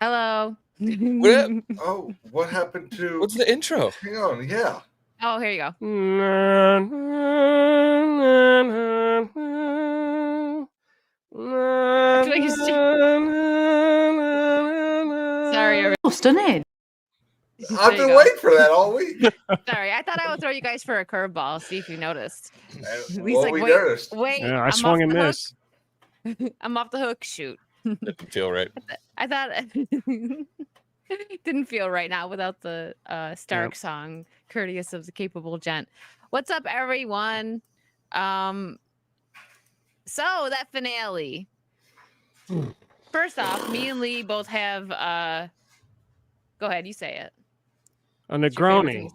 Hello. What up? Oh, what happened to? What's the intro? Hang on, yeah. Oh, here you go. Sorry. Oh, stunning. I've been waiting for that all week. Sorry, I thought I would throw you guys for a curveball. See if you noticed. Well, we noticed. Wait. Yeah, I swung and missed. I'm off the hook. Shoot. Didn't feel right. I thought didn't feel right now without the Stark song, courteous of the capable gent. What's up, everyone? So that finale. First off, me and Lee both have go ahead, you say it. A Negroni.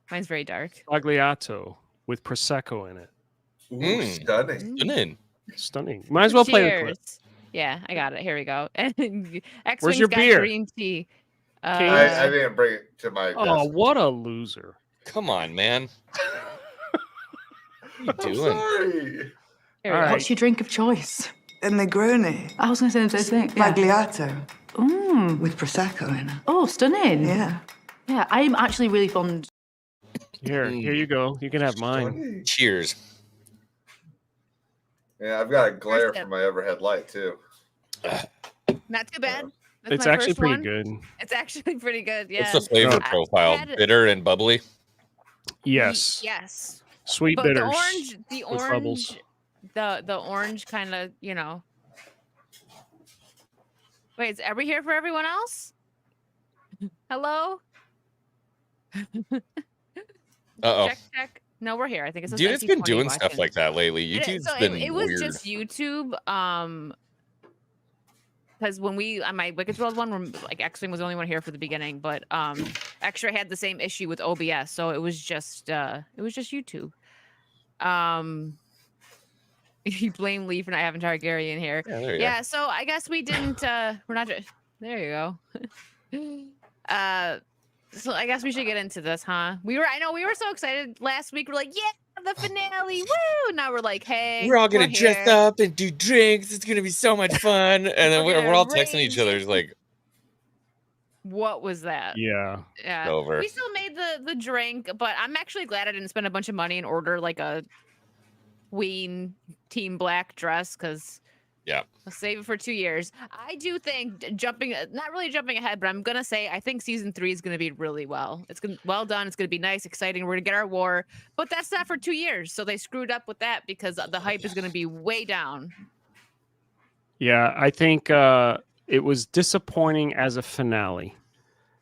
Mine's very dark. Agliato with Prosecco in it. Ooh, stunning. Stunning. Might as well play the clip. Yeah, I got it. Here we go. And Where's your beer? Green tea. I didn't bring it to my Oh, desk. what a loser. Come on, man. What are you doing? Sorry. All right. What's your drink of choice? A Negroni. I was going to say the same thing. Yeah. Bagliato with Prosecco in it. Oh, stunning. Yeah. Yeah, I'm actually really fond. Here you go. You can have mine. Cheers. Yeah, I've got a glare from my overhead light too. Not too bad. That's It's my actually first pretty one. good. It's actually pretty good. Yeah. What's the flavor Oh. profile? Bitter and bubbly? Yes. Yes. Sweet But bitters. the with bubbles. orange, the orange kind of, Wait, are we here for everyone else? Hello? Uh-oh. Check. No, we're here. I think it's Dude, it's been doing stuff watching. like that lately. YouTube's been it was weird. just YouTube. Because when we on my Wicked World one, like X-Wing was the only one here for the beginning, but X-Ray had the same issue with OBS, so it was just YouTube. You blame Lee for not having Targaryen here. Yeah, there you Yeah, so I guess we didn't. We're not. There you go. So I guess we should get into this, huh? I know we were so excited last week. We're like, yeah, the finale, woo! Now we're like, hey, We're all gonna dress here. up and do drinks. It's gonna be so much fun. And then we're all texting each other. It's like, what was that? Yeah. Yeah. Over. We still made the drink, but I'm actually glad I didn't spend a bunch of money and order like a Queen Team Black dress because yeah, I'll save it for 2 years. I do think not really jumping ahead, but I'm gonna say I think season 3 is gonna be really well. It's gonna well done. It's gonna be nice, exciting. We're gonna get our war, but that's not for 2 years. So they screwed up with that because the hype is gonna be way down. Yeah, I think it was disappointing as a finale.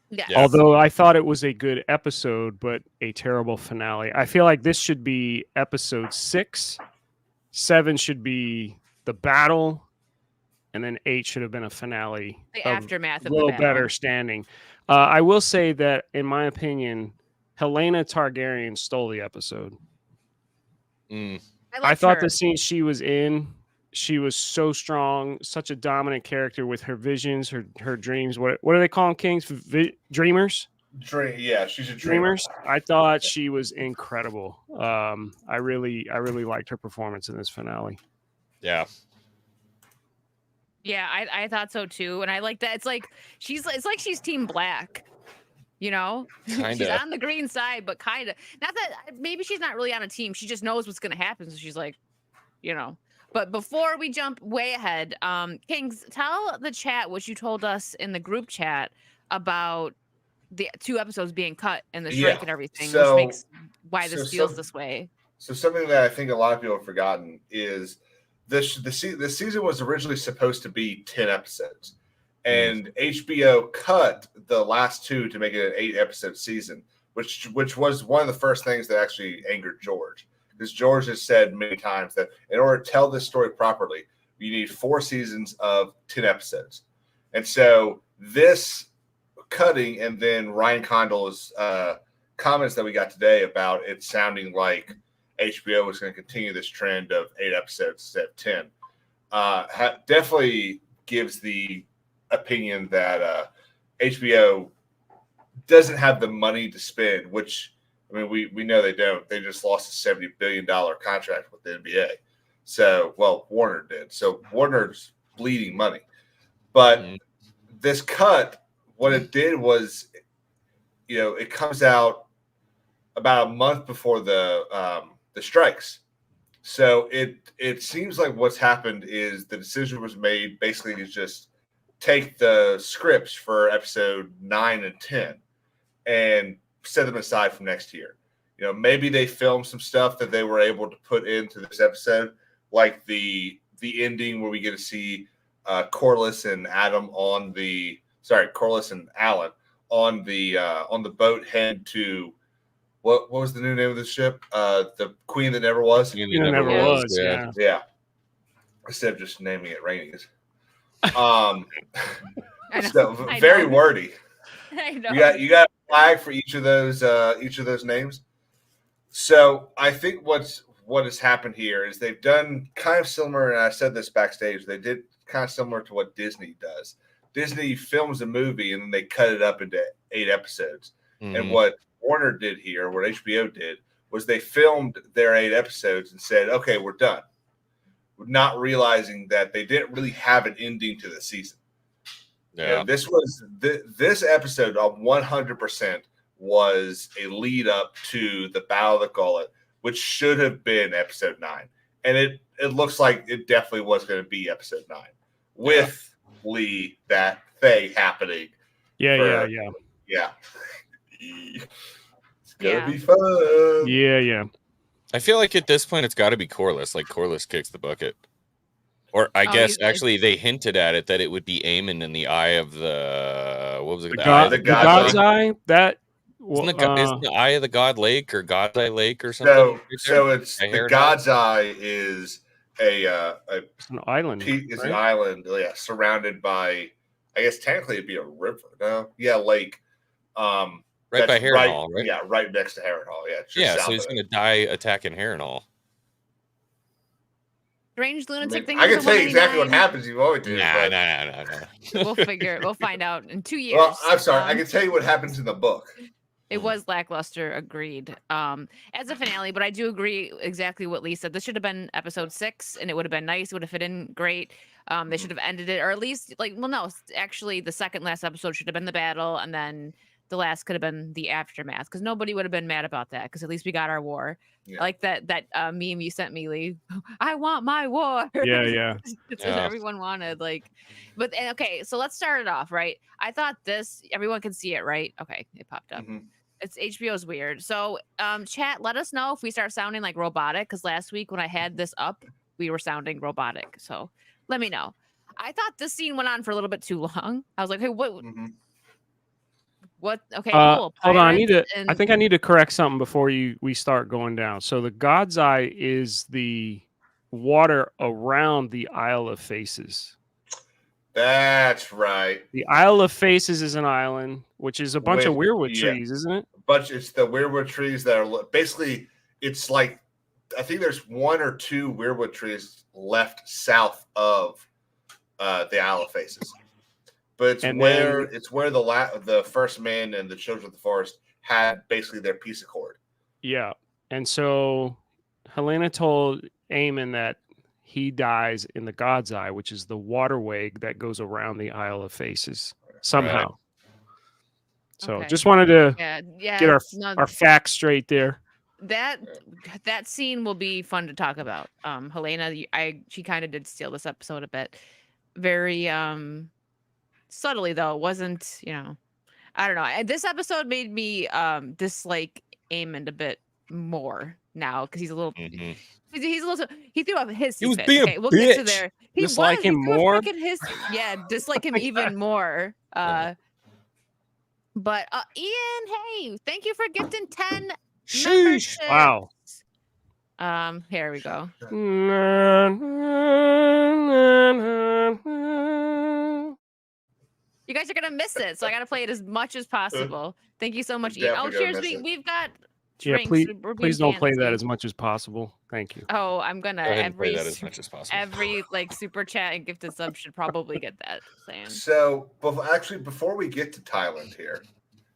Yeah. Although I thought it was a good episode, but a terrible finale. I feel like this should be episode 6. 7 should be the battle, and then 8 should have been a finale. The aftermath of a little the battle. better standing. I will say that, in my opinion, Helaena Targaryen stole the episode. I thought the scene she was in, she was so strong, such a dominant character with her visions, her dreams. What do they call them, Kings? Dreamers? Yeah, she's a dreamer. Dreamers. I thought she was incredible. I really liked her performance in this finale. Yeah. Yeah, I thought so too, and I like that. It's like she's Team Black, Kinda. She's on the green side, but kind of not that. Maybe she's not really on a team. She just knows what's gonna happen, so she's like, But before we jump way ahead, Kings, tell the chat what you told us in the group chat about the 2 episodes being cut and the shrink and everything, which makes why this feels this way. So something that I think a lot of people have forgotten is the season was originally supposed to be 10 episodes, and HBO cut the last 2 to make it an 8-episode season, which was one of the first things that actually angered George, because George has said many times that in order to tell this story properly, you need 4 seasons of 10 episodes, and so this cutting and then Ryan Condal's comments that we got today about it sounding like HBO was going to continue this trend of 8 episodes instead of 10. Definitely gives the opinion that HBO doesn't have the money to spend, which, I mean, we know they don't. They just lost a $70 billion contract with the NBA. So, well, Warner did. So Warner's bleeding money. But this cut, what it did was, it comes out about a month before the strikes. So it seems like what's happened is the decision was made basically to just take the scripts for episode 9 and 10 and set them aside from next year. Maybe they filmed some stuff that they were able to put into this episode, like the ending where we get to see Corlys and Alan on the boat head to what was the new name of the ship? The Queen That Never Was. Queen That Never Was. Yeah. Instead of just naming it Rainey's. So very wordy. I know. You got a flag for each of those names. So I think what has happened here is they've done kind of similar, and I said this backstage, they did kind of similar to what Disney does. Disney films a movie and then they cut it up into 8 episodes. Mm-hmm. And what Warner did here, what HBO did, was they filmed their 8 episodes and said, okay, we're done. Not realizing that they didn't really have an ending to the season. Yeah. This episode 100% was a lead up to the Battle of the Gullet, which should have been episode 9. And it looks like it definitely was going to be episode 9 with Lee, that thing happening. Yeah. It's going to be fun. Yeah. I feel like at this point it's got to be Corlys. Like Corlys kicks the bucket. Or I guess actually they hinted at it that it would be Aemond in the eye of the what was it? The God's Eye. That isn't the Eye of the God Lake or God's Eye Lake or something? So it's the God's Eye is it's an island. It's an island, surrounded by, I guess technically it'd be a river. No, lake. Right by Harrenhal, right? Yeah, right next to Harrenhal. Yeah, so he's going to die attacking Harrenhal. Strange lunatic thing. I can tell you exactly what happens. You want me to? No. We'll find out in 2 years. Well, I'm sorry. I can tell you what happens in the book. It was lackluster, agreed. As a finale, but I do agree exactly what Lee said. This should have been episode 6, and it would have been nice. It would have fit in great. They should have ended it, or at least actually, the second last episode should have been the battle, and then the last could have been the aftermath, because nobody would have been mad about that, because at least we got our war. Yeah. I like that meme you sent me, Lee. I want my war. Yeah. It's what everyone wanted. But okay, so let's start it off, right? I thought everyone can see it, right? Okay, it popped up. Mm-hmm. It's HBO's weird. So chat, let us know if we start sounding like robotic, because last week when I had this up, we were sounding robotic. So let me know. I thought this scene went on for a little bit too long. I was like, hey, what? Mm-hmm. What? Okay, cool. Hold on. I think I need to correct something before we start going down. So the God's Eye is the water around the Isle of Faces. That's right. The Isle of Faces is an island, which is a bunch of weirwood trees, isn't it? But it's the weirwood trees that are basically. It's like, I think there's 1 or 2 weirwood trees left south of the Isle of Faces. But it's where the first man and the children of the forest had basically their peace accord. Yeah, and so Helaena told Aemond that he dies in the God's Eye, which is the waterway that goes around the Isle of Faces somehow. Right. So just wanted to get our facts straight there. That scene will be fun to talk about. Helaena, she kind of did steal this episode a bit, very subtly though. It wasn't, I don't know. This episode made me dislike Aemond a bit more now, because he's a little. Mm-hmm. He threw up his. He was being a we'll bitch. Get to there. Dislike him more. Dislike him even more. But Ian, hey, thank you for gifting 10. Sheesh! Wow. Here we go. You guys are gonna miss it, so I gotta play it as much as possible. Thank you so much, Ian. Oh, cheers! We've got. Drinks. Please don't play that as much as possible. Thank you. Oh, I'm gonna play that as much as possible. Every super chat and gifted sub should probably get that. So, before we get to Thailand here,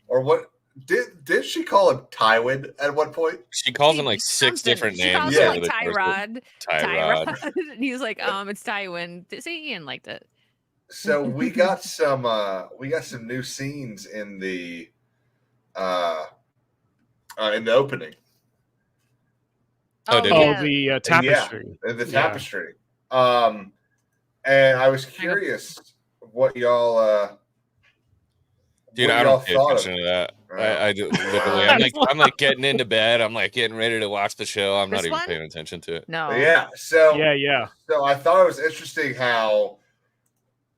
or what did she call him Tywin at one point? She calls him like 6 different names. She calls him Tyrod. And he was like, it's Tywin. See, Ian liked it. So we got some new scenes in the opening. Oh, did Oh, yeah. the tapestry. Yeah, the Yeah. tapestry. And I was curious what y'all Dude, what I y'all don't pay thought of attention it. to that. Right. I do literally. I'm like getting into bed. I'm like getting ready to watch the show. I'm not This even one? paying attention to it. No. Yeah. So Yeah. So I thought it was interesting how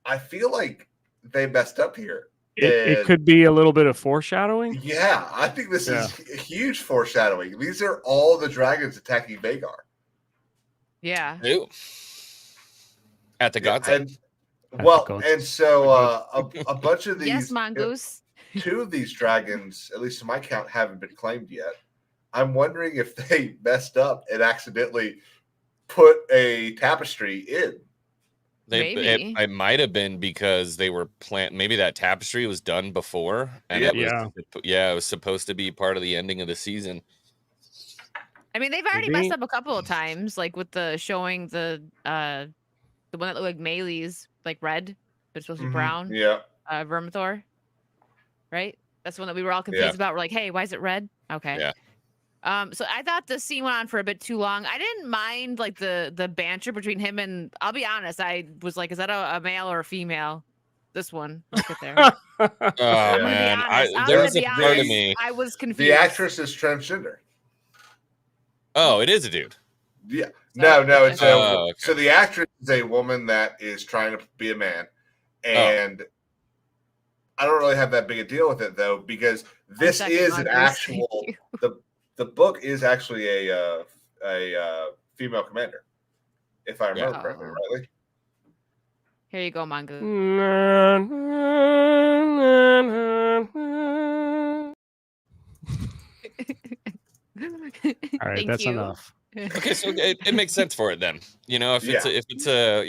I feel like they messed up here. It And could be a little bit of foreshadowing. yeah, I think this is huge foreshadowing. These are all the dragons attacking Vagar. Yeah. Ew. At the gods. And Gods. and so a bunch of these Yes, Mongoose. 2 of these dragons, at least in my count, haven't been claimed yet. I'm wondering if they messed up and accidentally put a tapestry in. Maybe. It might have been because they were maybe that tapestry was done before, and it was supposed to be part of the ending of the season. I mean, they've already Maybe. messed up a couple of times, like with the showing the one that looked like Maylee's like red, but it's supposed to be brown. Yeah. Vermithor. Right? That's the one that we were all confused about. We're like, hey, why is it red? Okay. Yeah. So I thought the scene went on for a bit too long. I didn't mind like the banter between him and, I'll be honest, I was like, is that a male or a female? This one. Look at there. Oh man, there's a part of me. I was confused. The actress is transgender. Oh, it is a dude. Yeah. No, it's okay. So the actress is a woman that is trying to be a man. And I don't really have that big a deal with it though, because this is an actual the book is actually a female commander, if I remember correctly, rightly. Here you go, Mongo. All right, that's enough. Okay, so it makes sense for it then. You know, if it's a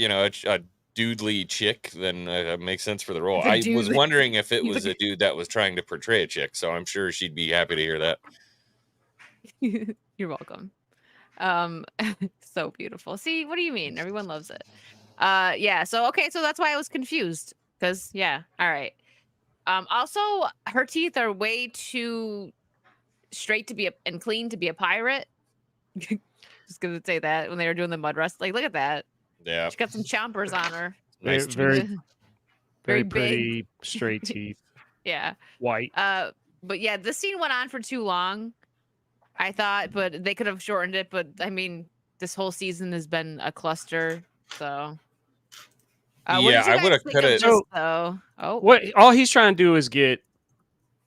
dudely chick, then it makes sense for the role. I was wondering if it was a dude that was trying to portray a chick, so I'm sure she'd be happy to hear that. You're welcome. So beautiful. See, what do you mean? Everyone loves it. So that's why I was confused. Because all right. Also, her teeth are way too straight to be and clean to be a pirate. Just gonna say that when they were doing the mud rust. Like, look at that. Yeah. She got some chompers on her. Nice. Very Very pretty, big. straight teeth. Yeah. White. But yeah, this scene went on for too long, I thought, but they could have shortened it. But I mean, this whole season has been a cluster. So I would have cut it. What all he's trying to do is get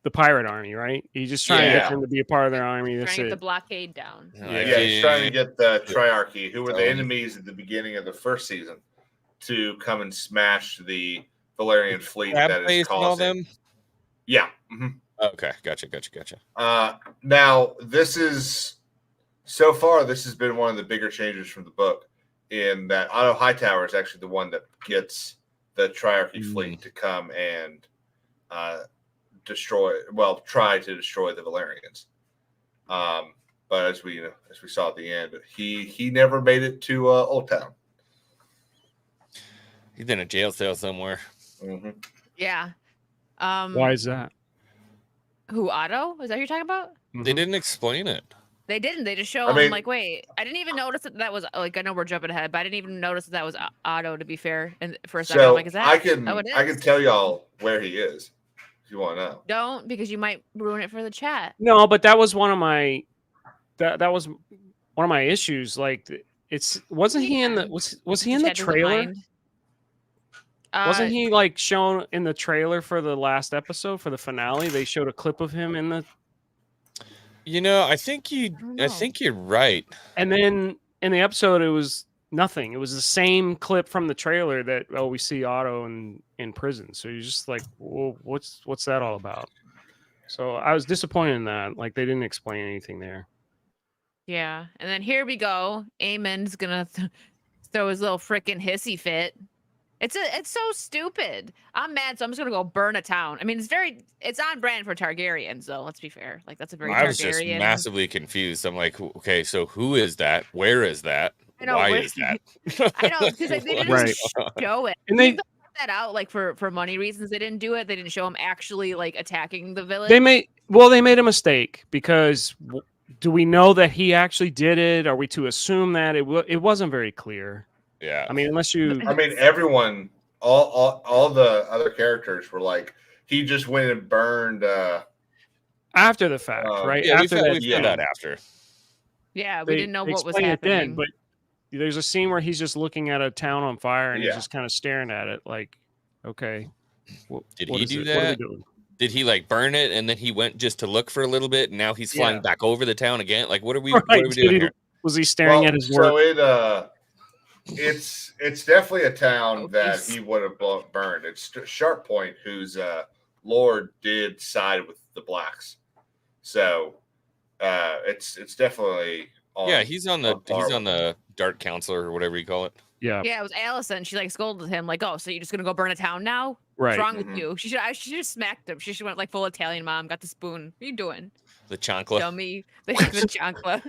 the pirate army, right? He's just trying to get them to be a part of their army. That's trying to it. get the blockade down. He's trying to get the Triarchy, who were the enemies at the beginning of the first season, to come and smash the Valyrian fleet that is causing. Yeah. Mm-hmm. Okay, gotcha. Now this has been one of the bigger changes from the book, in that Otto Hightower is actually the one that gets the Triarchy fleet to come and try to destroy the Valyrians. But as we saw at the end, he never made it to Old Town. He's in a jail cell somewhere. Mm-hmm. Yeah. Why is that? Who, Otto? Is that who you're talking about? They didn't explain it. They didn't. They just show him like, wait, I didn't even notice that was like, I know we're jumping ahead, but I didn't even notice that was Otto, to be fair. And for a second, I'm like, is that? I can tell y'all where he is if you want to know. Don't, because you might ruin it for the chat. No, but that was one of my that was one of my issues. Like, wasn't he in the was he in the trailer? Wasn't he like shown in the trailer for the last episode for the finale? They showed a clip of him in the. You know, I think you're right. And then in the episode, it was nothing. It was the same clip from the trailer that we see Otto in prison. So you're just like, well, what's that all about? So I was disappointed in that. Like, they didn't explain anything there. Yeah, and then here we go. Aemond's gonna throw his little freaking hissy fit. It's so stupid. I'm mad, so I'm just gonna go burn a town. I mean, it's on brand for Targaryens, though. Let's be fair. Like, that's a very. I was just massively confused. I'm like, okay, so who is that? Where is that? Why is that? I know, because they didn't show it. And that out like for money reasons. They didn't do it. They didn't show him actually like attacking the village. They made a mistake because do we know that he actually did it? Are we to assume that it wasn't very clear? Yeah. I mean, unless you. I mean, everyone, all the other characters were like, he just went and burned. After the fact, right? Yeah, after we found out after. Yeah, we didn't know what was explain it happening. then, but there's a scene where he's just looking at a town on fire and he's Yeah. just kind of staring at it, like, okay. Did what he is do it? What are we that? doing? Did he like burn it and then he went just to look for a little bit and now he's flying Yeah. back over the town again? Like, what are we Right, what are we doing did here? Was he staring at his work? So it's definitely a town that Focus. he would have burned. It's Sharp Point, whose lord did side with the blacks. So it's definitely on. Yeah, he's on par the Dark Counselor or whatever you call it. Yeah, Yeah, it was Alicent. She like scolded him, like, "Oh, so you're just gonna go burn a town now? right. What's wrong Mhm. with you?" She should have smacked him. She should went like full Italian mom, got the spoon. What are you doing, The Chancla. dummy? The chancla.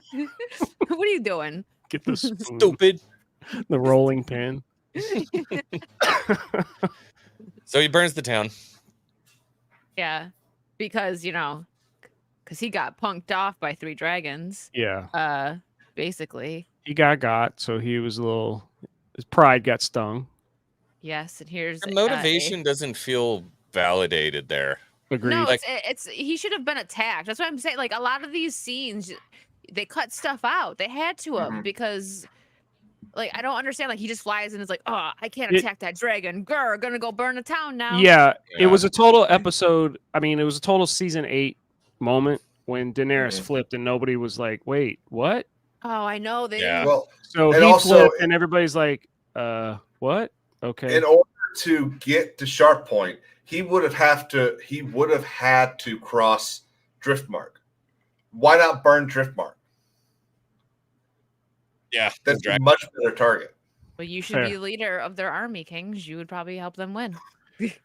What are you doing? Get the spoon, Stupid. the rolling pin. So he burns the town. Yeah, because because he got punked off by 3 dragons. Yeah, Basically. he got, so he was his pride got stung. Yes, and here's The motivation doesn't feel validated there. Agreed. No, Like- it's he should have been attacked. That's what I'm saying. Like a lot of these scenes, they cut stuff out. They had to have Mhm. because, like, I don't understand. Like he just flies and is like, "Oh, I can't It- attack that dragon. Grr, gonna go burn a town now." Yeah, it Yeah. was a total episode. I mean, it was a total season 8 moment when Daenerys Mhm. flipped and nobody was like, "Wait, what?" Oh, I know. They Yeah. Well, So And he also- flipped, and everybody's like, what?" Okay. in order to get to Sharp Point, he would have had to cross Driftmark. Why not burn Driftmark? Yeah. That's a Dragon. much better target. Well, you should Fair. be the leader of their army, Kings. You would probably help them win. With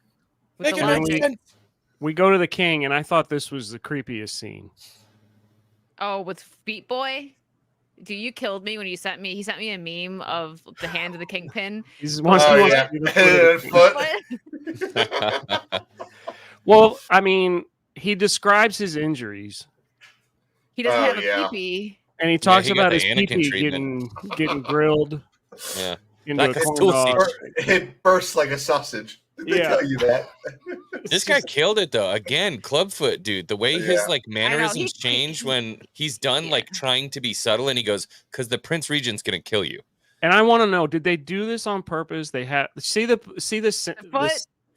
Make the it make logic. sense. We go to the king, and I thought this was the creepiest scene. Oh, with Feet Boy. Dude, you killed me when he sent me a meme of the hand of the kingpin. He wants Oh, to yeah. see the foot of the king. What? Well, I mean, he describes his injuries, He doesn't Oh, have a yeah. and he talks he got about the his Anakin pee-pee treatment. getting grilled Yeah. into Like a a corn tool dog. It bursts like a sausage. Did they Yeah. tell you that? This guy killed it though. Again, Clubfoot, dude. The way his Yeah. like mannerisms He- change when he's done Yeah. like trying to be subtle and he goes, "Because the Prince Regent's gonna kill you." And I want to know, did they do this on purpose? They had foot?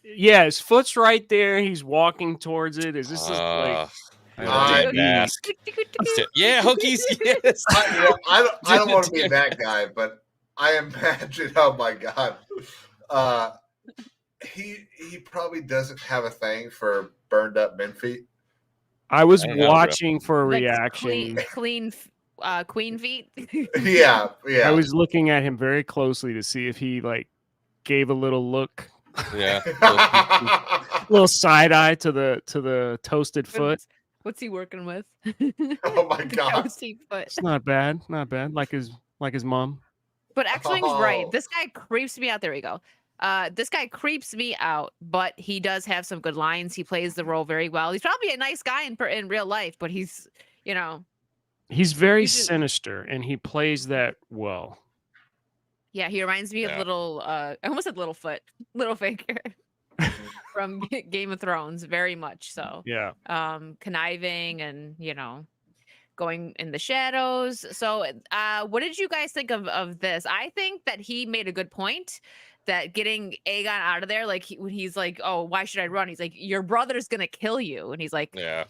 yeah, his foot's right there. He's walking towards it. Is this just, like I- mask. Yeah, Hokies, yes. I don't want to be that guy, but I imagine. Oh my god, he probably doesn't have a thing for burned up men feet. I was I don't know, bro. watching for a Like reaction. Clean queen feet. Yeah. I was looking at him very closely to see if he like gave a little look, Yeah. little side eye to the toasted foot. What's he working with? Oh my The god. toasty foot. It's not bad, like his mom. But X-Wing's right. Oh. This guy creeps me out. There we go. This guy creeps me out, but he does have some good lines. He plays the role very well. He's probably a nice guy in real life, but he's, He's very You should- sinister, and he plays that well. yeah, he reminds me Yeah. of little, I almost said Littlefinger from Game of Thrones, very much so. Yeah. Conniving and, going in the shadows. So, what did you guys think of this? I think that he made a good point that getting Aegon out of there, like when he's like, "Oh, why should I run?" He's like, "Your brother's gonna kill you," and he's like, Yeah.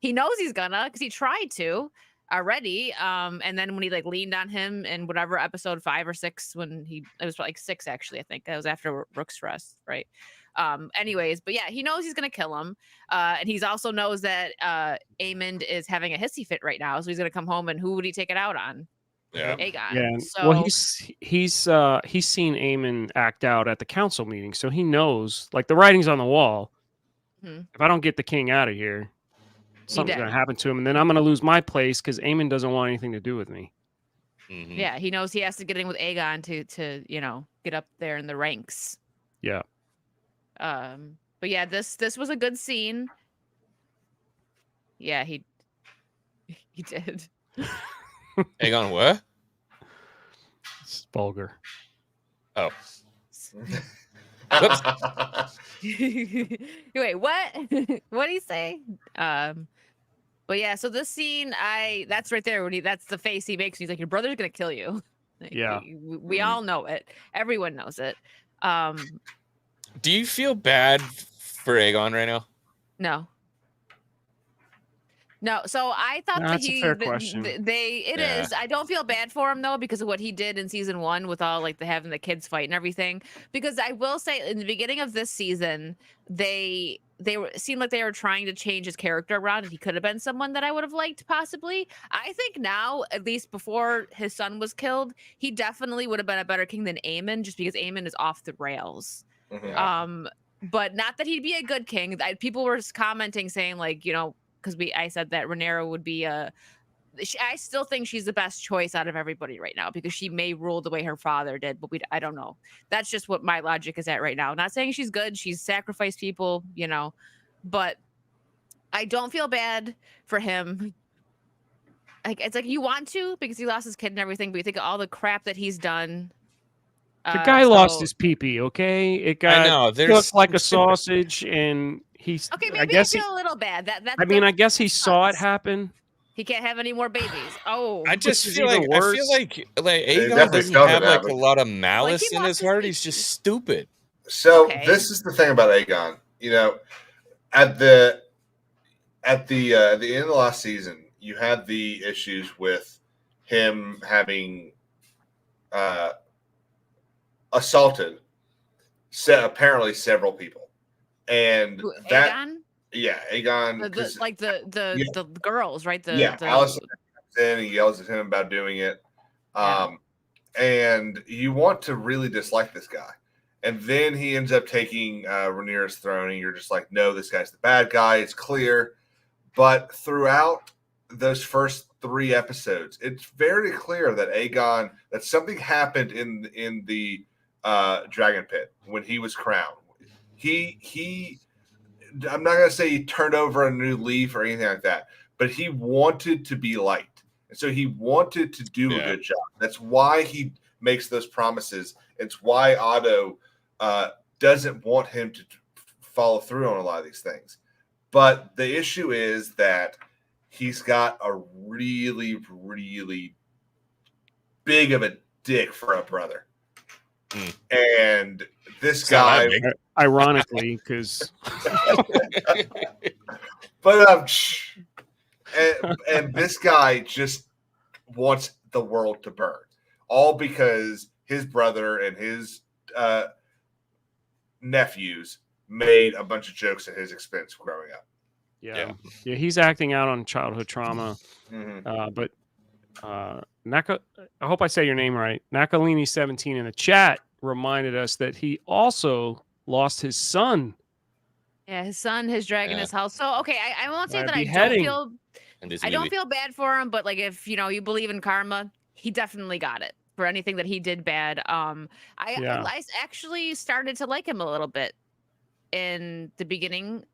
he knows he's gonna because he tried to already. And then when he like leaned on him in whatever episode 5 or 6, it was like 6 actually, I think that was after Rook's Rest, right? Anyways, but yeah, he knows he's gonna kill him, and he's also knows that Aemond is having a hissy fit right now, so he's gonna come home, and who would he take it out on? Yeah. Aegon. Yeah. and- So well, he's seen Aemon act out at the council meeting, so he knows, like, the writing's on the wall. Mhm. If I don't get the king out of here, something's dead. gonna happen to him, and then I'm gonna lose my place because Aemon doesn't want anything to do with me. Mhm. yeah, he knows he has to get in with Aegon to get up there in the ranks. Yeah. But yeah, this was a good scene. Yeah, he did. Aegon, what? It's vulgar. Oh, Wait, what? What did he say? But yeah, so this scene, that's right there when that's the face he makes. He's like, your brother's gonna kill you. Like, Yeah. we all know it. Everyone knows it. do you feel bad for Aegon right now? No. No, so I thought That's a fair question. It Yeah. is. I don't feel bad for him though because of what he did in season 1 with all like having the kids fight and everything. Because I will say in the beginning of this season, they seemed like they were trying to change his character around, and he could have been someone that I would have liked possibly. I think now, at least before his son was killed, he definitely would have been a better king than Aemond, just because Aemond is off the rails. Mhm. But not that he'd be a good king. People were commenting saying like, because I said that Rhaenyra would be I still think she's the best choice out of everybody right now because she may rule the way her father did, but I don't know. That's just what my logic is at right now. Not saying she's good. She's sacrificed people, but I don't feel bad for him. Like it's like you want to because he lost his kid and everything, but you think of all the crap that he's done. The guy lost his pee-pee, okay? It got cooked like a sausage, and he's. Okay, maybe I guess feel a little bad. I guess he saw it happen. He can't have any more babies. Oh, I just feel even like worse. Aegon definitely doesn't felt it have like happen. a lot of malice Like, he in lost his his heart. He's baby. just stupid. So Okay. this is the thing about Aegon. At the end of the last season, you had the issues with him having assaulted apparently several people, and that Aegon? Aegon, The girls, right? Alicent comes in and yells at him about doing it, and you want to really dislike this guy, and then he ends up taking Rhaenyra's throne, and you're just like, no, this guy's the bad guy. It's clear, but throughout those first 3 episodes, it's very clear that something happened in the Dragon Pit when he was crowned. I'm not going to say he turned over a new leaf or anything like that, but he wanted to be liked. And so he wanted to do a good job. That's why he makes those promises. It's why Otto doesn't want him to follow through on a lot of these things. But the issue is that he's got a really, really big of a dick for a brother. And this guy, ironically, because but and this guy just wants the world to burn, all because his brother and his nephews made a bunch of jokes at his expense growing up. Yeah, he's acting out on childhood trauma. But Naka, I hope I say your name right. Nakalini17 in the chat reminded us that he also lost his son. Yeah, his son, his dragon, his house. So okay, I won't say that beheading. I don't feel bad for him, but like if you believe in karma, he definitely got it for anything that he did bad. I actually started to like him a little bit in the beginning.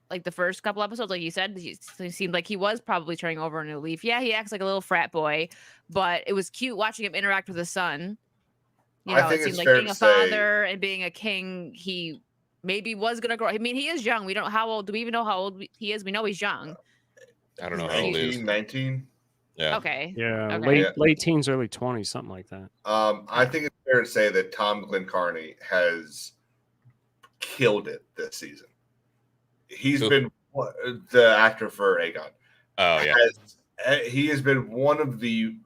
Like the first couple episodes, like you said, he seemed like he was probably turning over a new leaf. Yeah, he acts like a little frat boy, but it was cute watching him interact with his son. It seemed like being a father and being a king, he maybe was going to grow. I mean, he is young. We don't know how old. Do we even know how old he is? We know he's young. I don't know how old he is. 19. Yeah. Okay. Yeah, okay. Late teens, early 20s, something like that. I think it's fair to say that Tom Glencarney has killed it this season. He's been the actor for Aegon. Oh, yeah. He has been one of the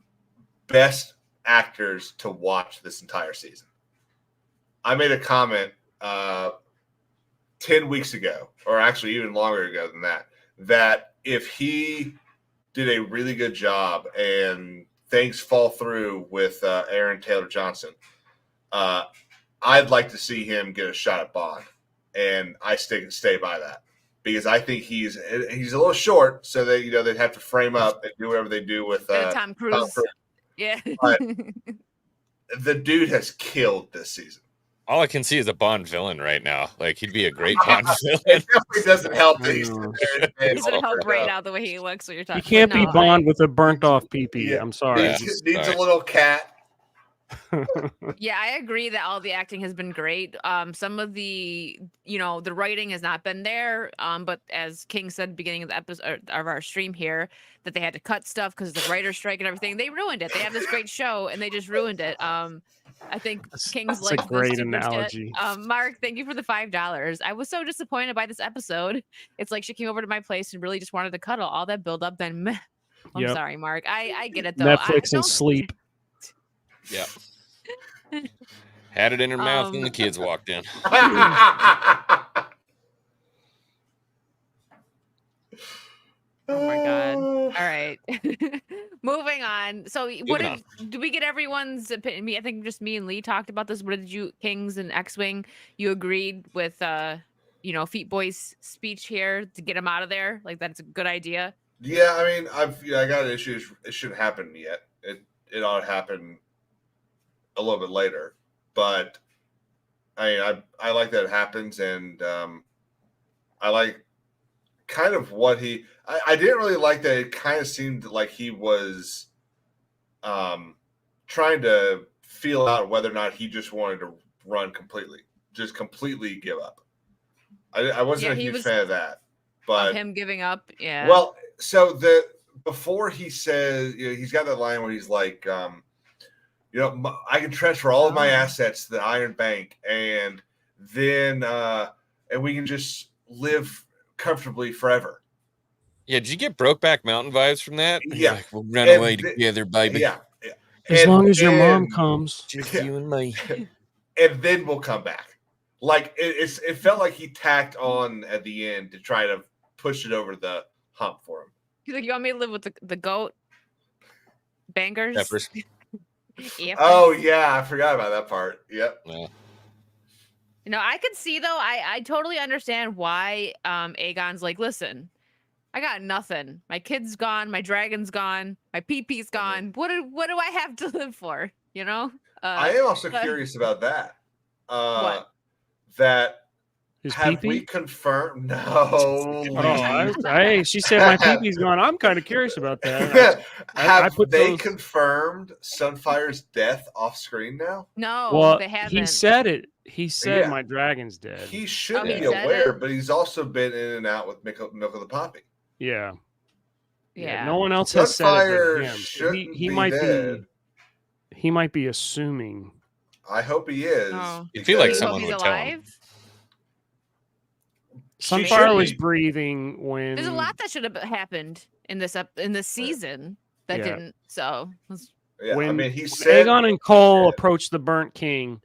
best actors to watch this entire season. I made a comment 10 weeks ago, or actually even longer ago than that if he did a really good job and things fall through with Aaron Taylor Johnson, I'd like to see him get a shot at Bond. And I stay by that. Because I think he's a little short, so they they'd have to frame up and do whatever they do with Tom Cruise. Yeah, but the dude has killed this season. All I can see is a Bond villain right now. Like he'd be a great Bond villain. It definitely doesn't help that he's It doesn't help right now the way he looks. What you're talking. He can't be no, Bond with a burnt off pee-pee. Yeah. I'm sorry. Yeah. Needs a little cat. Yeah, I agree that all the acting has been great. Some of the, the writing has not been there. But as King said, beginning of the episode of our stream here, that they had to cut stuff because of the writer's strike and everything. They ruined it. They have this great show and they just ruined it. I think King's That's like a great analogy. Mark, thank you for the $5. I was so disappointed by this episode. It's like she came over to my place and really just wanted to cuddle. All that build up, then meh. I'm sorry, Mark. I get it though. Netflix and sleep. Yeah. Had it in her mouth when the kids walked in. Oh my god. All right. Moving on. So do we get everyone's opinion? I think just me and Lee talked about this. What did you, Kings and X-Wing, you agreed with Feet Boy's speech here to get him out of there? Like that's a good idea. Yeah, I mean, I got issues. It shouldn't happen yet. It ought to happen a little bit later. But I like that it happens, and I like kind of what he. I didn't really like that. It kind of seemed like he was trying to feel out whether or not he just wanted to run completely, just completely give up. I wasn't a huge fan of that, but him giving up. Yeah. Well, so before he says, he's got that line where he's like, I can transfer all of my assets to the Iron Bank, and then and we can just live comfortably forever. Yeah, did you get Brokeback Mountain vibes from that? Yeah, like, we'll run away together, baby. Yeah, as long as your mom comes, just you and me, and then we'll come back. Like it felt like he tacked on at the end to try to push it over the hump for him. He's like, you want me to live with the goat bangers? Peppers. Oh yeah, I forgot about that part. Yep. Yeah. I could see though. I totally understand why Aegon's like, listen, I got nothing. My kid's gone. My dragon's gone. My pee-pee's gone. What do I have to live for? I am also curious about that. What? That his have pee-pee? we confirmed? No. Hey, she said my pee-pee's gone. I'm kind of curious about that. Have they confirmed Sunfire's death off screen now? No, they haven't. He said it. He said my dragon's dead. He should he be said aware, it? but he's also been in and out with Milk of the Poppy. Yeah. Yeah. No one else has said it Sunfire but him. shouldn't He be might dead. he might be assuming. I hope he is. Oh. You feel like because someone he's would tell him. alive? Sunfire was be. breathing when There's a lot that should have happened in this season that didn't. So Yeah, when, I mean, he when said Aegon and Cole approached the Burnt King,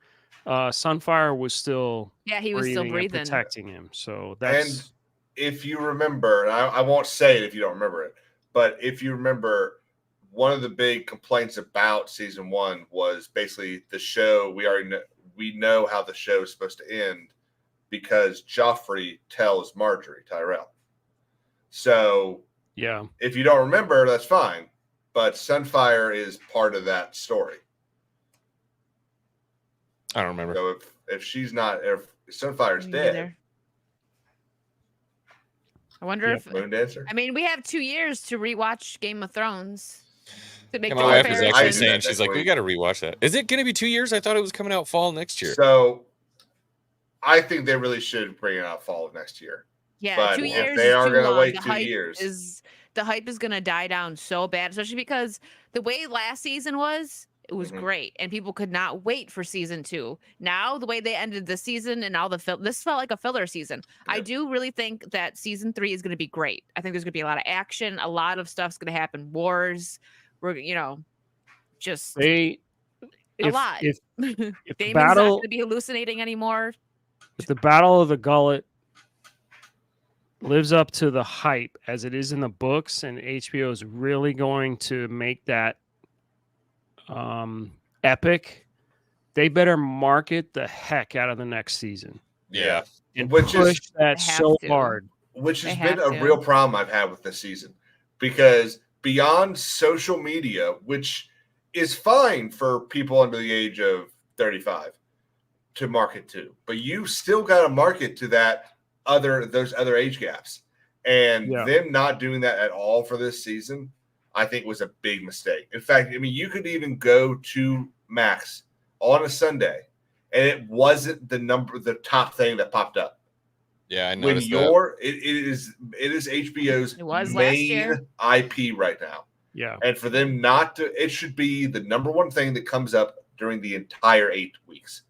Sunfire was still he was still and breathing. protecting him. So that's and if you remember, and I won't say it if you don't remember it, but if you remember, one of the big complaints about season 1 was basically the show. We know how the show is supposed to end because Joffrey tells Marjorie Tyrell. So yeah. if you don't remember, that's fine. But Sunfire is part of that story. I don't remember. So if she's not, if Sunfire's dead, I wonder if Moon Dancer. I mean, we have 2 years to rewatch Game of Thrones to make Yeah, my wife is comparison. actually I do saying that she's like, next we week. got to rewatch that. Is it going to be 2 years? I thought it was coming out fall next year. So I think they really should bring it out fall of next year. Yeah, But 2 if years. they are going gonna to wait 2 years. The hype is going to die down so bad, especially because the way last season was, it was great, and people could not wait for season 2. Now, the way they ended the season and all this felt like a filler season. Yeah. I do really think that season 3 is going to be great. I think there's going to be a lot of action, a lot of stuff's going to happen, wars. We're just a lot. If Damon's the not battle going to be hallucinating anymore. if the Battle of the Gullet lives up to the hype as it is in the books, and HBO is really going to make that epic, they better market the heck out of the next season Yeah. and Which push is- that They have so to. hard. Which has They been have a to. real problem I've had with this season, because beyond social media, which is fine for people under the age of 35, to market to, but you still got to market to those other age gaps, and them not doing that at all for this season, I think was a big mistake. In fact, I mean, you could even go to Max on a Sunday, and it wasn't the top thing that popped up. Yeah, I noticed it is HBO's main IP right now. Yeah, and for them not to, it should be the number one thing that comes up during the entire 8 weeks.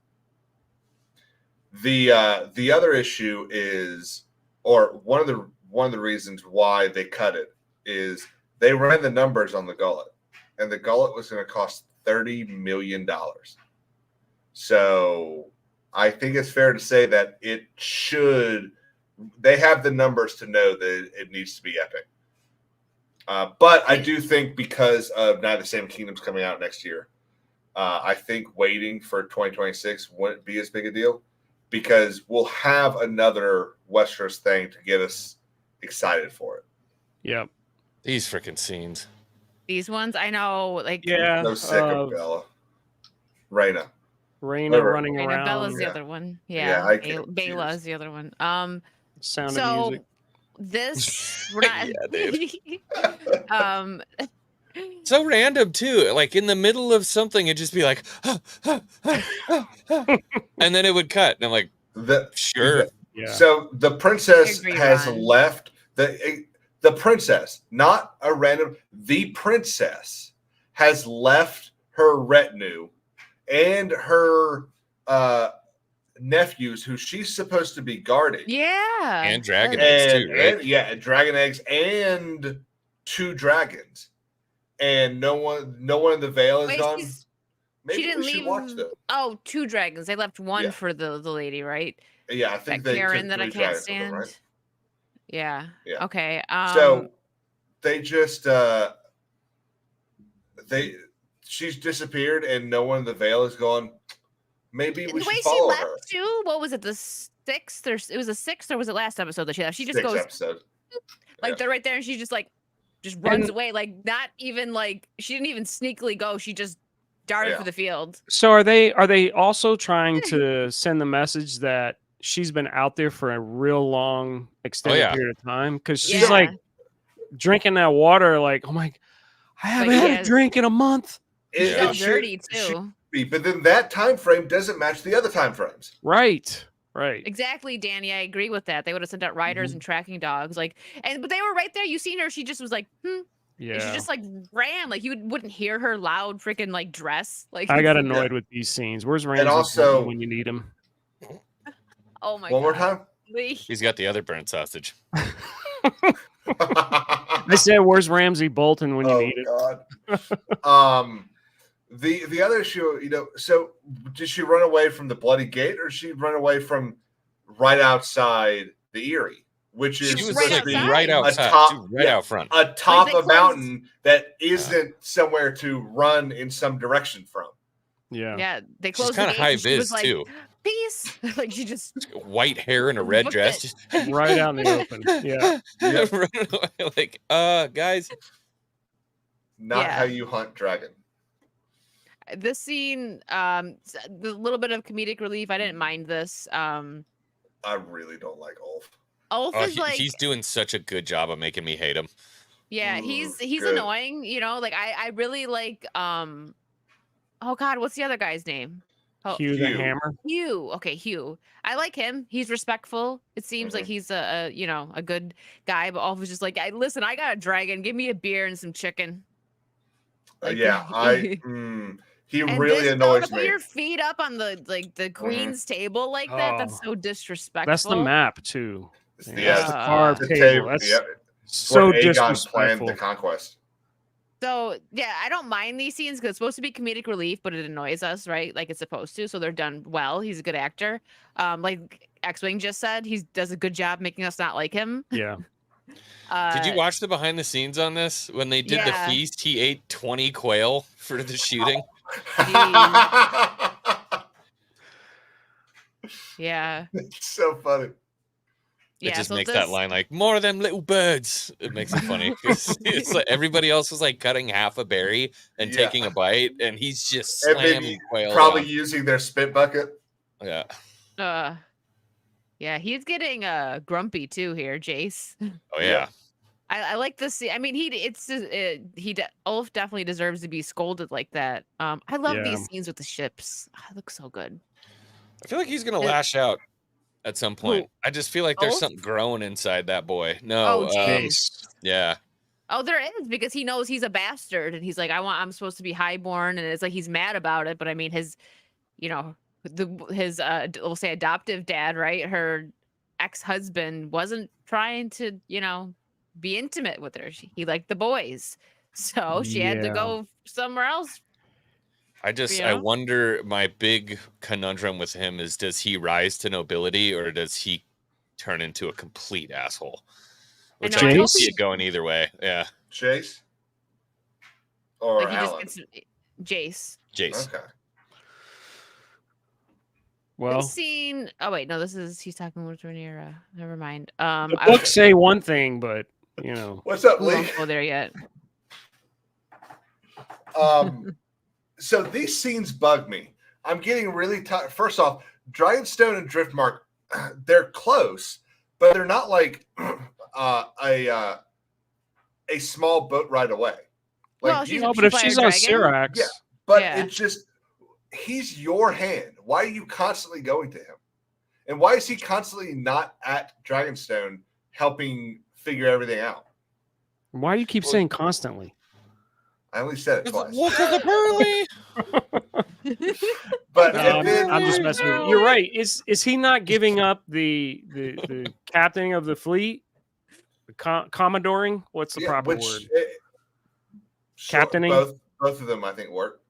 The other issue is, or one of the reasons why they cut it is they ran the numbers on the gullet, and the gullet was going to cost $30 million. So I think it's fair to say that they have the numbers to know that it needs to be epic. But I do think because of Night of the Seven Kingdoms coming out next year, I think waiting for 2026 wouldn't be as big a deal, because we'll have another Westeros thing to get us excited for it. Yep. These freaking scenes. These ones, I know, like No sick of Bella. Rhaena running around. Bella's the other one. Yeah, Bella's the other one. Sound of music. This we're not. So random too. Like in the middle of something, it'd just be like, and then it would cut. And I'm like, sure. So the princess has left. The princess, not a random. The princess has left her retinue and her nephews, who she's supposed to be guarding. Yeah, and dragon eggs too, right? And dragon eggs and 2 dragons. And no one in the Vale is gone. Maybe she didn't we should leave. Watch them. Oh, 2 dragons. They left one for the lady, right? Yeah, I think that they Karen took that I 3 can't dragons with them, stand. right? Yeah. Yeah. Okay. So they just she's disappeared, and no one in the Vale is gone. Maybe we should follow her. Too. What was it? The 6th, or it was the 6th, or was it last episode that she left? She just 6th goes episode. Like they're right there, and she just runs away, like not even like she didn't even sneakily go. She just darted for the field. So are they also trying to send the message that she's been out there for a real long extended period of time? Because she's like drinking that water, like, oh my, I haven't had a drink in a month. She's all dirty too. But then that time frame doesn't match the other time frames. Right. Exactly, Danny. I agree with that. They would have sent out riders and tracking dogs, but they were right there. You seen her? She just was like, Yeah. And she just ran. Like you wouldn't hear her loud freaking like dress. Like I got annoyed with these scenes. Where's Ramsay? And also, when you need him? Oh my! One more time. He's got the other burnt sausage. I said, "Where's Ramsay Bolton when you need it?" God. The other issue, so did she run away from the Bloody Gate, or did she run away from right outside the Eyrie, which is supposed to be right outside, out front, atop a mountain that isn't somewhere to run in some direction from? Yeah. They closed. She's kind of high vis too. Peace. Like she just white hair and a red dress, just right out in the open. Yeah. Like, guys, not how you hunt dragon. This scene, the little bit of comedic relief, I didn't mind this. I really don't like Ulf. Ulf is he's doing such a good job of making me hate him. Yeah, he's annoying. Like I really like. Oh God, what's the other guy's name? Hugh the Hammer. Hugh. Okay, Hugh. I like him. He's respectful. It seems like he's a good guy. But Ulf is just like, listen, I got a dragon. Give me a beer and some chicken. He really annoys me. Put your feet up on the queen's table like that. That's so disrespectful. That's the map too. It's the carved table. That's so disrespectful. Planned the conquest. So yeah, I don't mind these scenes because it's supposed to be comedic relief, but it annoys us, right? Like it's supposed to. So they're done well. He's a good actor. Like X-Wing just said, he does a good job making us not like him. Yeah. Did you watch the behind the scenes on this? When they did the feast, he ate 20 quail for the shooting. Yeah. It's so funny. It just makes that line like, more of them little birds. It makes it funny. It's like everybody else was like cutting half a berry and taking a bite, and he's just slamming quail. Probably using their spit bucket. Yeah, he's getting grumpy too here, Jace. Oh yeah. I like this. I mean, Ulf definitely deserves to be scolded like that. I love these scenes with the ships. It looks so good. I feel like he's gonna lash out at some point. I just feel like there's Ulf? something growing inside that boy. No, Jace. yeah. Oh, there is, because he knows he's a bastard, and he's like, I'm supposed to be highborn, and it's like he's mad about it. But I mean, his we'll say adoptive dad, right? Her ex-husband wasn't trying to, be intimate with her. He liked the boys, so she had to go somewhere else. I wonder, my big conundrum with him is, does he rise to nobility or does he turn into a complete asshole? Which I can see it going either way. Yeah. Chase? Or like Alan? Jace. Okay. Well, scene. Oh wait, no, he's talking with Rhaenyra. Never mind. The books say one thing, but What's up, we Lee? won't go there yet. So these scenes bug me. I'm getting really tired. First off, Dragonstone and Driftmark, they're close, but they're not like a small boat ride away. Like, but if she's on Syrax, but it's just, he's your hand. Why are you constantly going to him? And why is he constantly not at Dragonstone helping figure everything out? Why do you keep saying constantly? I only said it twice. Look at the pearly. But I'm just messing with you. You're right. Is he not giving up the captaining of the fleet? Commodoring? What's the proper word? Captaining? Both of them, I think, work.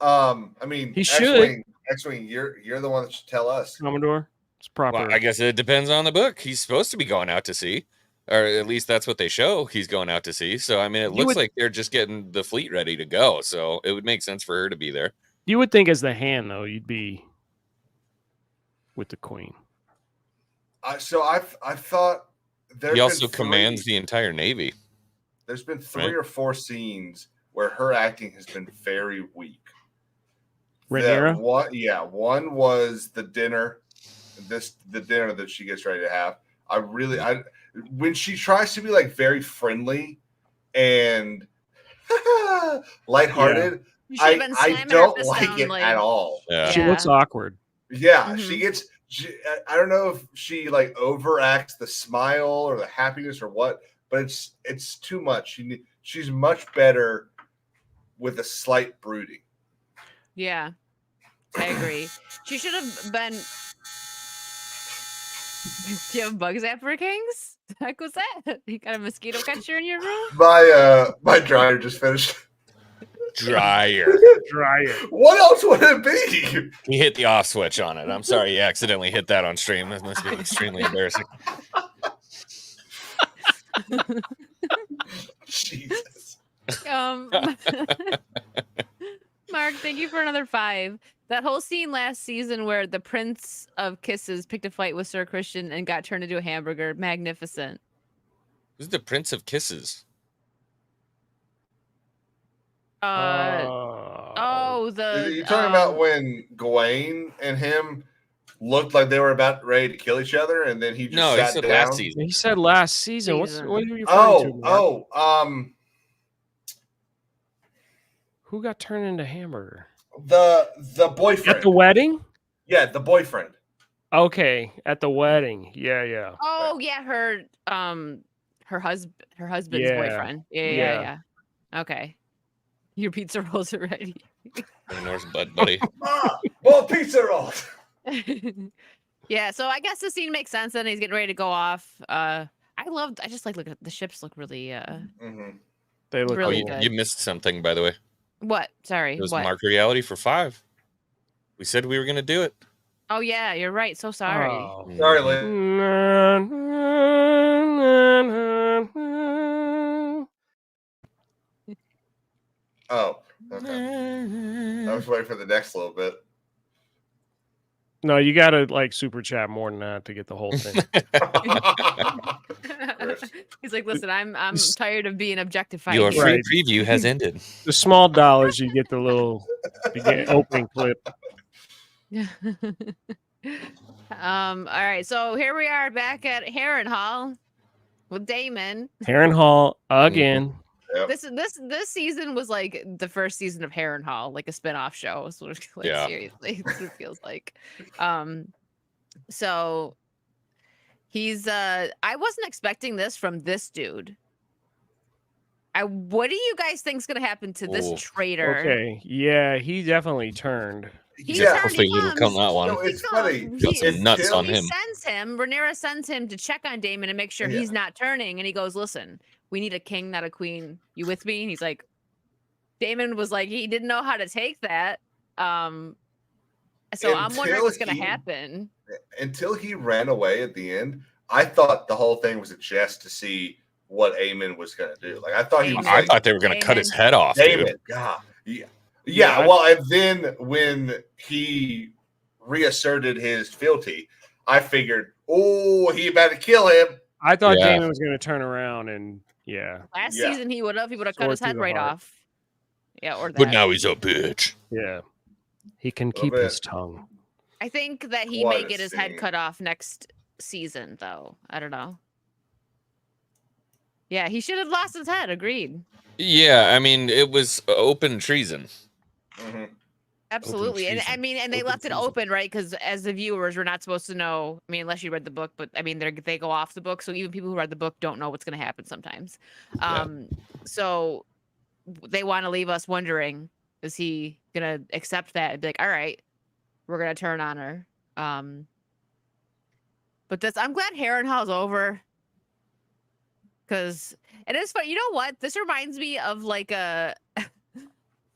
I mean, he should. X-Wing, you're the one that should tell us. Commodore? It's proper. Well, I guess it depends on the book. He's supposed to be going out to sea. Or at least that's what they show. He's going out to sea. So, I mean, it looks like they're just getting the fleet ready to go. So it would make sense for her to be there. You would think as the hand, though, you'd be with the queen. I thought he also commands the entire Navy. There's been 3 or 4 scenes where her acting has been very weak. Rhaenyra? One was the dinner. The dinner that she gets ready to have. When she tries to be like very friendly and lighthearted, I don't like it at all. Yeah. She looks awkward. Yeah, mm-hmm. I don't know if she like overacts the smile or the happiness or what, but it's too much. She's much better with a slight brooding. Yeah, I agree. She should have been. Do you have bug zapper, Kings? The heck was that? You got a mosquito catcher in your room? My dryer just finished. Dryer. What else would it be? He hit the off switch on it. I'm sorry, you accidentally hit that on stream. That must be extremely embarrassing. Jesus. Mark, thank you for another 5. That whole scene last season where the Prince of Kisses picked a fight with Sir Criston and got turned into a hamburger, magnificent. Who's the Prince of Kisses? You're talking about when Gawain and him looked like they were about ready to kill each other, and then he just sat down. Last season. He said last season. What are you referring to? Who got turned into hamburger? The boyfriend at the wedding. Yeah, the boyfriend. Okay, at the wedding. Yeah. Oh yeah, her husband's boyfriend. Yeah. Okay, your pizza rolls are ready. North buddy. More pizza rolls. Yeah, so I guess the scene makes sense. Then he's getting ready to go off. I just like look at the ships. Look really. Mm-hmm. They look really cool. good. You missed something, by the way. What? Sorry. It was what? Mark Reality for 5. We said we were going to do it. Oh yeah, you're right. So sorry. Oh. Sorry, Lynn. Oh, okay. I was waiting for the next little bit. No, you gotta like super chat more than that to get the whole thing. He's like, listen, I'm tired of being objectified. Your free preview has ended. The small dollars, you get the little opening clip. All right, so here we are back at Harrenhal with Daemon. Harrenhal again. Yep. This season was like the first season of Harrenhal, like a spin-off show. So like Yeah. seriously, that's what it feels like. So he's I wasn't expecting this from this dude. What do you guys think's gonna happen to this traitor? Okay, yeah, he definitely turned. He Yeah. turned, Hopefully he he didn't come comes. that one. No, it's funny. Got some nuts on He him. sends him. Rhaenyra sends him to check on Daemon and make sure he's not turning. And he goes, "Listen, we need a king, not a queen. You with me?" And he's like, Daemon was like, he didn't know how to take that. So I'm wondering what's gonna happen. Until he ran away at the end, I thought the whole thing was a jest to see what Aemond was gonna do. Like I thought he was. I thought they were gonna cut his head off. Daemon, Dude. God, yeah. Well, and then when he reasserted his fealty, I figured, oh, he about to kill him. I thought Daemon was going to turn around and Last season he would have cut his head right off. Yeah, or that. But now he's a bitch. Yeah, he can keep his tongue. I think that he may get his head cut off next season, though. I don't know. Yeah, he should have lost his head. Agreed. Yeah, I mean, it was open treason. Mm-hmm. Absolutely. And I mean, and they left it open, right? Because as the viewers, we're not supposed to know. I mean, unless you read the book, but I mean, they go off the book. So even people who read the book don't know what's going to happen sometimes. So they want to leave us wondering, is he going to accept that and be like, all right, we're going to turn on her. But I'm glad Harrenhal's over. Because it is fun. You know what? This reminds me of like a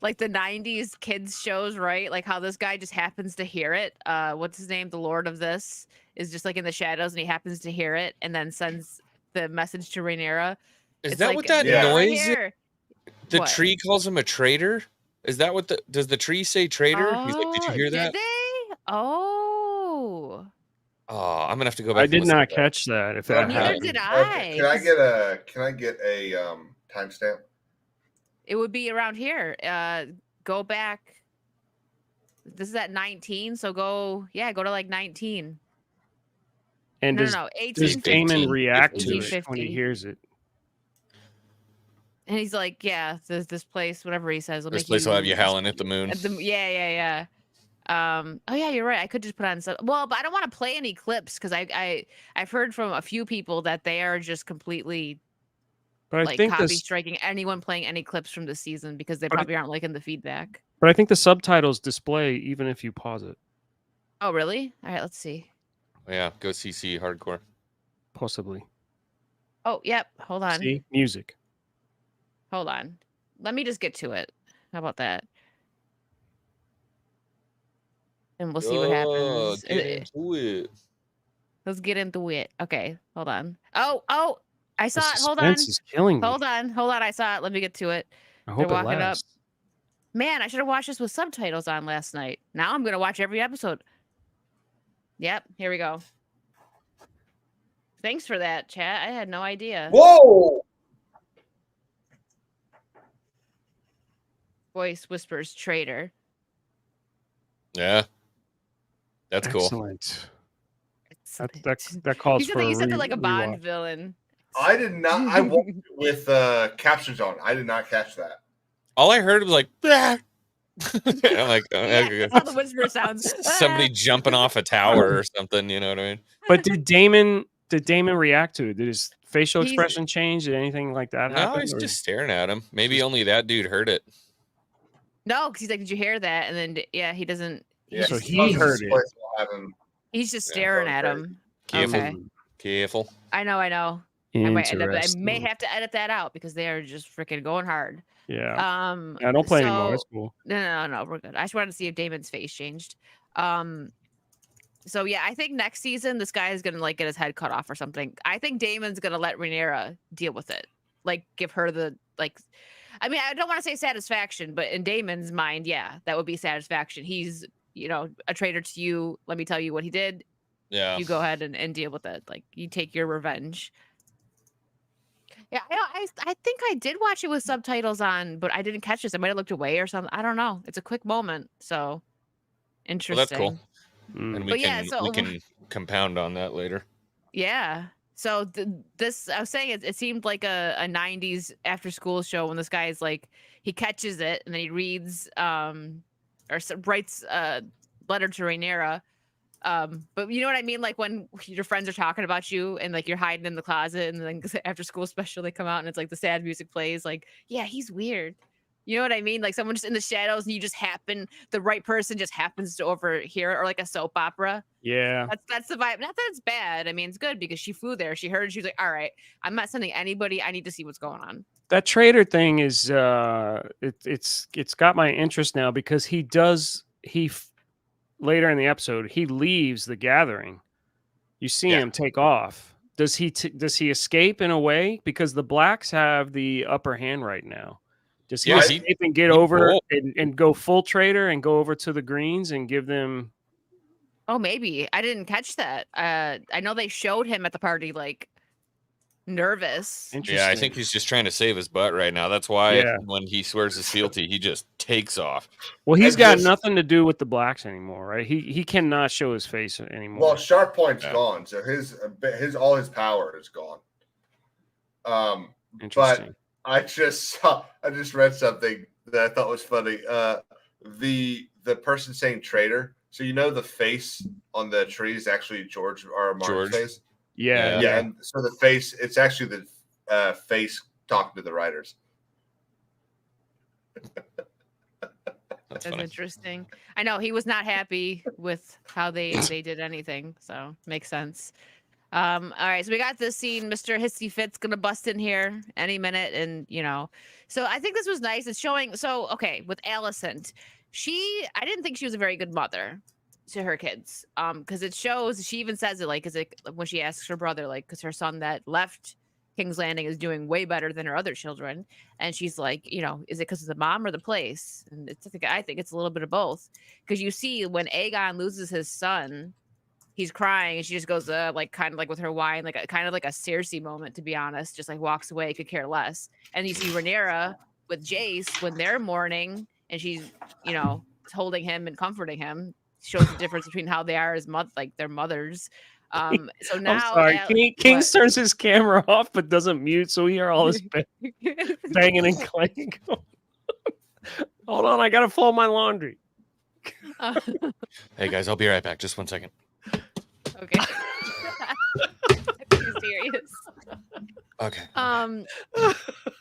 like the 90s kids shows, right? Like how this guy just happens to hear it. What's his name? The Lord of this is just like in the shadows and he happens to hear it and then sends the message to Rhaenyra. Is that what that noise is? The What? tree calls him a traitor? Is that what does the tree say traitor? He's like, did you hear that? Did they? Oh. Oh, I'm gonna have to go back. I did not catch that. If that Neither happened. did I. Can I get a timestamp? It would be around here. Go back. This is at 19, so go to like 19. And no, 18. Does Daemon react to it 1850. when he hears it? And he's like, yeah, this place, whatever he says. This place will have you howling at the moon. Yeah. Oh yeah, you're right. I could just put on some. Well, but I don't want to play any clips because I've heard from a few people that they are just completely But I like think copy striking anyone playing any clips from the season because they probably aren't liking the feedback. But I think the subtitles display even if you pause it. Oh really? All right, let's see. Yeah, go CC hardcore. Possibly. Oh yep. Hold on. See? Music. Hold on. Let me just get to it. How about that? And we'll see what happens. Get into it. Let's get into it. Okay, hold on. Oh, I saw it. Hold suspense on. is killing me. Hold on. I saw it. Let me get to it. I hope They're it walking lasts. up. Man, I should have watched this with subtitles on last night. Now I'm gonna watch every episode. Yep, here we go. Thanks for that, chat. I had no idea. Whoa! Voice whispers traitor. Yeah. That's cool. Excellent. That calls for You said it like a Bond rewatch. villain. I did not. I watched it with captions on. I did not catch that. All I heard was like, "Bah." I'm like, Yeah, all the whisper sounds. somebody jumping off a tower or something. You know what I mean? But did Daemon react to it? Did his facial He's- expression change? Did anything like that No, happen? he's or- just staring at him. Maybe only that dude heard it. No, because he's like, did you hear that? And then yeah, he doesn't. Yeah, So He's, he heard it. he's just staring at him. Careful. Okay. Careful. I know. I may Interesting. have to edit that out because they are just freaking going hard. Yeah. I don't play anymore. It's cool. No, we're good. I just wanted to see if Damon's face changed. So yeah, I think next season this guy is gonna like get his head cut off or something. I think Damon's gonna let Rhaenyra deal with it, like give her the like. I mean, I don't want to say satisfaction, but in Damon's mind, yeah, that would be satisfaction. He's a traitor to you. Let me tell you what he did. Yeah. You go ahead and deal with it. Like you take your revenge. Yeah, I think I did watch it with subtitles on, but I didn't catch this. I might have looked away or something. I don't know. It's a quick moment, so Interesting. Well, that's cool. And we But can yeah, so we can compound on that later. yeah. So this, I was saying, it seemed like a 90s after school show when this guy is like, he catches it and then he reads writes a letter to Rhaenyra. But you know what I mean? Like when your friends are talking about you and like you're hiding in the closet and then after school special they come out and it's like the sad music plays, like, yeah, he's weird. You know what I mean? Like someone just in the shadows and you just the right person just happens to overhear it, or like a soap opera. Yeah. That's the vibe. Not that it's bad. I mean, it's good because she flew there. She heard, she was like, all right, I'm not sending anybody. I need to see what's going on. That traitor thing is it's got my interest now because later in the episode he leaves the gathering. You see him take off. Does he escape in a way because the blacks have the upper hand right now? Does he escape and get over and go full traitor and go over to the Greens and give them? Oh, maybe. I didn't catch that. I know they showed him at the party like nervous. Yeah, I think he's just trying to save his butt right now. That's why when he swears his fealty, he just takes off. Well, he's got nothing to do with the blacks anymore, right? He cannot show his face anymore. Well, Sharp Point's gone, so his all his power is gone. Interesting. But I just read something that I thought was funny. The person saying traitor. So you know the face on the tree is actually George R. R. Martin's face. Yeah. And so the face, it's actually the face talking to the writers. That's interesting. I know he was not happy with how they did anything, so makes sense. All right, so we got this scene. Mr. Hissy Fit's gonna bust in here any minute, and so I think this was nice. It's showing. So okay, with Alicent, I didn't think she was a very good mother to her kids, because it shows. She even says it, like, is it when she asks her brother, like, because her son that left King's Landing is doing way better than her other children, and she's like, is it because of the mom or the place? And I think it's a little bit of both, because you see when Aegon loses his son, he's crying, and she just goes like kind of like with her wine, like kind of like a Cersei moment, to be honest, just like walks away, could care less. And you see Rhaenyra with Jace when they're mourning, and she's holding him and comforting him, shows the difference between how they are as their mothers. So now, I'm sorry. King turns his camera off but doesn't mute, so we hear all this banging and clanging. Hold on, I gotta fold my laundry. Hey guys, I'll be right back. Just 1 second. Okay. I'm serious. Okay.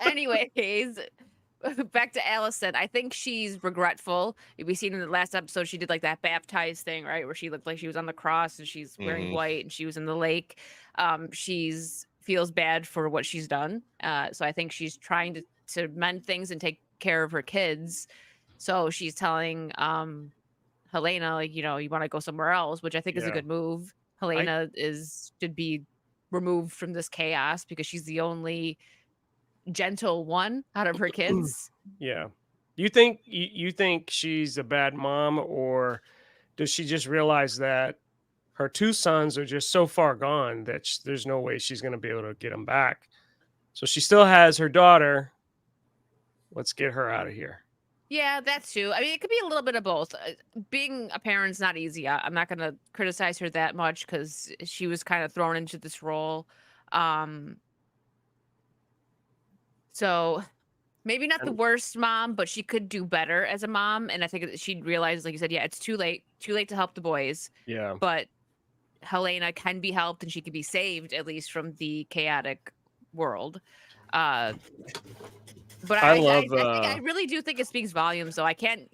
Anyways, back to Alicent. I think she's regretful. We seen in the last episode she did like that baptized thing, right, where she looked like she was on the cross and she's wearing white and she was in the lake. She's feels bad for what she's done. So I think she's trying to mend things and take care of her kids. So she's telling Helaena, like, you want to go somewhere else, which I think is a good move. Helaena should be removed from this chaos because she's the only gentle one out of her kids. Yeah. You think she's a bad mom, or does she just realize that her two sons are just so far gone that there's no way she's going to be able to get them back? So she still has her daughter. Let's get her out of here. Yeah, that's true. I mean, it could be a little bit of both. Being a parent's not easy. I'm not going to criticize her that much because she was kind of thrown into this role. So maybe not the worst mom, but she could do better as a mom. And I think she'd realize, like you said, it's too late to help the boys. Yeah. But Helaena can be helped and she can be saved, at least from the chaotic world. But I really do think it speaks volumes, though. I can't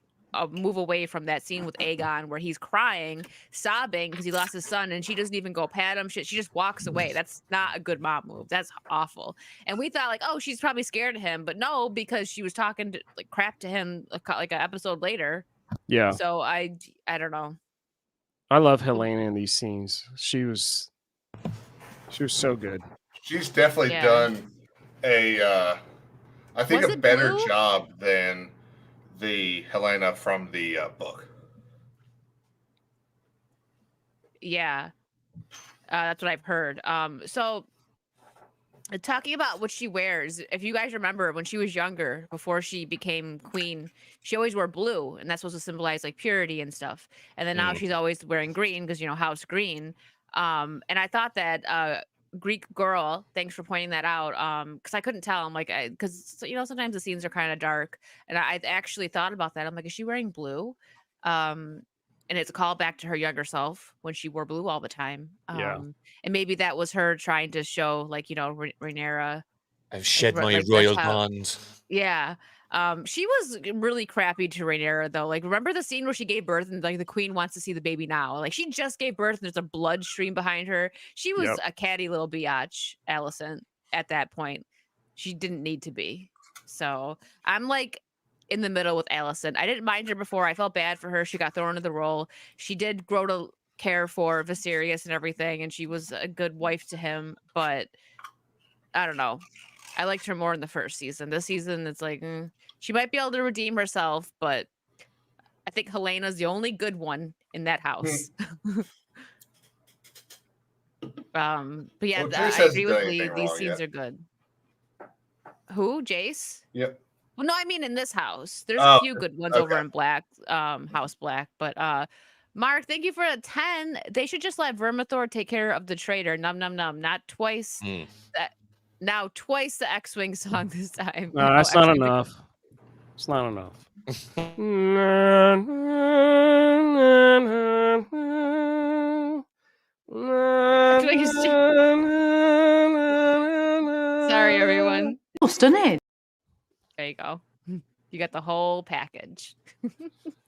move away from that scene with Aegon where he's crying, sobbing because he lost his son, and she doesn't even go pat him. She just walks away. That's not a good mom move. That's awful. And we thought, like, oh, she's probably scared of him, but no, because she was talking crap to him like an episode later. Yeah. So I don't know. I love Helaena in these scenes. She was so good. She's definitely done I think a better job than the Helaena from the book. Yeah, that's what I've heard. So talking about what she wears, if you guys remember when she was younger, before she became queen, she always wore blue, and that's supposed to symbolize like purity and stuff. And then now she's always wearing green because House Green. And I thought that Greek girl, thanks for pointing that out. Because I couldn't tell. I'm like, because sometimes the scenes are kind of dark, and I actually thought about that. I'm like, is she wearing blue? And it's a call back to her younger self when she wore blue all the time. And maybe that was her trying to show, like, Rhaenyra. I've shed my royal bonds. Yeah. She was really crappy to Rhaenyra, though. Like, remember the scene where she gave birth and like the queen wants to see the baby now? Like, she just gave birth and there's a blood stream behind her. She was a catty little biatch, Alicent, at that point. She didn't need to be. So I'm like in the middle with Alicent. I didn't mind her before. I felt bad for her. She got thrown into the role. She did grow to care for Viserys and everything, and she was a good wife to him. But I don't know. I liked her more in the first season. This season, it's like she might be able to redeem herself, but I think Helena's the only good one in that house. But yeah, I agree with Lee. These scenes are good. Who? Jace? Yep. Well, no, I mean in this house. There's a few good ones over in Black, House Black. But Mark, thank you for a 10. They should just let Vermithor take care of the traitor. Num num num. Not twice. Now twice the X-Wing song this time. No, that's not enough. It's not enough. Sorry, everyone. Oh, stunning. There you go. You got the whole package. I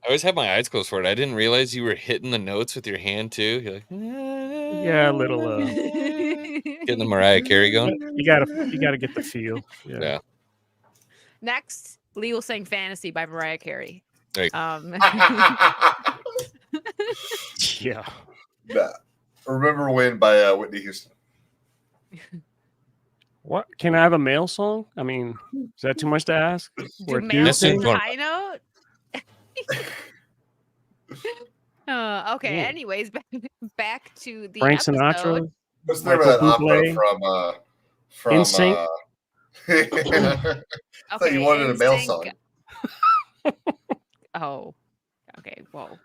always have my eyes closed for it. I didn't realize you were hitting the notes with your hand too. You're like, yeah, a little. Getting the Mariah Carey going. You gotta get the feel. Yeah. Next, Lee will sing "Fantasy" by Mariah Carey. Yeah. Remember When by Whitney Houston. What? Can I have a male song? I mean, is that too much to ask? Do males sing the high note? Okay. Yeah. Anyways, back to the Frank episode. Sinatra. What's the name of that opera from NSYNC? I thought you wanted a male song. Oh, okay. Whoa.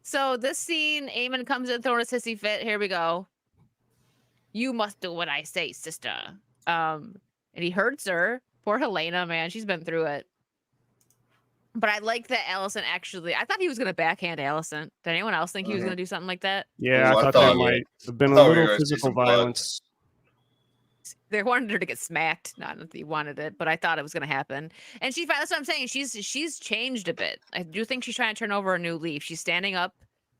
So this scene, Aemond comes in throwing a sissy fit. Here we go. You must do what I say, sister. And he hurts her. Poor Helaena, man. She's been through it. But I like that Alicent actually... I thought he was going to backhand Alicent. Did anyone else think he was going to do something like that? Yeah, I thought there might have been a little physical violence. They wanted her to get smacked. Not that he wanted it, but I thought it was going to happen. And that's what I'm saying. She's changed a bit. I do think she's trying to turn over a new leaf. She's standing up.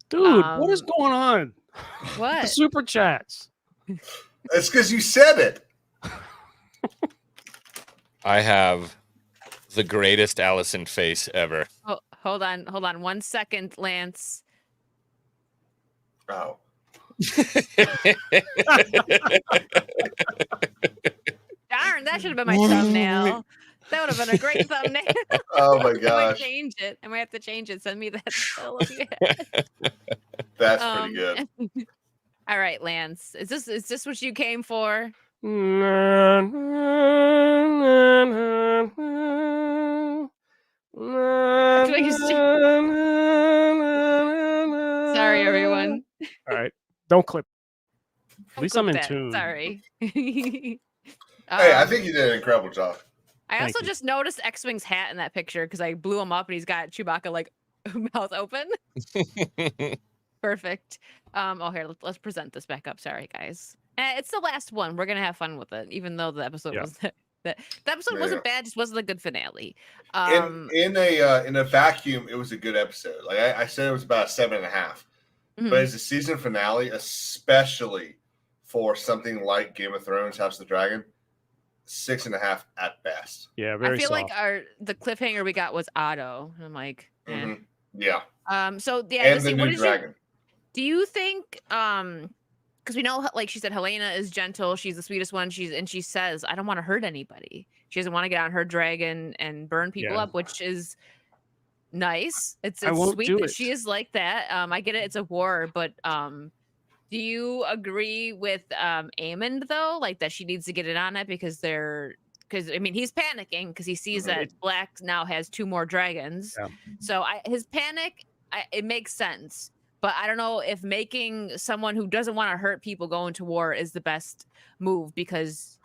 Dude, what is going on? What? The super chats. It's because you said it. I have the greatest Alicent face ever. Oh, hold on 1 second, Lance. Oh. Darn, that should have been my thumbnail. That would have been a great thumbnail. Oh my gosh. I might change it. I might have to change it. Send me that. That's pretty good. All right, Lance. Is this what you came for? Sorry, everyone. All right. Don't clip. At least I'm in tune. Sorry. Hey, I think you did an incredible job. I also just noticed X-Wing's hat in that picture because I blew him up and he's got Chewbacca like mouth open. Perfect. Here, let's present this back up. Sorry, guys. It's the last one. We're gonna have fun with it, even though the episode was the episode wasn't bad. Just wasn't a good finale. In a vacuum, it was a good episode. Like I said, it was about 7.5. Mm-hmm. But as a season finale, especially for something like Game of Thrones, House of the Dragon, 6.5 at best. Yeah, very. I feel soft. like the cliffhanger we got was Otto. I'm like, yeah. So yeah, and the new dragon. Do you think because we know, like she said, Helaena is gentle. She's the sweetest one. She says, I don't want to hurt anybody. She doesn't want to get on her dragon and burn people up, which is nice. It's sweet that she is like that. I get it. It's a war, but Do you agree with Aemond though, like that she needs to get in on it because I mean he's panicking because he sees that Black now has 2 more dragons. Yeah. So his panic, it makes sense. But I don't know if making someone who doesn't want to hurt people go into war is the best move because,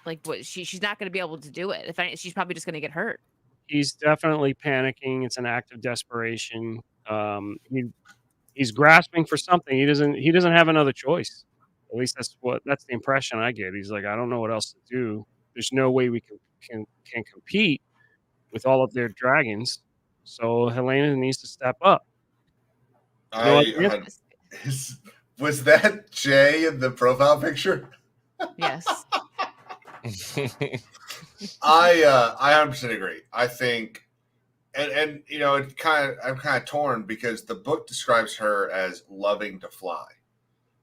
like, she's not going to be able to do it. She's probably just going to get hurt. He's definitely panicking. It's an act of desperation. He's grasping for something. He doesn't have another choice. At least that's the impression I get. He's like, I don't know what else to do. There's no way we can compete with all of their dragons. So Helaena needs to step up. Was that Jay in the profile picture? Yes. I 100% agree. I think, and you know, I'm kind of torn because the book describes her as loving to fly.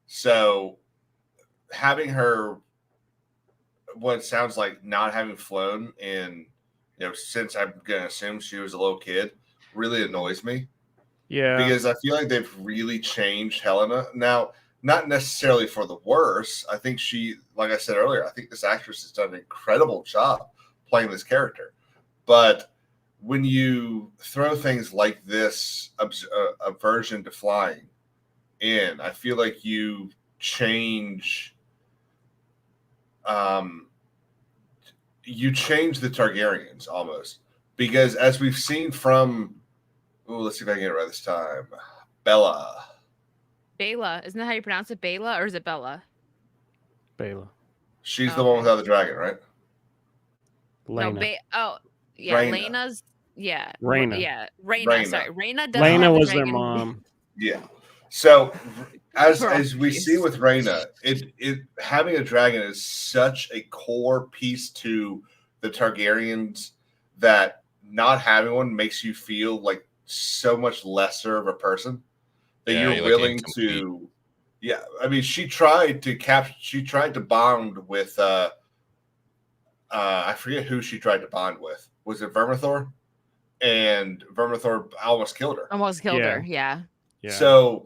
So having her, what sounds like not having flown in, you know, since I'm gonna assume she was a little kid, really annoys me. Yeah, because I feel like they've really changed Helaena now. Not necessarily for the worse. I think she, like I said earlier, I think this actress has done an incredible job playing this character. But when you throw things like this, aversion to flying in, I feel like you change, the Targaryens almost. Because as we've seen from, let's see if I can get it right this time, Bella. Bela. Isn't that how you pronounce it? Bela, or is it Bella? Bela. She's the one without the dragon, right? Lena. No, Lena's. Yeah. Rhaena. Yeah. Rhaena. Sorry. Rhaena doesn't Lena have the was dragon. their mom. Yeah. So as we see with Rhaena, it having a dragon is such a core piece to the Targaryens that not having one makes you feel like so much lesser of a person that you're willing to. Yeah, I mean, she tried to bond with. I forget who she tried to bond with. Was it Vermithor? And Vermithor almost killed her. Almost killed her. Yeah. So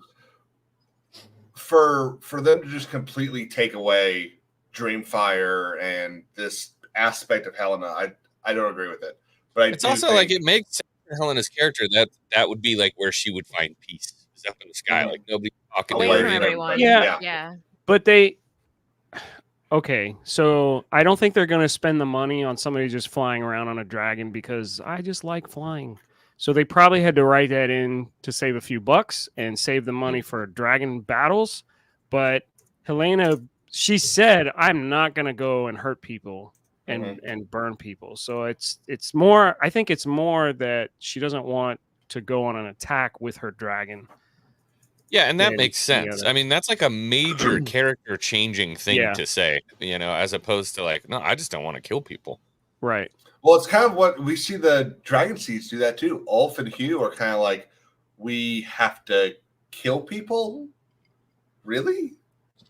for them to just completely take away Dreamfire and this aspect of Helaena, I don't agree with it. But it's also like it makes sense for Helena's character that would be like where she would find peace, is up in the sky, like nobody talking away to from her. everyone. Yeah. But okay, so I don't think they're going to spend the money on somebody just flying around on a dragon because I just like flying. So they probably had to write that in to save a few bucks and save the money for dragon battles. But Helaena, she said, I'm not going to go and hurt people and burn people. So it's more, I think it's more that she doesn't want to go on an attack with her dragon. Yeah, and that makes sense. I mean, that's like a major character changing thing to say, you know, as opposed to like, no, I just don't want to kill people. Right. Well, it's kind of what we see the Dragon Seeds do that too. Ulf and Hugh are kind of like, we have to kill people? Really?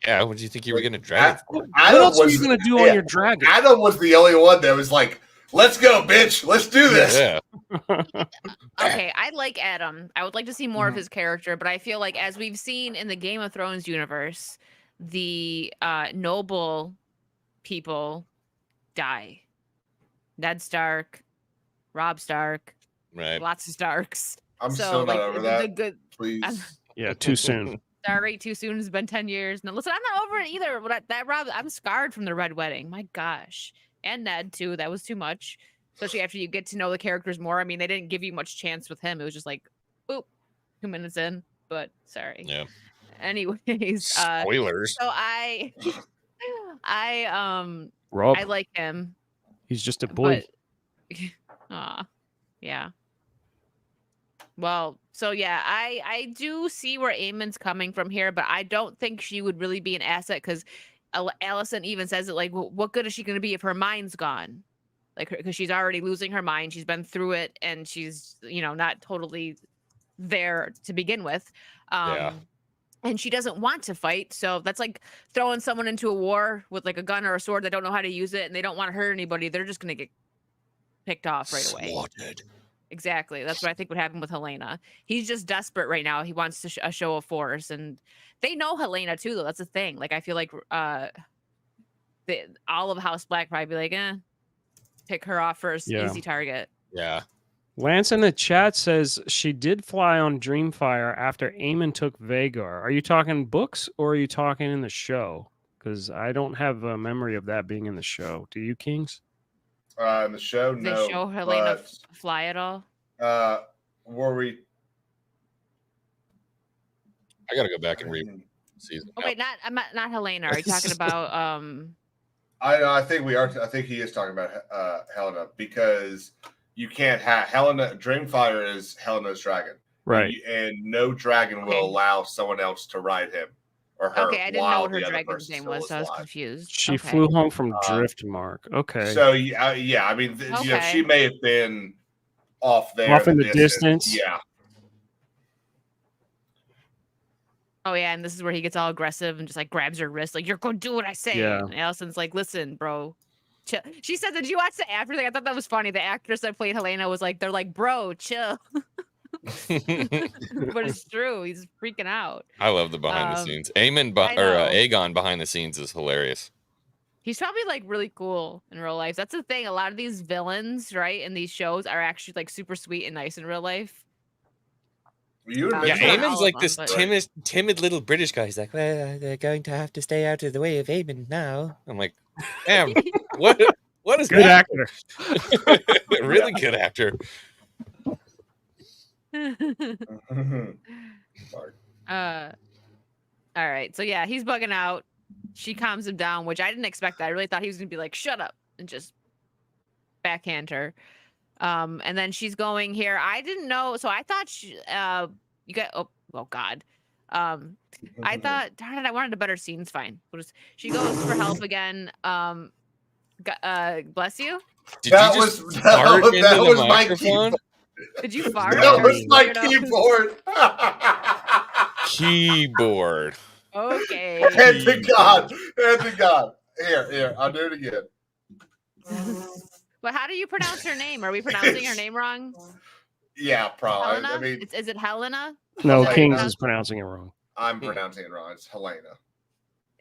Yeah, what do you think you were going to drag it for? What else are you going to do on your dragon? Adam was the only one that was like, let's go, bitch. Let's do this. Yeah. Okay, I like Adam. I would like to see more of his character, but I feel like as we've seen in the Game of Thrones universe, the noble people die. Ned Stark, Robb Stark, right? Lots of Starks. I'm still not over that. Please. Yeah, too soon. Sorry, too soon. It's been 10 years. No, listen, I'm not over it either. But that Robb, I'm scarred from the Red Wedding. My gosh. And Ned, too. That was too much. Especially after you get to know the characters more. I mean, they didn't give you much chance with him. It was just like, boop, 2 minutes in. But sorry. Yeah. Anyways. Spoilers. So I Rob. I like him. He's just a boy. Yeah. Well, so yeah, I do see where Aemond's coming from here, but I don't think she would really be an asset because Alicent even says it like, well, what good is she going to be if her mind's gone? Like, because she's already losing her mind. She's been through it and she's, you know, not totally there to begin with. And she doesn't want to fight. So that's like throwing someone into a war with like a gun or a sword. They don't know how to use it and they don't want to hurt anybody. They're just going to get picked off right away. Slaughtered. Exactly. That's what I think would happen with Helaena. He's just desperate right now. He wants to a show of force, and they know Helaena too. Though that's the thing. Like I feel like all of House Black probably be like, pick her off first, easy target. Yeah. Lance in the chat says she did fly on Dreamfire after Aemond took Vhagar. Are you talking books or are you talking in the show? Because I don't have a memory of that being in the show. Do you, Kings? In the show, Did no. they show Helaena fly at all? Were we? I gotta go back and read season. Oh wait, not Helaena. Are you talking about I think we are. I think he is talking about Helaena, because you can't have Helaena. Dreamfire is Helena's dragon, right? And no dragon will allow someone else to ride him or her. Okay, I didn't know what her dragon's name was, so I was confused. She flew home from Driftmark. Okay. So yeah, I mean, you know, she may have been off there, off in the distance. Yeah. Oh yeah, and this is where he gets all aggressive and just like grabs her wrist, like you're gonna do what I say. Yeah. And Alicent's like, listen, bro. Chill. She said, did you watch the actor thing? I thought that was funny. The actress that played Helaena was like, they're like, bro, chill. But it's true. He's freaking out. I love the behind the scenes. Aegon behind the scenes is hilarious. He's probably like really cool in real life. That's the thing. A lot of these villains, right, in these shows are actually like super sweet and nice in real life. Aemond's like this timid little British guy. He's like, well, they're going to have to stay out of the way of Aemond now. I'm like, damn, what is good that? Actor. Really good actor. All right. So yeah, he's bugging out. She calms him down, which I didn't expect that. I really thought he was gonna be like, shut up, and just backhand her. And then she's going here. I didn't know, so I thought you got oh god. I thought, darn it, I wanted a better scene. It's fine. She goes for help again. Bless you. That was my keyboard. Did you fart? That was my keyboard. Keyboard. Okay. Hand to God. Hand to God. Here, I'll do it again. But how do you pronounce her name? Are we pronouncing her name wrong? Yeah, probably. Helaena? I mean, is it Helaena? No, Helaena. Kings is pronouncing it wrong. I'm pronouncing it wrong. It's Helaena.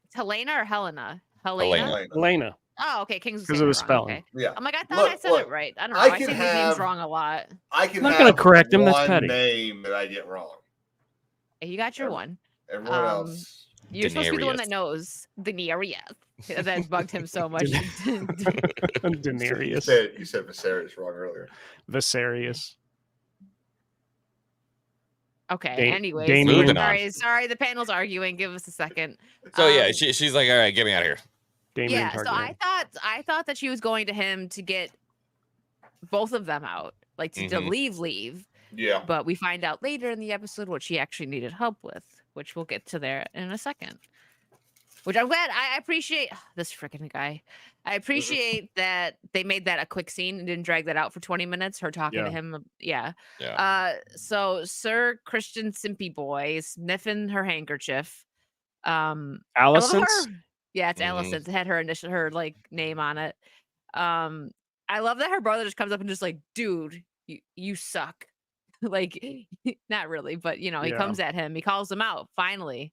It's Helaena or Helena? Helaena. Oh, okay. Kings because of the spelling. Okay. Yeah. I'm like, I thought I said it right. I don't know. I say these names wrong a lot. I can I'm not going to correct him. That's one petty. name that I get wrong. Hey, you got your one. Everyone else. You're supposed to be the one that knows. Daenerys. That bugged him so much. Daenerys. You said Viserys wrong earlier. Viserys. Okay. Anyways, sorry. The panel's arguing. Give us a second. So yeah, she's like, all right, get me out of here. Yeah. So I thought that she was going to him to get both of them out, like to leave. Yeah. But we find out later in the episode what she actually needed help with, which we'll get to there in a second. Which I'm glad. I appreciate this freaking guy. I appreciate that they made that a quick scene and didn't drag that out for 20 minutes. Her talking to him. Yeah. So Sir Criston Simpy Boy is sniffing her handkerchief. Alicent's? Yeah, it's Alicent. It had her like name on it. I love that her brother just comes up and just like, dude, you suck. Like, not really, but he comes at him. He calls him out. Finally.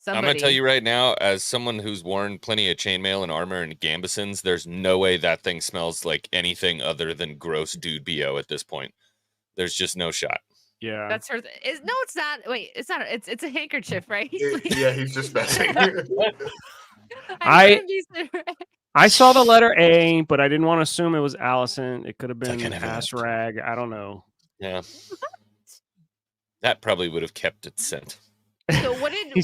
I'm going to tell you right now, as someone who's worn plenty of chainmail and armor and gambesons, there's no way that thing smells like anything other than gross dude BO at this point. There's just no shot. Yeah. That's her. No, it's not. Wait, it's not. It's a handkerchief, right? Yeah, he's just messing. I saw the letter A, but I didn't want to assume it was Alicent. It could have been an ass rag. I don't know. Yeah. That probably would have kept its scent. So what did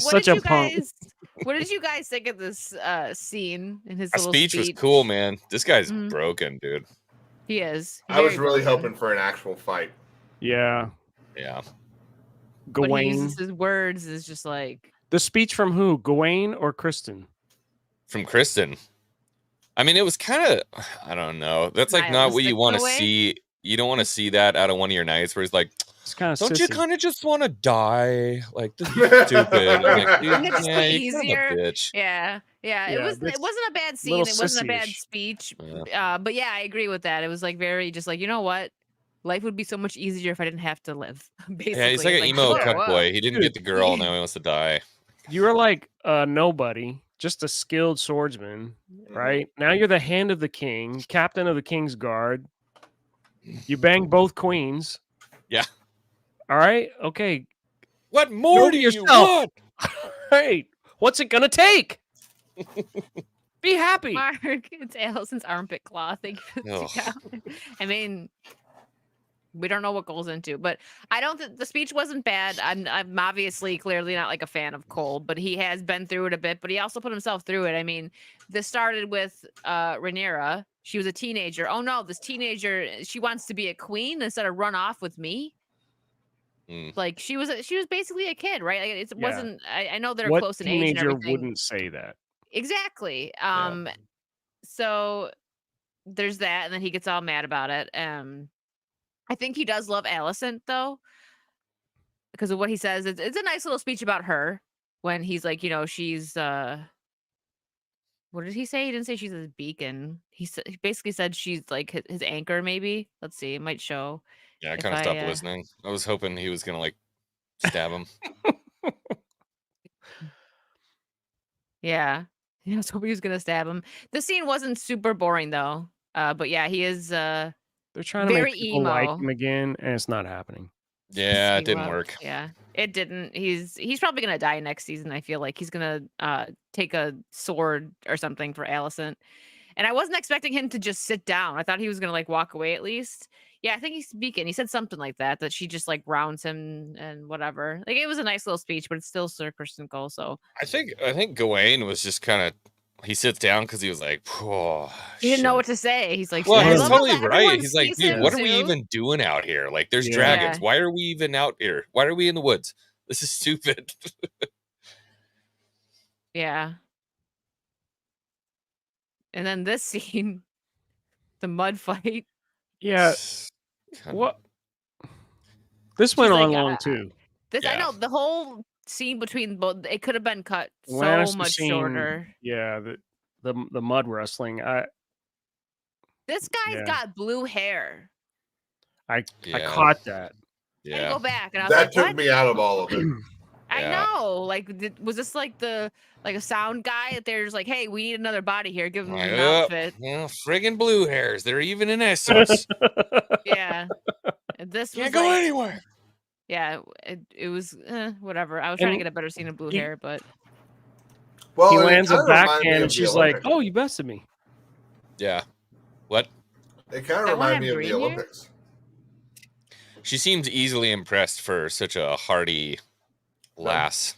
you guys think of this scene in his little speech? Was cool, man. This guy's broken, dude. He is. I was really hoping for an actual fight. Yeah. Yeah. Gawain. But he uses his words is just like the speech from who? Gawain or Criston? From Criston. I mean, it was kind of, I don't know. That's like not what you want to see. You don't want to see that out of one of your nights where he's like, don't you kind of just want to die? Like, this is stupid. Like, easier. Yeah. It wasn't a bad scene. It wasn't a bad speech. Yeah. But yeah, I agree with that. It was like very just like, you know what? life would be so much easier if I didn't have to live. Basically, Yeah, he's like an emo cuck boy. He didn't get the girl, now he wants to die. You were like nobody, just a skilled swordsman, right? Now you're the hand of the king, captain of the king's guard. You bang both queens. Yeah. All right. Okay. What more do you want? Hey, what's it gonna take? Be happy. Mark, it's Alicent's armpit claw. Thank you. I mean, we don't know what goes into, but I don't think the speech wasn't bad. I'm obviously clearly not like a fan of Cole, but he has been through it a bit, but he also put himself through it. I mean, this started with Rhaenyra. She was a teenager. Oh no, this teenager, she wants to be a queen instead of run off with me. Like she was basically a kid, right? Like it wasn't. I know they're close in age and everything. Teenager wouldn't say that. Exactly. So there's that, and then he gets all mad about it. I think he does love Alicent though, because of what he says. It's a nice little speech about her when he's like, you know, she's what did he say? He didn't say she's his beacon. He basically said she's like his anchor. Maybe. Let's see. It might show. Yeah, I kind of stopped listening. I was hoping he was gonna like stab him. Yeah, I was hoping he was gonna stab him. The scene wasn't super boring though. But yeah, he is. They're trying to very make people emo. like him again, and it's not happening. Yeah, it didn't work. Yeah, it didn't. He's probably gonna die next season. I feel like he's gonna take a sword or something for Alicent. And I wasn't expecting him to just sit down. I thought he was gonna like walk away at least. Yeah, I think he's speaking. He said something like that she just like rounds him and whatever. Like it was a nice little speech, but it's still Sir Criston Cole. So I think Gawain was just kind of he sits down because he was like, oh, he didn't know what to say. He's like, well, I he's love totally that right. everyone He's like, sees dude, him what are we too. even doing out here? Like, there's dragons. Why are we even out here? Why are we in the woods? This is stupid. Yeah. And then this scene, the mud fight. Yeah. What? This went on long too. I know the whole scene between both. It could have been cut Lannister so much shorter. Yeah, the mud wrestling. This guy's got blue hair. I caught that. I had to go back and I was that like, took what? me out of all of it. I know. Like, was this like a sound guy that they're just like, hey, we need another body here. Give him an outfit. Yeah, friggin' blue hairs. They're even in Essos. Yeah. This can't was go like, anywhere. Yeah, it was whatever. I was trying to get a better scene of blue hair, but well, he lands a backhand and she's like, "Oh, you bested me." Yeah. What? It kind of reminded me of the Olympics. She seems easily impressed for such a hardy lass.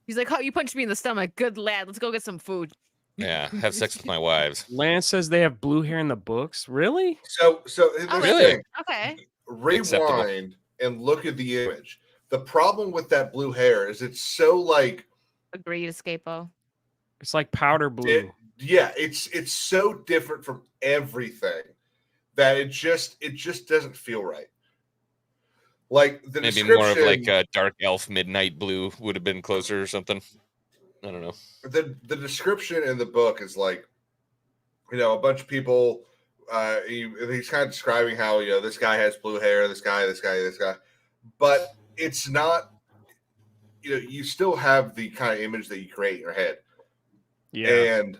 He's like, "Oh, you punched me in the stomach. Good lad. Let's go get some food." Yeah, have sex with my wives. Lance says they have blue hair in the books. Really? So really? Okay. Rewind and look at the image. The problem with that blue hair is it's so like agreed, Escapo. It's like powder blue. It's so different from everything that it just doesn't feel right. Like the maybe more of like a dark elf midnight blue would have been closer or something. I don't know. The description in the book is like, you know, a bunch of people. He's kind of describing how, you know, this guy has blue hair, this guy, but it's not. You know, you still have the kind of image that you create in your head. Yeah, and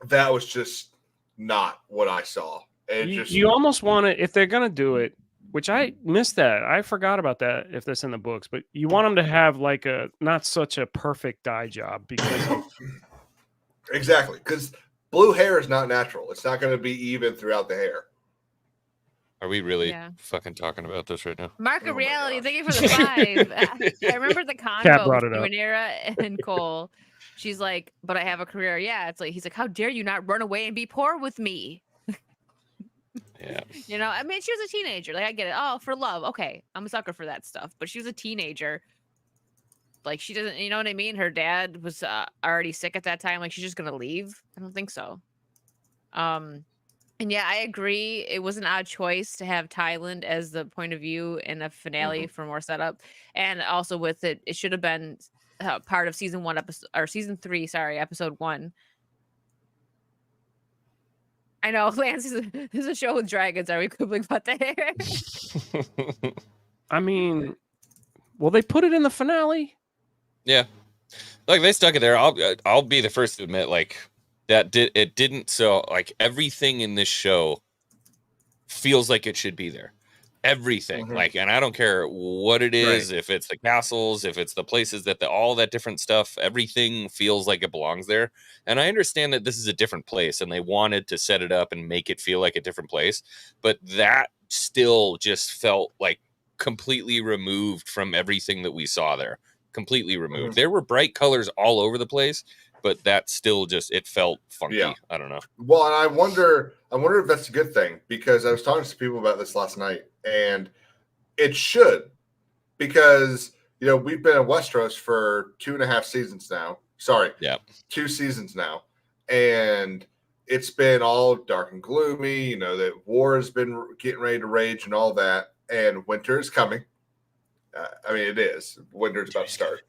that was just not what I saw. You almost want to, if they're gonna do it, which I missed that. I forgot about that if that's in the books, but you want them to have like a not such a perfect dye job because exactly, because blue hair is not natural. It's not going to be even throughout the hair. Are we really fucking talking about this right now? Mark of reality. Thank you for the 5. I remember the convo with Rhaenyra and Cole. She's like, "But I have a career." Yeah, it's like he's like, "How dare you not run away and be poor with me?" Yeah. You know, I mean, she was a teenager. Like, I get it. Oh, for love. Okay. I'm a sucker for that stuff. But she was a teenager. Like, she doesn't, you know what I mean? Her dad was already sick at that time. Like, she's just going to leave? I don't think so. And yeah, I agree. It was an odd choice to have Thailand as the point of view in a finale for more setup. And also with it, it should have been part of season 1 episode, or season 3, sorry, episode 1. I know, Lance is a show with dragons. Are we quibbling about that? I mean, will they put it in the finale? Yeah, like they stuck it there. I'll be the first to admit, like it didn't. So like everything in this show feels like it should be there. Everything, like, and I don't care what it is, if it's the castles, if it's the places that all that different stuff, everything feels like it belongs there. And I understand that this is a different place and they wanted to set it up and make it feel like a different place, but that still just felt like completely removed from everything that we saw there. Completely removed. There were bright colors all over the place, but that still just, it felt funky. Yeah. I don't know. Well, and I wonder if that's a good thing, because I was talking to some people about this last night, and it should, because we've been in Westeros for 2.5 seasons now. Sorry, 2 seasons now, and it's been all dark and gloomy. That war has been getting ready to rage and all that, and winter is coming. I mean, it is. Winter's about to start.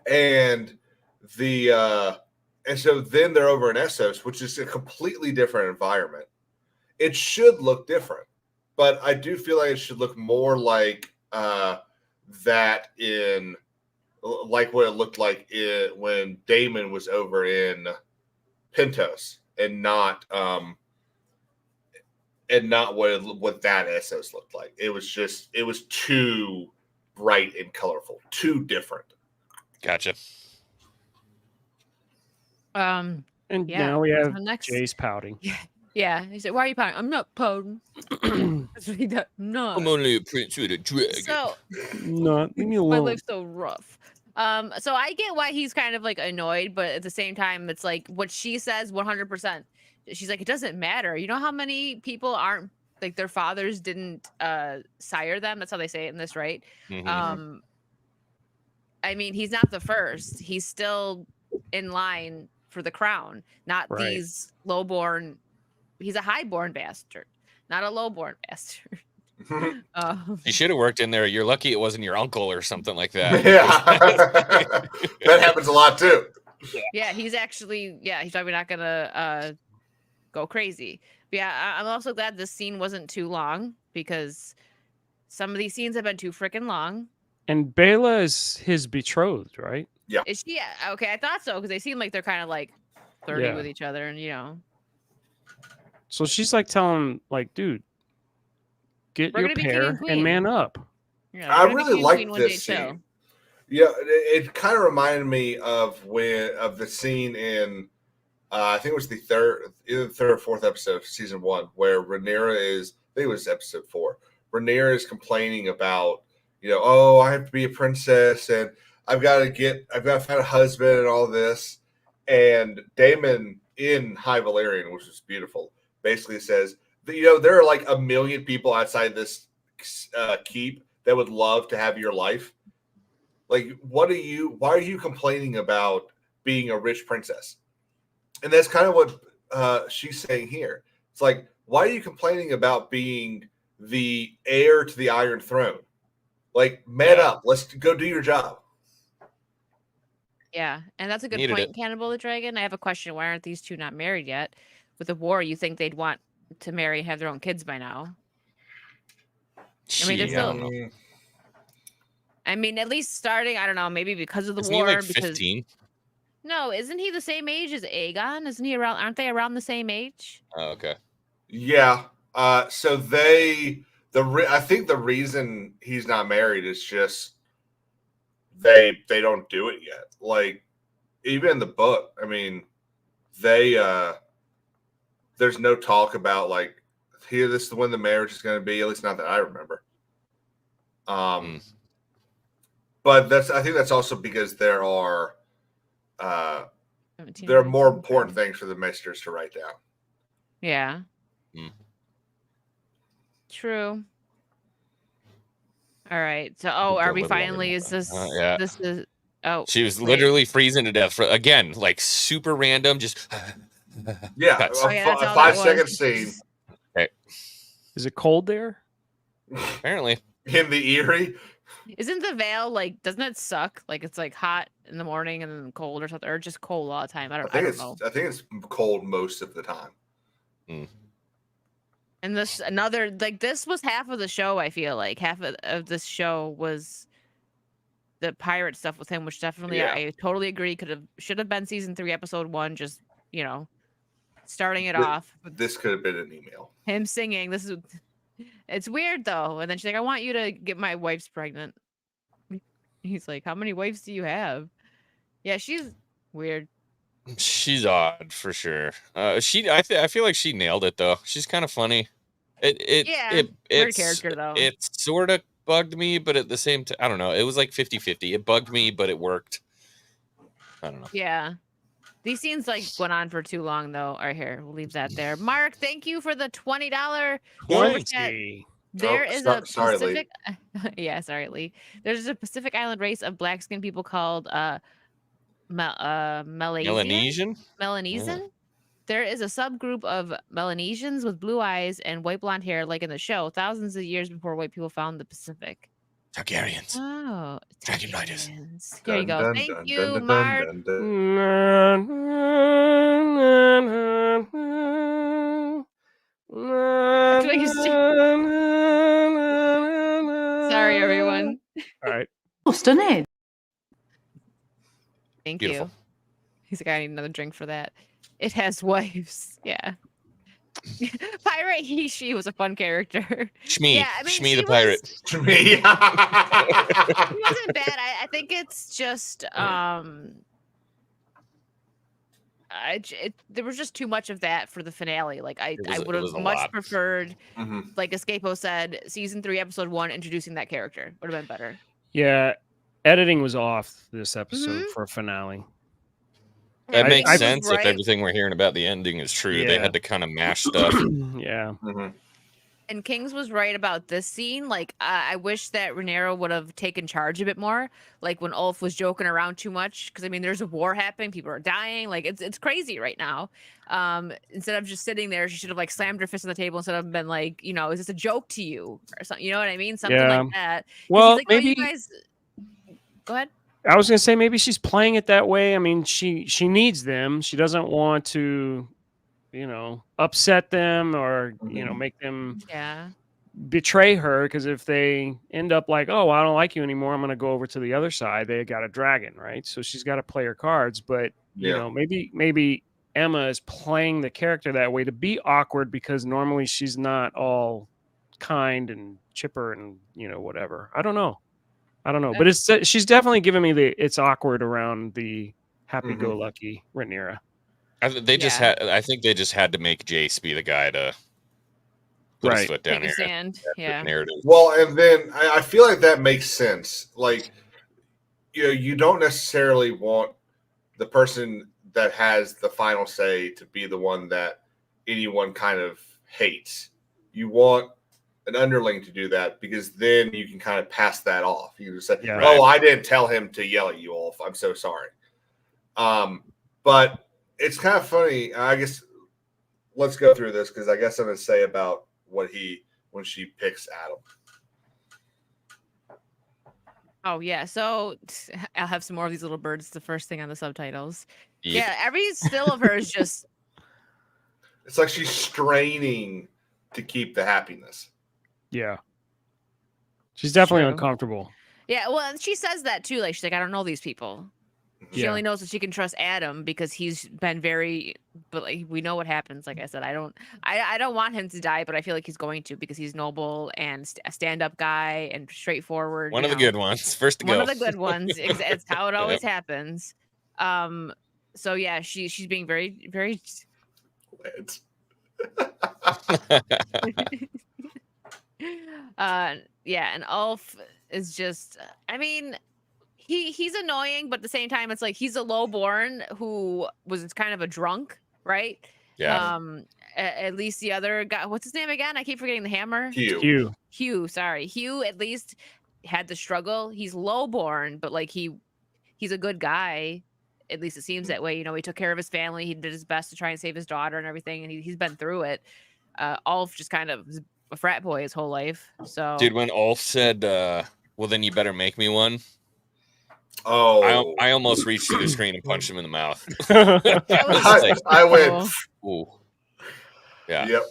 And so then they're over in Essos, which is a completely different environment. It should look different, but I do feel like it should look more like that in like what it looked like when Daemon was over in Pentos, and not what that Essos looked like. It was too bright and colorful, too different. Gotcha. And now we have next. Jay's pouting. Yeah. He said, "Why are you pouting?" "I'm not pouting." That's what he does. No. I'm only a prince with a dragon. So, leave me my alone. life's so rough. So I get why he's kind of like annoyed, but at the same time, it's like what she says 100%. She's like, it doesn't matter. You know how many people aren't, like, their fathers didn't sire them? That's how they say it in this, right? I mean, he's not the first. He's still in line for the crown, not these lowborn. He's a highborn bastard, not a lowborn bastard. You should have worked in there. You're lucky it wasn't your uncle or something like that. Yeah. That happens a lot too. Yeah, he's actually, he's probably not gonna go crazy. But yeah, I'm also glad this scene wasn't too long, because some of these scenes have been too freaking long. And Bela is his betrothed, right? Yeah. Is she? Okay, I thought so, because they seem like they're kind of like flirting with each other, and So she's like telling him, like, dude, get your pair and man up. Yeah, I really like this scene. Yeah, it kind of reminded me of the scene in I think it was either the third or fourth episode of season 1, where Rhaenyra is, I think it was episode 4. Rhaenyra is complaining about, oh, I have to be a princess and I've got to find a husband and all this. And Daemon in High Valyrian, which is beautiful, basically says that, there are like 1 million people outside this keep that would love to have your life. Like, why are you complaining about being a rich princess? And that's kind of what she's saying here. It's like, why are you complaining about being the heir to the Iron Throne? Like, man up. Let's go do your job. Yeah, and that's a good point, Cannibal the Dragon. I have a question. Why aren't these two not married yet? With the war, you think they'd want to marry and have their own kids by now? I mean, they're still... I mean, at least starting, I don't know, maybe because of the war. Isn't he like 15? No, isn't he the same age as Aegon? Isn't he around? Aren't they around the same age? Oh, okay. Yeah. So I think the reason he's not married is just they don't do it yet. Like, even in the book, I mean, there's no talk about like, here, this is when the marriage is going to be. At least not that I remember. But I think that's also because there are more important things for the ministers to write down. Yeah. True. All right. So, are we finally? Is this? This is. Oh, she was literally freezing to death again, like super random. Just yeah, a 5-second scene. Okay. Is it cold there? Apparently. In the Erie. Isn't the Vale like? Doesn't it suck? Like it's like hot in the morning and then cold or something, or just cold all the time. I don't know. I think it's cold most of the time. And this another like this was half of the show. I feel like half of this show was the pirate stuff with him, which definitely I totally agree should have been season 3, episode 1. Just starting it off. But this could have been an email. Him singing. It's weird though. And then she's like, "I want you to get my wife's pregnant." He's like, "How many wives do you have?" Yeah, she's weird. She's odd for sure. I feel like she nailed it though. She's kind of funny. Weird character though. It sort of bugged me, but at the same time, I don't know. It was like 50-50. It bugged me, but it worked. I don't know. Yeah. These scenes like went on for too long though. All right, here, we'll leave that there. Mark, thank you for the $20. There is a Pacific. Yeah, sorry, Lee. There's a Pacific Island race of black skinned people called Melanesian. Yeah. There is a subgroup of Melanesians with blue eyes and white blonde hair, like in the show, thousands of years before white people found the Pacific. Targaryens. Oh, Dragon Riders. Here you go. Thank you, Mark. Sorry, everyone. All right. Oh, stunning. Thank Beautiful. you. He's like, I need another drink for that. It has wives. Yeah. Pirate she was a fun character. Shmi. Yeah, I mean, Shmi the pirate. Shmi. He wasn't bad. I think it's just there was just too much of that for the finale. Like I would have much preferred, like Escapo said, season 3, episode 1, introducing that character would have been better. Yeah, editing was off this episode for a finale. That makes sense if everything we're hearing about the ending is true. Yeah. They had to kind of mash stuff. Yeah. And Kings was right about this scene. Like, I wish that Rhaenyra would have taken charge a bit more. Like when Ulf was joking around too much, because I mean, there's a war happening, people are dying. Like it's crazy right now. Instead of just sitting there, she should have like slammed her fist on the table instead of been like, is this a joke to you or something? You know what I mean? Something like that. Well, like, maybe. you guys... Go ahead. I was gonna say maybe she's playing it that way. I mean, she needs them. She doesn't want to, upset them or make them betray her. Because if they end up like, oh, I don't like you anymore, I'm gonna go over to the other side. They got a dragon, right? So she's got to play her cards. But maybe Emma is playing the character that way to be awkward because normally she's not all kind and chipper and whatever. I don't know, but she's definitely giving me it's awkward around the happy-go-lucky Rhaenyra. I think they just had to make Jace be the guy to put his foot down here. Narrative. Well, and then I feel like that makes sense. Like, you don't necessarily want the person that has the final say to be the one that anyone kind of hates. You want an underling to do that because then you can kind of pass that off. You can say, I didn't tell him to yell at you, Ulf. I'm so sorry. But it's kind of funny. I guess let's go through this because I guess I'm going to say about when she picks Adam. Oh, yeah. So I'll have some more of these little birds. The first thing on the subtitles. Yep. Yeah. Every still of her is just. It's like she's straining to keep the happiness. Yeah. She's definitely uncomfortable. Yeah, well, she says that too. Like she's like, I don't know these people. She only knows that she can trust Adam because he's been but like we know what happens. Like I said, I don't want him to die, but I feel like he's going to because he's noble and a stand-up guy and straightforward. One of the good ones, first to go. One of the good ones. It's how it always happens. So yeah, she's being very, very. And Ulf is just, I mean, he's annoying, but at the same time, it's like he's a lowborn who was kind of a drunk, right? Yeah. At least the other guy, what's his name again? I keep forgetting the hammer. Hugh, sorry. Hugh at least had the struggle. He's lowborn, but like he's a good guy. At least it seems that way. He took care of his family. He did his best to try and save his daughter and everything, and he's been through it. Ulf just kind of a frat boy his whole life. So, dude, when Ulf said Well, then you better make me one. Oh, I almost reached through the screen and punched him in the mouth. I went. Ooh. Yeah. Yep.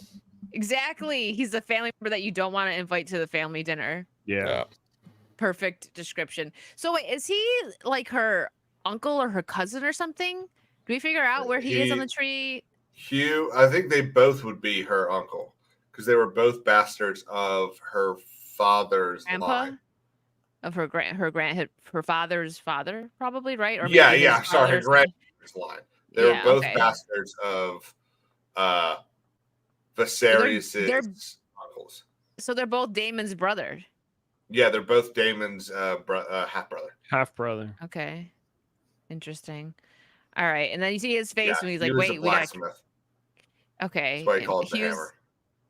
Exactly. He's a family member that you don't want to invite to the family dinner. Yeah. Perfect description. So wait, is he like her uncle or her cousin or something? Do we figure out where he is on the tree? Hugh, I think they both would be her uncle because they were both bastards of her father's line. Of her father's father, probably, right? Or Yeah. Sorry, her grandfather's line. They were both bastards of Viserys' uncles. So they're both Daemon's brother. Yeah, they're both Daemon's half brother. Half brother. Okay, interesting. All right, and then you see his face when he's like, "Wait, we got." Okay, that's why he called it the hammer.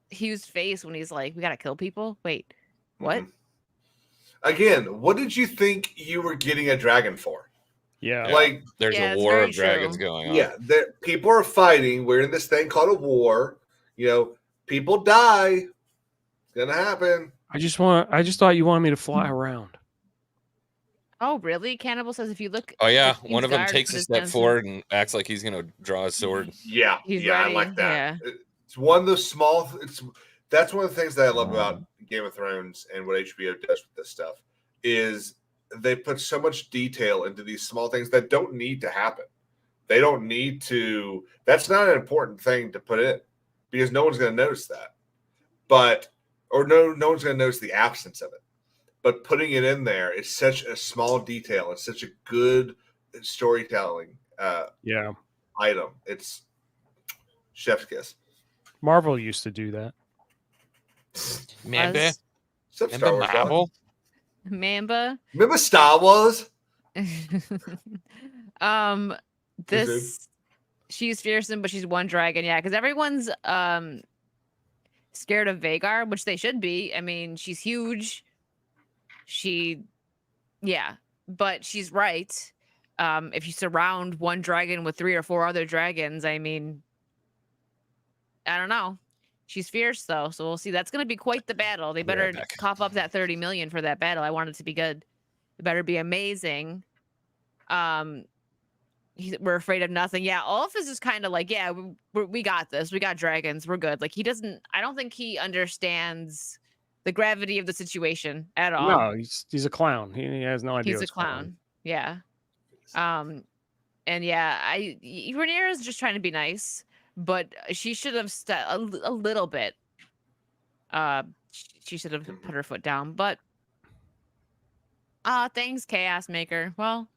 Hugh's face when he's like, "We gotta kill people." Wait, what? Mm-hmm. Again, what did you think you were getting a dragon for? Yeah, like there's a war of dragons going on. Yeah, people are fighting. We're in this thing called a war. You know, people die. It's gonna happen. I just thought you wanted me to fly around. Oh, really? Cannibal says if you look. Oh yeah, one of them takes a step forward and acts like he's gonna draw his sword. Yeah, I like that. Yeah. It's one of those small. That's one of the things that I love about Game of Thrones and what HBO does with this stuff is they put so much detail into these small things that don't need to happen. They don't need to. That's not an important thing to put in because no one's going to notice that. No one's going to notice the absence of it. But putting it in there is such a small detail. It's such a good storytelling item. It's chef's kiss. Marvel used to do that. Mamba? Mamba? Remember Star Wars? She's fearsome, but she's one dragon. Yeah, because everyone's scared of Vhagar, which they should be. I mean, she's huge. But she's right. If you surround one dragon with 3 or 4 other dragons, I mean, I don't know. She's fierce though, so we'll see. That's going to be quite the battle. They better cough up that 30 million for that battle. I want it to be good. It better be amazing. We're afraid of nothing. Yeah, Ulf is just kind of like, yeah, we got this. We got dragons. We're good. Like I don't think he understands the gravity of the situation at all. No, he's a clown. He has no idea. He's a clown. Yeah. And yeah, Rhaenyra's just trying to be nice. But she should have a little bit. She should have put her foot down. But thanks, Chaos Maker. Well,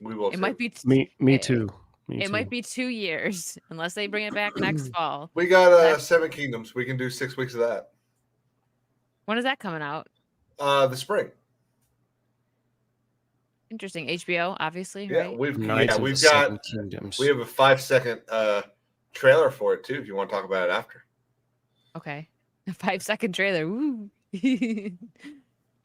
we will. It might be me too. It might be 2 years unless they bring it back next fall. We got 7 Kingdoms. We can do 6 weeks of that. When is that coming out? The spring. Interesting. HBO, obviously. Yeah, right? we have a 5-second trailer for it too if you want to talk about it after. Okay. A 5-second trailer. Woo. No,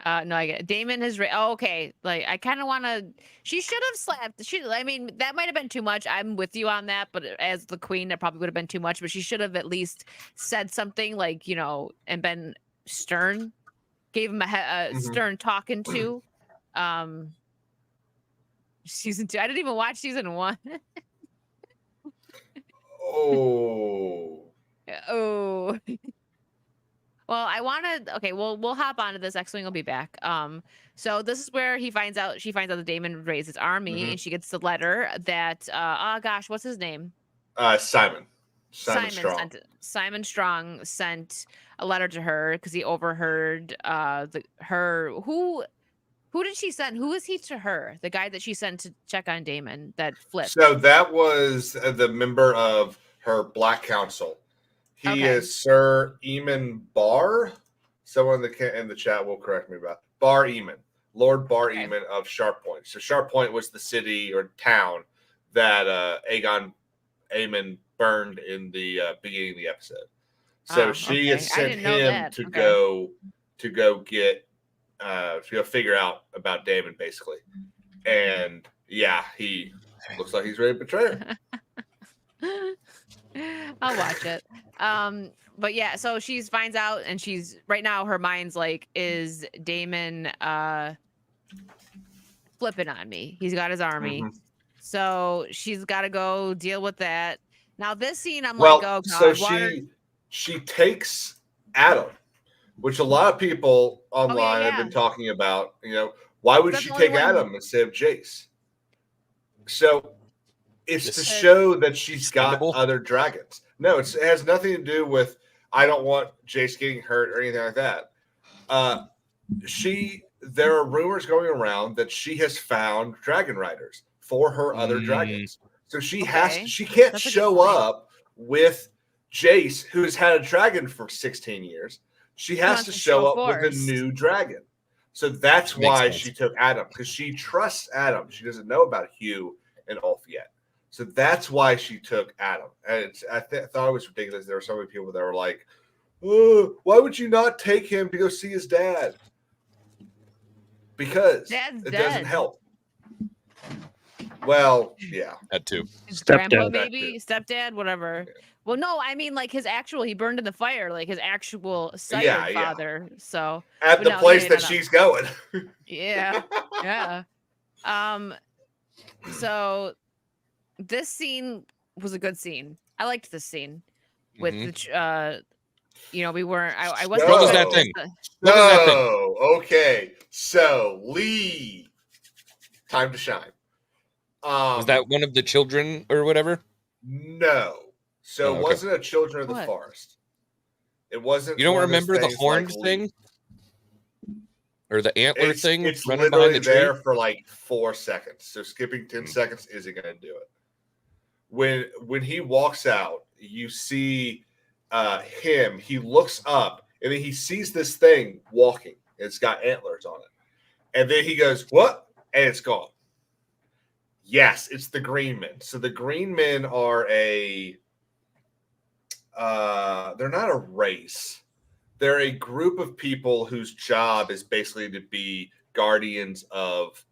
I get it. Daemon has okay. Like I kind of want to. She should have slapped. I mean, that might have been too much. I'm with you on that. But as the queen, that probably would have been too much. But she should have at least said something like, and been stern. Gave him a stern talking to. Season 2. I didn't even watch season 1. Oh. Well, I wanted. Okay, we'll hop onto this. X-Wing will be back. So this is where she finds out that Daemon raised his army, and she gets the letter that. Oh gosh, what's his name? Simon Strong. Simon Strong sent a letter to her because he overheard Who did she send? Who was he to her? The guy that she sent to check on Daemon that flipped. So that was the member of her Black Council. He is Sir Aemond Barr. Someone in the chat will correct me about Bar Aemond, Lord Bar Aemond of Sharppoint. So Sharppoint was the city or town that Aemond burned in the beginning of the episode. So she has sent him to go get. To figure out about Daemon, basically. And yeah, he looks like he's ready to betray her. I'll watch it. but yeah, so she finds out, and she's right now her mind's like, is Daemon flipping on me? He's got his army, so she's got to go deal with that. Now this scene, I'm like, oh god. So she takes Adam, which a lot of people online have been talking about. You know, why would she take Adam instead of Jace? So it's to show that she's got other dragons. No, it has nothing to do with I don't want Jace getting hurt or anything like that. There are rumors going around that she has found dragon riders for her other dragons. So she can't show up with Jace, who has had a dragon for 16 years. She has to show up with a new dragon. So that's why she took Adam, because she trusts Adam. She doesn't know about Hugh and Ulf yet. So that's why she took Adam. And I thought it was ridiculous. There were so many people that were like, oh, why would you not take him to go see his dad? Because it doesn't help. Well, yeah. That too. His grandpa, maybe? Stepdad, whatever. Yeah. Well, no, I mean, like his actual, he burned in the fire, like his actual sired father. So at the place that she's going. Yeah. Yeah. So this scene was a good scene. I liked this scene with the we weren't I wasn't What was that thing? Okay. So Lee, time to shine. Was that one of the children or whatever? No. So it wasn't a Children of the Forest. It wasn't. You don't remember the horned thing? Or the antler thing? It's literally there for like 4 seconds. So skipping 10 seconds isn't going to do it. When he walks out, you see him. He looks up and then he sees this thing walking. It's got antlers on it. And then he goes, "What?" And it's gone. Yes, it's the Green Men. So the Green Men are they're not a race. They're a group of people whose job is basically to be guardians of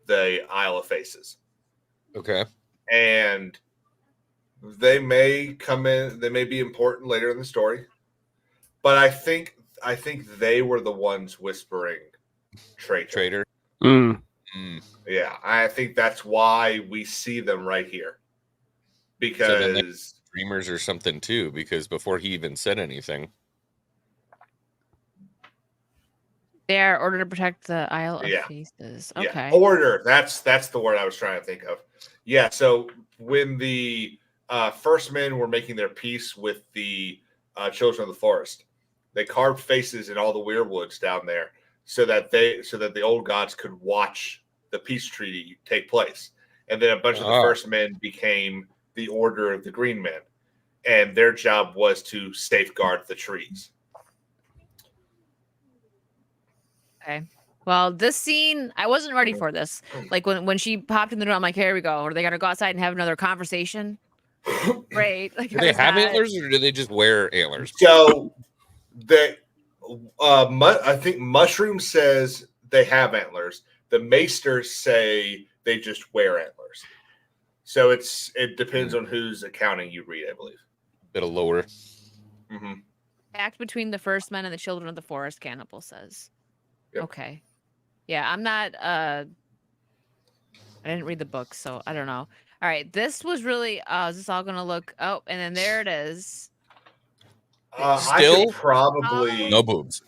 the Isle of Faces. Okay. And they may come in, they may be important later in the story. But I think they were the ones whispering traitor. Yeah, I think that's why we see them right here. Because dreamers or something too, because before he even said anything. They are ordered to protect the Isle of Faces. Okay. Yeah. Order. That's the word I was trying to think of. Yeah, so when the first men were making their peace with the Children of the Forest, they carved faces in all the weirwoods down there so that the old gods could watch the peace treaty take place. And then a bunch of the first men became the Order of the Green Men, and their job was to safeguard the trees. Okay. Well, this scene, I wasn't ready for this. Like when she popped in the room, I'm like, here we go. Are they gonna go outside and have another conversation? Great. Like, do they have antlers, or do they just wear antlers? So I think Mushroom says they have antlers. The Maesters say they just wear antlers. So it depends on whose accounting you read, I believe. Bit of lower. Act between the first men and the Children of the Forest, Cannibal says. Yep. Okay. Yeah, I'm not I didn't read the book, so I don't know. All right, this was really is this all gonna look and then there it is. Still probably no boobs.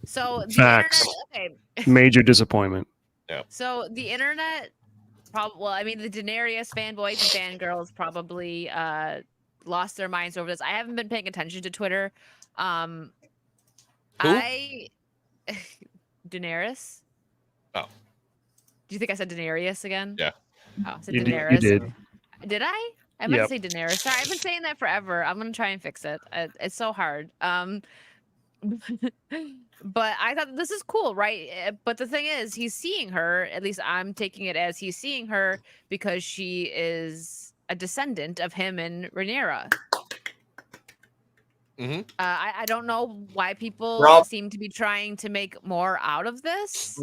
So the Facts. internet, Major disappointment. Yeah. So the internet the Daenerys fanboys and fangirls probably lost their minds over this. I haven't been paying attention to Twitter. Who? Daenerys. Oh. Do you think I said Daenerys again? Yeah. Oh, I said You Daenerys. did. Did I? I meant to say Daenerys. Sorry, I've been saying that forever. I'm gonna try and fix it. It's so hard. But I thought this is cool, right? But the thing is, he's seeing her. At least I'm taking it as he's seeing her because she is a descendant of him and Rhaenyra. I don't know why people seem to be trying to make more out of this.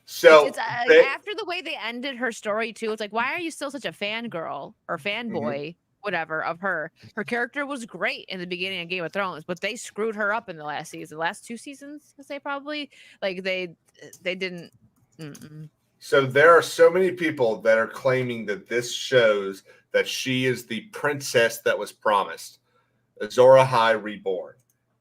So it's after the way they ended her story too, it's like, why are you still such a fangirl or fanboy whatever of her. Her character was great in the beginning of Game of Thrones, but they screwed her up in the last two seasons. I say probably like they didn't. Mm-mm. So there are so many people that are claiming that this shows that she is the princess that was promised, Azor Ahai reborn.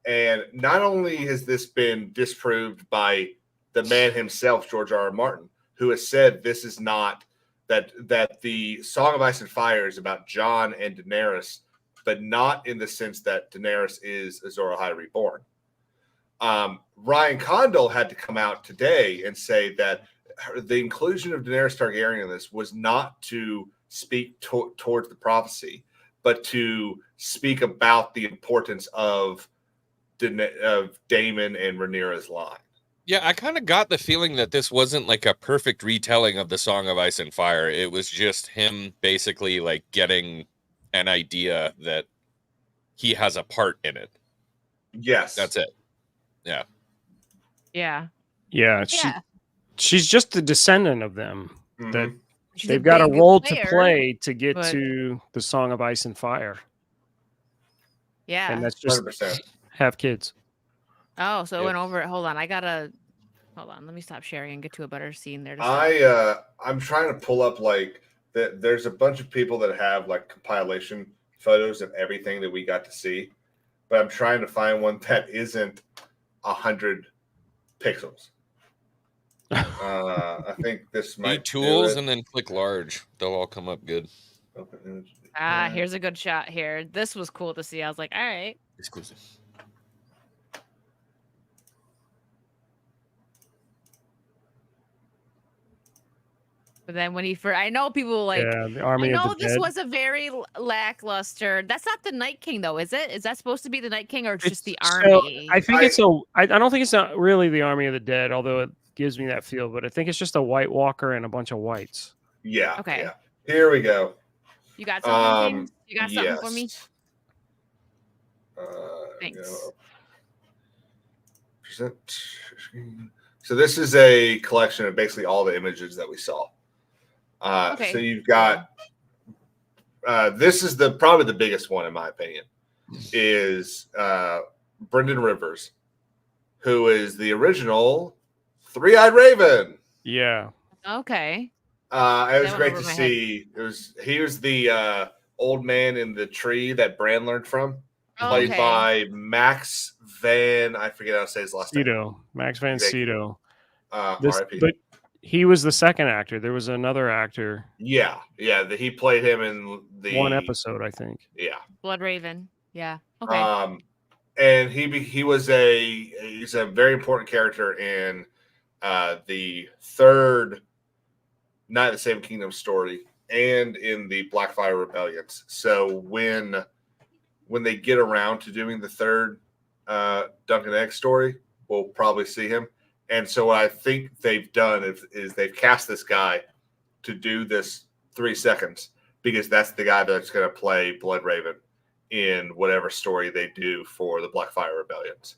And not only has this been disproved by the man himself, George R. R. Martin, who has said this is not that the Song of Ice and Fire is about Jon and Daenerys, but not in the sense that Daenerys is Azor Ahai reborn. Ryan Condal had to come out today and say that the inclusion of Daenerys Targaryen in this was not to speak towards the prophecy, but to speak about the importance of Daemon and Rhaenyra's line. Yeah, I kind of got the feeling that this wasn't like a perfect retelling of the Song of Ice and Fire. It was just him basically like getting an idea that he has a part in it. Yes. That's it. Yeah. Yeah. Yeah. She's just a descendant of them. Mm-hmm. That She's they've got a big role player, to play to get but- to the Song of Ice and Fire. Yeah. And that's just 100%. have kids. Oh, so it Yep. went over. Hold on. Hold on. Let me stop sharing and get to a better scene there. I'm trying to pull up like there's a bunch of people that have like compilation photos of everything that we got to see, but I'm trying to find one that isn't 100 pixels. I think this might Need tools and then click large. They'll all come up good. Here's a good shot here. This was cool to see. I was like, all right. Exclusive. But then when I know people like, Yeah, the Army I know of the this Dead. was a very lackluster. That's not the Night King, though, is it? Is that supposed to be the Night King or just the So, army? I think I don't think it's not really the Army of the Dead, although it gives me that feel, but I think it's just a White Walker and a bunch of whites. Yeah. Okay. Yeah. Here we go. You got something? James? You got something for me? Yes. Thanks. Present. So this is a collection of basically all the images that we saw. Okay. So you've got this is probably the biggest one in my opinion is Brendan Rivers, who is the original Three-Eyed Raven. Yeah. Okay. It was That great went to over my head. see. He was the old man in the tree that Bran learned from, played Okay. by Max Van. I forget how to say his last name. Sydow. Max Van Thank you. Sydow. R.I.P. But he was the second actor. There was another actor. Yeah. He played him in the One episode, I think. Yeah. Blood Raven. Yeah. Okay. And he's a very important character in the third Night of the Seven Kingdoms story and in the Blackfire Rebellions. So when they get around to doing the third Dunk and Egg story, we'll probably see him. And so what I think they've done is they've cast this guy to do this 3 seconds because that's the guy that's going to play Blood Raven in whatever story they do for the Blackfire Rebellions.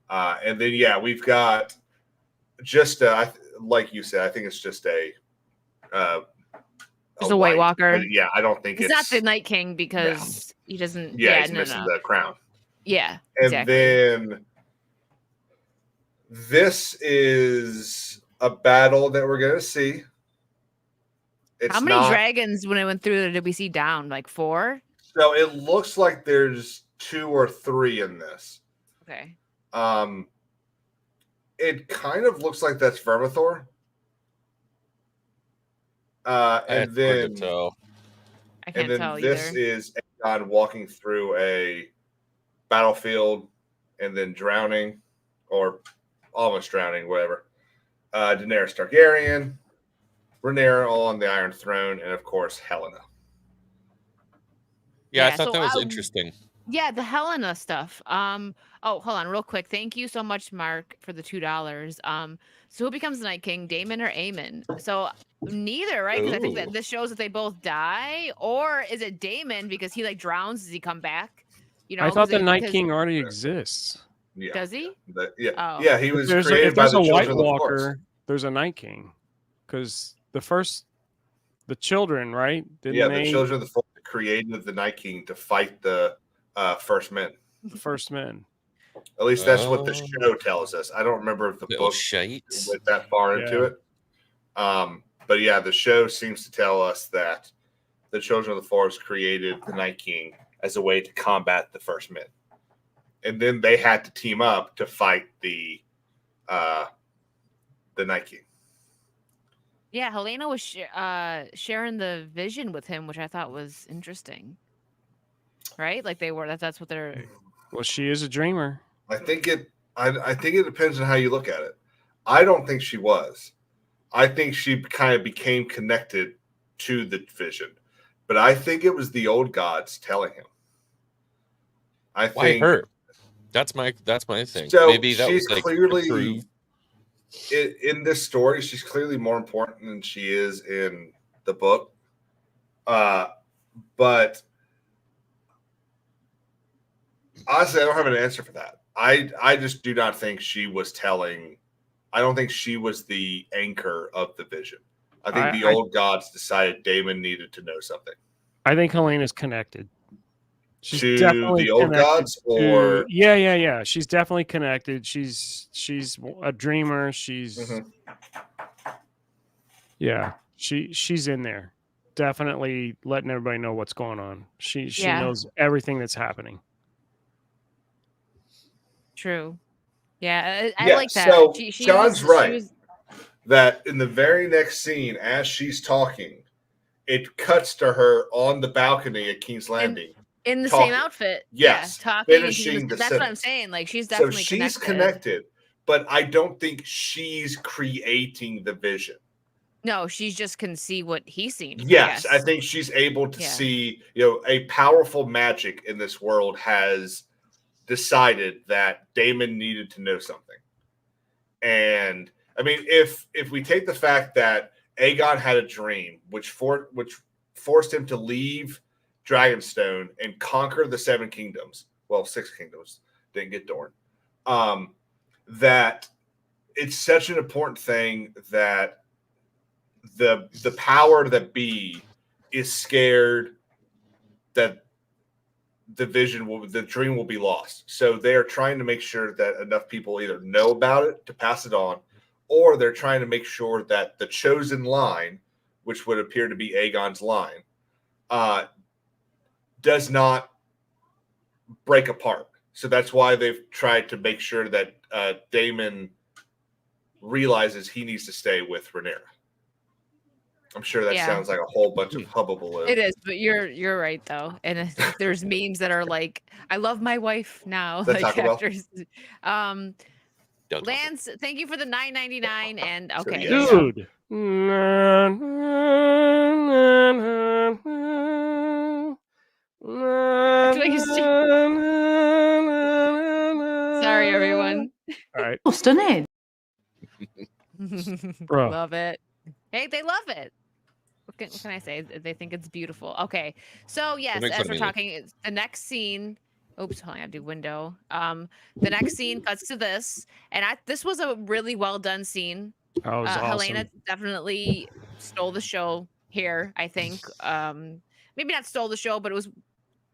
And then, we've got just, like you said, I think it's just a White Walker. Yeah, I don't think It's not the Night King because he doesn't. Yeah, he's missing the crown. Yeah. And Exactly. then this is a battle that we're going to see. It's How many dragons when it went through did we see down? Like 4? So it looks like there's 2 or 3 in this. Okay. It kind of looks like that's Vermithor. And then I can't tell this either. is Aemond walking through a battlefield and then drowning or almost drowning, whatever. Daenerys Targaryen, Rhaenyra on the Iron Throne, and of course Helaena. Yeah, I Yeah, thought so that was I- interesting. Yeah, the Helena stuff. Oh, hold on, real quick. Thank you so much, Mark, for the $2. So who becomes the Night King, Daemon or Aemond? So neither, right? Because I think that Ooh. this shows that they both die, or is it Daemon because he like drowns? Does he come back? You know, I thought 'cause the Night because- King already exists. Yeah. Does he? Oh. Yeah, he was If created by there's the a White children of the forest. Walker, there's a Night King. Because the children, right? Didn't The children of the forest created the Night King to fight the First Men. The First Men. At least that's what the show tells us. I don't remember if the book went that far into it. But yeah, the show seems to tell us that the Children of the Forest created the Night King as a way to combat the First Men. And then they had to team up to fight the Night King. Yeah, Helaena was sharing the vision with him, which I thought was interesting. Right? Like they were. That's what they're. Well, she is a dreamer. I think it depends on how you look at it. I don't think she was. I think she kind of became connected to the vision, but I think it was the old gods telling him. Why her? That's my thing. So maybe that she's was like clearly in this story. She's clearly more important than she is in the book. But honestly, I don't have an answer for that. I just do not think she was telling. I don't think she was the anchor of the vision. I think the old gods decided Daemon needed to know something. I think Helena's connected. She's to definitely the old gods, or yeah. She's definitely connected. She's a dreamer. She's she's in there, definitely letting everybody know what's going on. She knows everything that's happening. True. Yeah, I like that. So she John's was, right. That in the very next scene, as she's talking, it cuts to her on the balcony at King's Landing. In the same outfit. Yes. Yeah, talking. Finishing the that's sentence. what I'm saying. Like she's definitely connected, but I don't think she's creating the vision. No, she just can see what he's seen. Yes, I think she's able to see, a powerful magic in this world has decided that Daemon needed to know something. And I mean, if we take the fact that Aegon had a dream which forced him to leave Dragonstone and conquer the 7 kingdoms, well, 6 kingdoms, didn't get Dorne, that it's such an important thing that the power that be is scared that the dream will be lost. So they're trying to make sure that enough people either know about it to pass it on, or they're trying to make sure that the chosen line, which would appear to be Aegon's line, does not break apart. So that's why they've tried to make sure that Daemon realizes he needs to stay with Rhaenyra. I'm sure that sounds like a whole bunch of hubbubaloo. It is, but you're right though. And there's memes that are like, "I love my wife now." That's like after Lance, thank you for the $9.99 and okay, dude. Sorry, everyone. All right. Oh, stunning. Bro. Love it. Hey, they love it. What can I say? They think it's beautiful. Okay. So yes, as we're talking, the next scene. Oops, hold on, I do window. The next scene cuts to this, and this was a really well done scene. Oh, it was awesome. Helaena definitely stole the show here. I think maybe not stole the show, but it was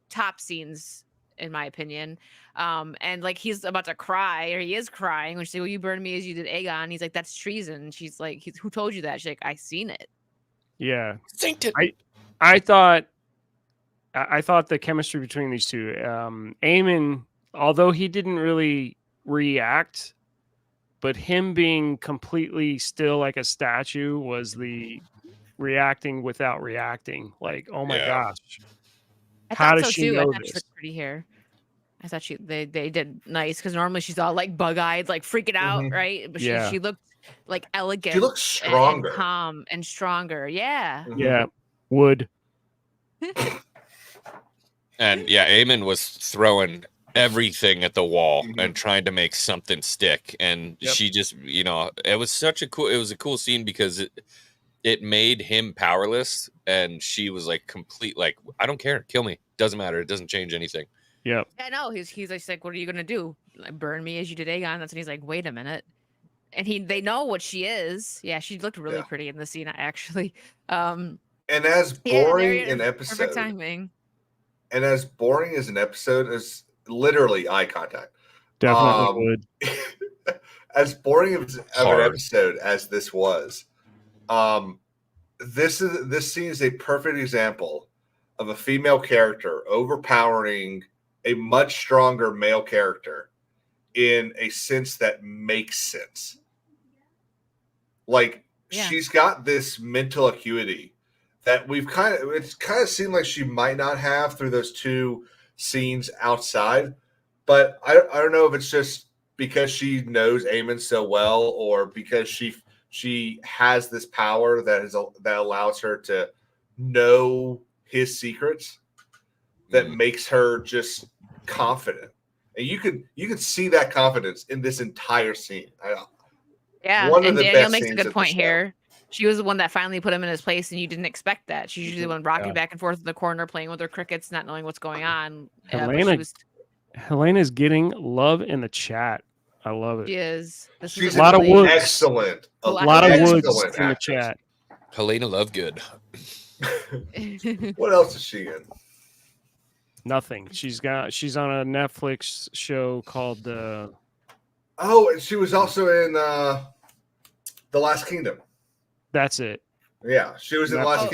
top scenes in my opinion. And like he's about to cry, or he is crying when she said, "Well, you burned me as you did Aegon." He's like, "That's treason." She's like, "Who told you that?" She's like, "I seen it." Yeah, synced it. I thought the chemistry between these two, Aemond, although he didn't really react, but him being completely still like a statue was the reacting without reacting. Like, oh my gosh, how does she know this? She looked pretty here. I thought they did nice because normally she's all like bug-eyed, like freaking out, right? But she looked like elegant. She looked stronger, and calm, and stronger. Yeah. Yeah. Wood. And Aemond was throwing everything at the wall and trying to make something stick. And she just, it was a cool scene because it made him powerless. And she was like complete, like, I don't care. Kill me. Doesn't matter. It doesn't change anything. Yep. I know. He's like, what are you going to do? Like, burn me as you did Aegon? That's when he's like, wait a minute. And they know what she is. Yeah, she looked really pretty in the scene, actually. And as Yeah, boring there an is. Perfect episode, timing. and as boring as an episode is literally eye contact. Definitely would. As boring of an Hard. episode as this was, this scene is a perfect example of a female character overpowering a much stronger male character in a sense that makes sense. Like she's got this mental acuity that it's kind of seemed like she might not have through those two scenes outside. But I don't know if it's just because she knows Aemond so well, or because she has this power that allows her to know his secrets, that makes her just confident. And you could see that confidence in this entire scene. And Daniel makes a good point here. She was the one that finally put him in his place, and you didn't expect that. She's usually the one rocking back and forth in the corner, playing with her crickets, not knowing what's going on. Helena's getting love in the chat. I love it. She is. She's a lot of woods. Excellent. A lot of woods in the chat. Helaena Lovegood. What else is she in? Nothing. She's on a Netflix show called Oh, and she was also in The Last Kingdom. That's it. Yeah, she was in The Last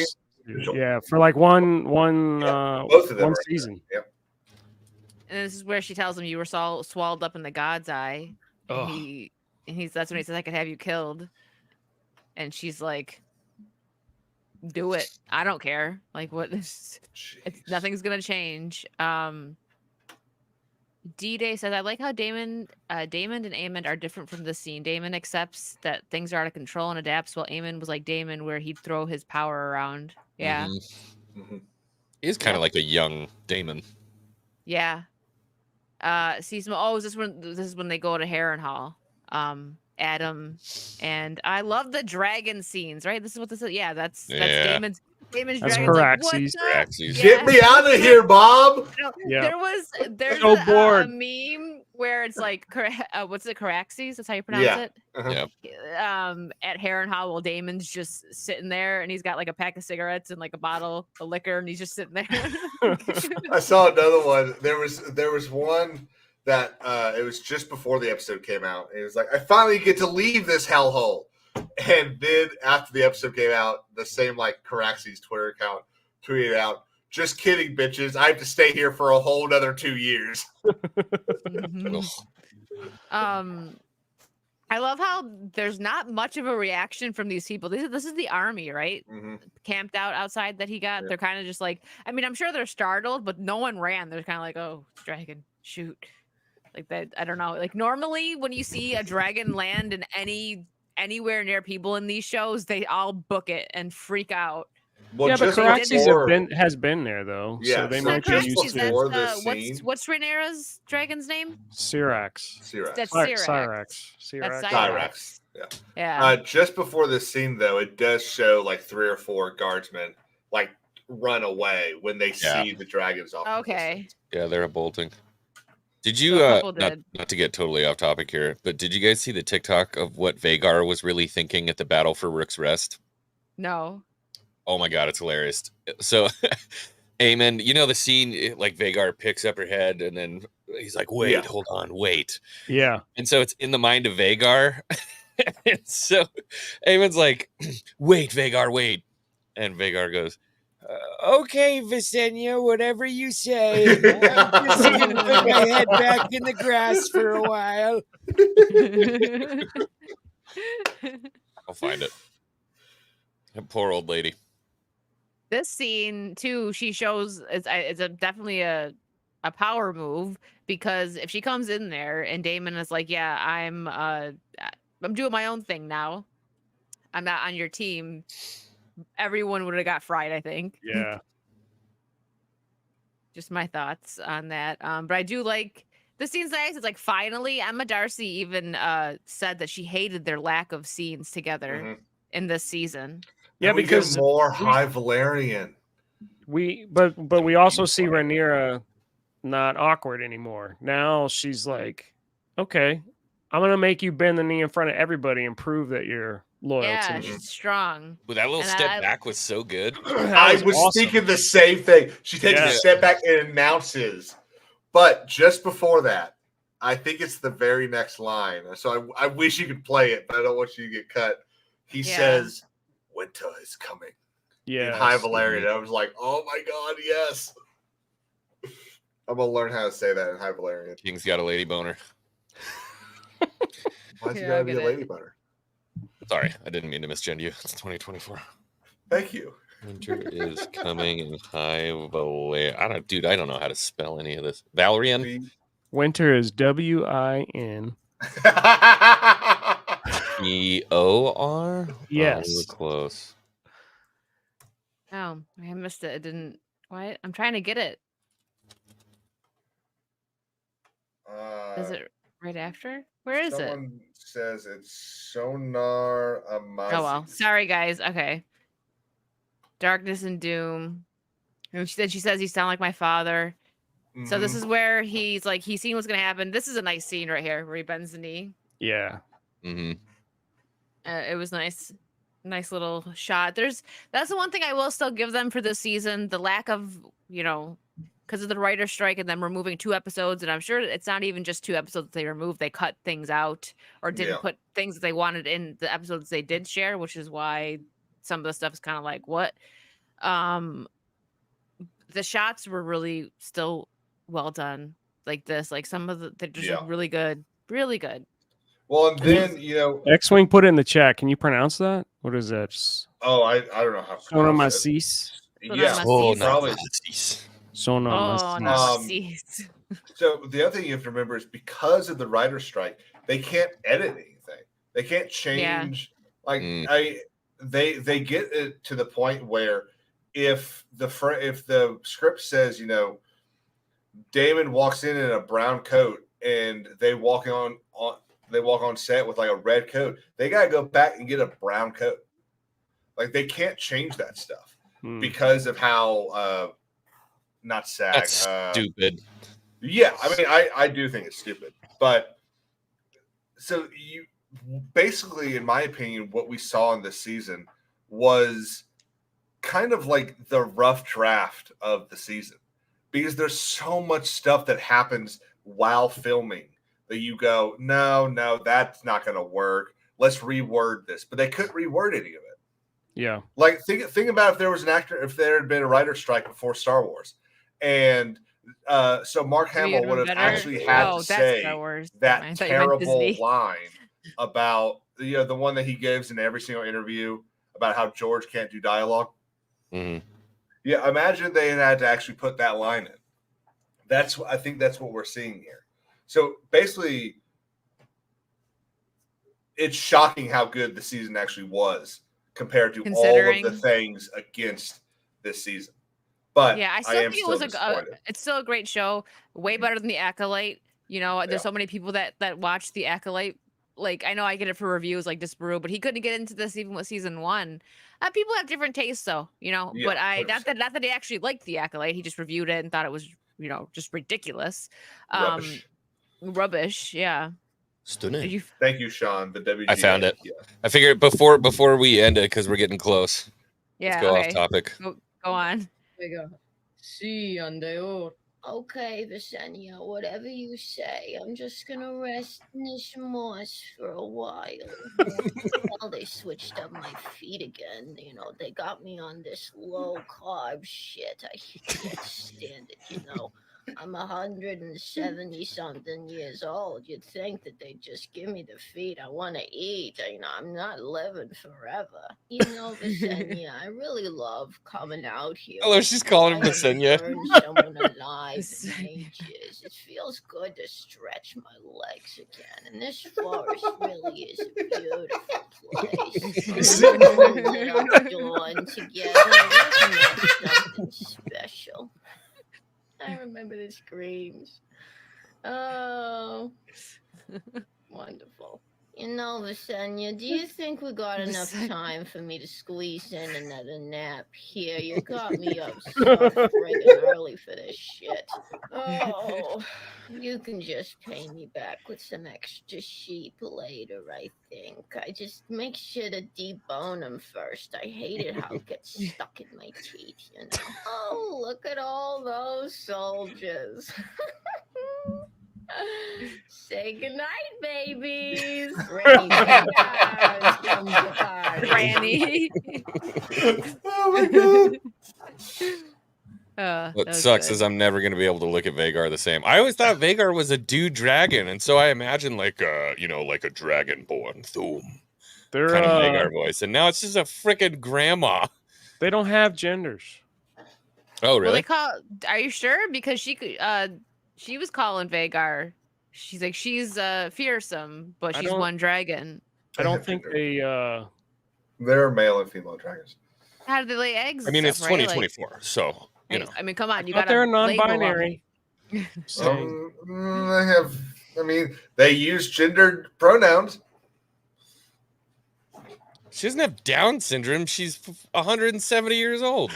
Kingdom. Yeah, for like one both of them one season. Yep. And this is where she tells him you were swallowed up in the God's eye. Oh. That's when he says, I could have you killed. And she's like, do it. I don't care. Like, what? Nothing's gonna change. D-Day says, I like how Damon and Aemond are different from this scene. Damon accepts that things are out of control and adapts, while Aemond was like Damon, where he'd throw his power around. Yeah. He's kind of like a young Damon. Yeah. This is when they go to Harrenhal. Adam, and I love the dragon scenes, right? This is what this is. Yeah, that's Damon's That's dragon. Caraxes. Get me out of here, Bob. There's a meme where it's like what's it, Caraxes? That's how you pronounce it. At Harrenhal, while Damon's just sitting there, and he's got like a pack of cigarettes and like a bottle of liquor, and he's just sitting there. I saw another one. There was one that it was just before the episode came out. It was like, I finally get to leave this hellhole. And then after the episode came out, the same like Caraxes Twitter account tweeted out, just kidding, bitches. I have to stay here for a whole another 2 years. I love how there's not much of a reaction from these people. This is the army, right? Camped out outside that he got. Yeah. They're kind of just like, I mean, I'm sure they're startled, but no one ran. They're kind of like, oh, dragon, shoot. Like that. I don't know. Like normally when you see a dragon land in anywhere near people in these shows, they all book it and freak out. Well, yeah, but Caraxes has been there though. Yeah, so they might be used to it. What's Rhaenyra's dragon's name? Syrax. That's Syrax. Syrax. Yeah. Just before this scene though, it does show like 3 or 4 guardsmen like run away when they see the dragons off. Okay. Yeah, they're bolting. Did you not to get totally off topic here, but did you guys see the TikTok of what Vhagar was really thinking at the battle for Rook's Rest? No. Oh my god, it's hilarious. So Aemond, you know the scene, like Vhagar picks up her head and then he's like, wait, hold on, wait. Yeah. And so it's in the mind of Vhagar. And so Aemond's like, wait, Vhagar, wait. And Vhagar goes, okay, Visenya, whatever you say. I'm just gonna put my head back in the grass for a while. I'll find it. Poor old lady. This scene too, she shows it's definitely a power move, because if she comes in there and Daemon is like, yeah, I'm doing my own thing now, I'm not on your team, everyone would have got fried, I think. Yeah. Just my thoughts on that. But I do like the scene's nice. It's like finally Emma Darcy even said that she hated their lack of scenes together in this season. Yeah, because more High Valyrian. But we also see Rhaenyra not awkward anymore. Now she's like, okay, I'm gonna make you bend the knee in front of everybody and prove that you're loyal Yeah, to me. she's strong. Well, that little And step back was so good. I was awesome. thinking the same thing. She takes a Yeah. step back and announces, but just before that, I think it's the very next line. So I wish you could play it, but I don't want you to get cut. He says, "Winter is coming." In High Valyrian. I was like, "Oh my god, yes!" I'm gonna learn how to say that in High Valyrian. King's got a lady boner. Why's it Yeah, gotta I be a get lady it. butter? Sorry, I didn't mean to misgender you. It's 2024. Thank you. Winter is coming in High Valyrian. I don't know how to spell any of this. Valerian? Winter is WIN. EOR? Yes. Oh, we were close. Oh, I missed it. It didn't. What? I'm trying to get it. Is it right after? Where is it? Someone says it's Sonar Amazi. Oh well. Sorry, guys. Okay. Darkness and Doom. And she says you sound like my father. So this is where he's like he's seen what's gonna happen. This is a nice scene right here where he bends the knee. Yeah. Mm-hmm. It was nice little shot. That's the one thing I will still give them for this season. The lack of, because of the writer's strike and them removing 2 episodes, and I'm sure it's not even just 2 episodes that they removed. They cut things out or didn't put things that they wanted in the episodes they did share, which is why some of the stuff is kind of like what. The shots were really still well done, like this. Like some of they're just really good, really good. Well, and then X-Wing put it in the chat. Can you pronounce that? What is that? I don't know how. Sonomasis. Yeah, Sonomasis. Sonomasis. So the other thing you have to remember is because of the writer's strike, they can't edit anything. They can't change. They get it to the point where if the script says Daemon walks in a brown coat and they walk on set with like a red coat, they gotta go back and get a brown coat. Like they can't change that stuff because of how not SAG. That's stupid. Yeah, I mean, I do think it's stupid, but so you basically, in my opinion, what we saw in this season was kind of like the rough draft of the season because there's so much stuff that happens while filming that you go, no, that's not going to work. Let's reword this, but they couldn't reword any of it. Yeah, like think about if there was if there had been a writer's strike before Star Wars, and so Mark Hamill would have actually had to say that terrible line about the one that he gives in every single interview about how George can't do dialogue. Mm-hmm. Yeah, imagine they had to actually put that line in. I think that's what we're seeing here. So basically, it's shocking how good the season actually was compared to all of the things against this season. But yeah, I still think it was it's still a great show, way better than The Acolyte. There's so many people that watch The Acolyte. Like I know I get it for reviews like Disparu, but he couldn't get into this even with season 1. People have different tastes, though, but not that he actually liked The Acolyte. He just reviewed it and thought it was just ridiculous, rubbish. Yeah. Stunning. Thank you, Sean. The WGA. I found it. Yeah. I figured before we end it because we're getting close. Yeah. Let's go off topic. Go on. There you go. See, Andeo. Okay, Visenya, whatever you say. I'm just gonna rest in this moss for a while. Well, they switched up my feet again. They got me on this low carb shit. I can't stand it. I'm 170 something years old. You'd think that they'd just give me the feed I want to eat. I'm not living forever. Visenya, I really love coming out here. Hello, she's calling him Visenya. Someone alive in ages. It feels good to stretch my legs again. And this forest really is a beautiful place. We're doing together. Something special. I remember the screams. Oh, wonderful. You know, Visenya, do you think we got enough time for me to squeeze in another nap here? You got me up so friggin' early for this shit. Oh, you can just pay me back with some extra sheep later, I think. I just make sure to debone them first. I hated how it gets stuck in my teeth, you know. Oh, look at all those soldiers. Say goodnight, babies. Granny Vegas comes to party. Granny. Oh my god. What sucks is I'm never going to be able to look at Vagar the same. I always thought Vagar was a dude dragon, and so I imagined like a dragonborn Thum They're kind of Vagar voice, and now it's just a freaking grandma. They don't have genders. Oh, Well, really? they call. Are you sure? Because she was calling Vagar. She's like she's fearsome, but she's one dragon. I don't think they. They're male and female dragons. How do they lay eggs? I mean, it's stuff, right? 2024, so you know. I mean, come on, you But got. they're non-binary. They have. I mean, they use gendered pronouns. She doesn't have Down syndrome. She's 170 years old.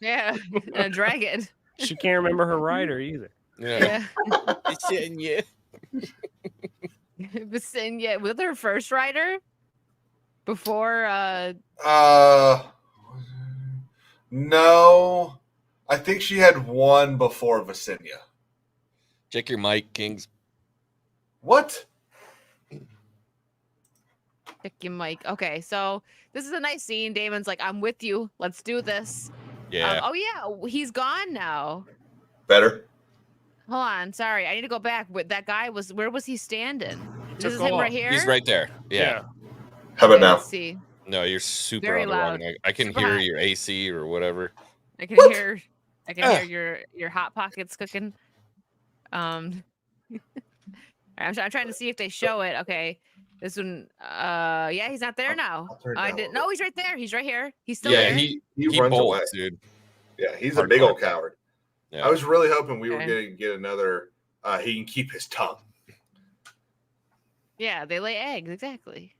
Yeah, a dragon. She can't remember her rider either. Yeah. Yeah. Visenya, was her first rider before? No, I think she had one before Visenya. Check your mic, Kings. What? Check your mic. Okay, so this is a nice scene. Damon's like, "I'm with you. Let's do this." Yeah. Oh yeah, he's gone now. Better. Hold on, sorry, I need to go back. That guy was. Where was he standing? This is Took him off. right here. He's right there. Yeah. How about Okay, now? let's see. No, you're super Very on the wrong. loud. I can Super hear hot. your AC or whatever. I can What? hear. I can hear your hot pockets cooking. I'm trying to see if they show it. Okay, this one. Yeah, he's not there now. I'll turn it I down a didn't. little No, he's right there. He's right here. He's still Yeah, there. he runs bolts, away. dude. Yeah, he's a big Hardcore. old coward. Yeah. I was really hoping we were Okay. going to get another. He can keep his tongue. Yeah, they lay eggs exactly.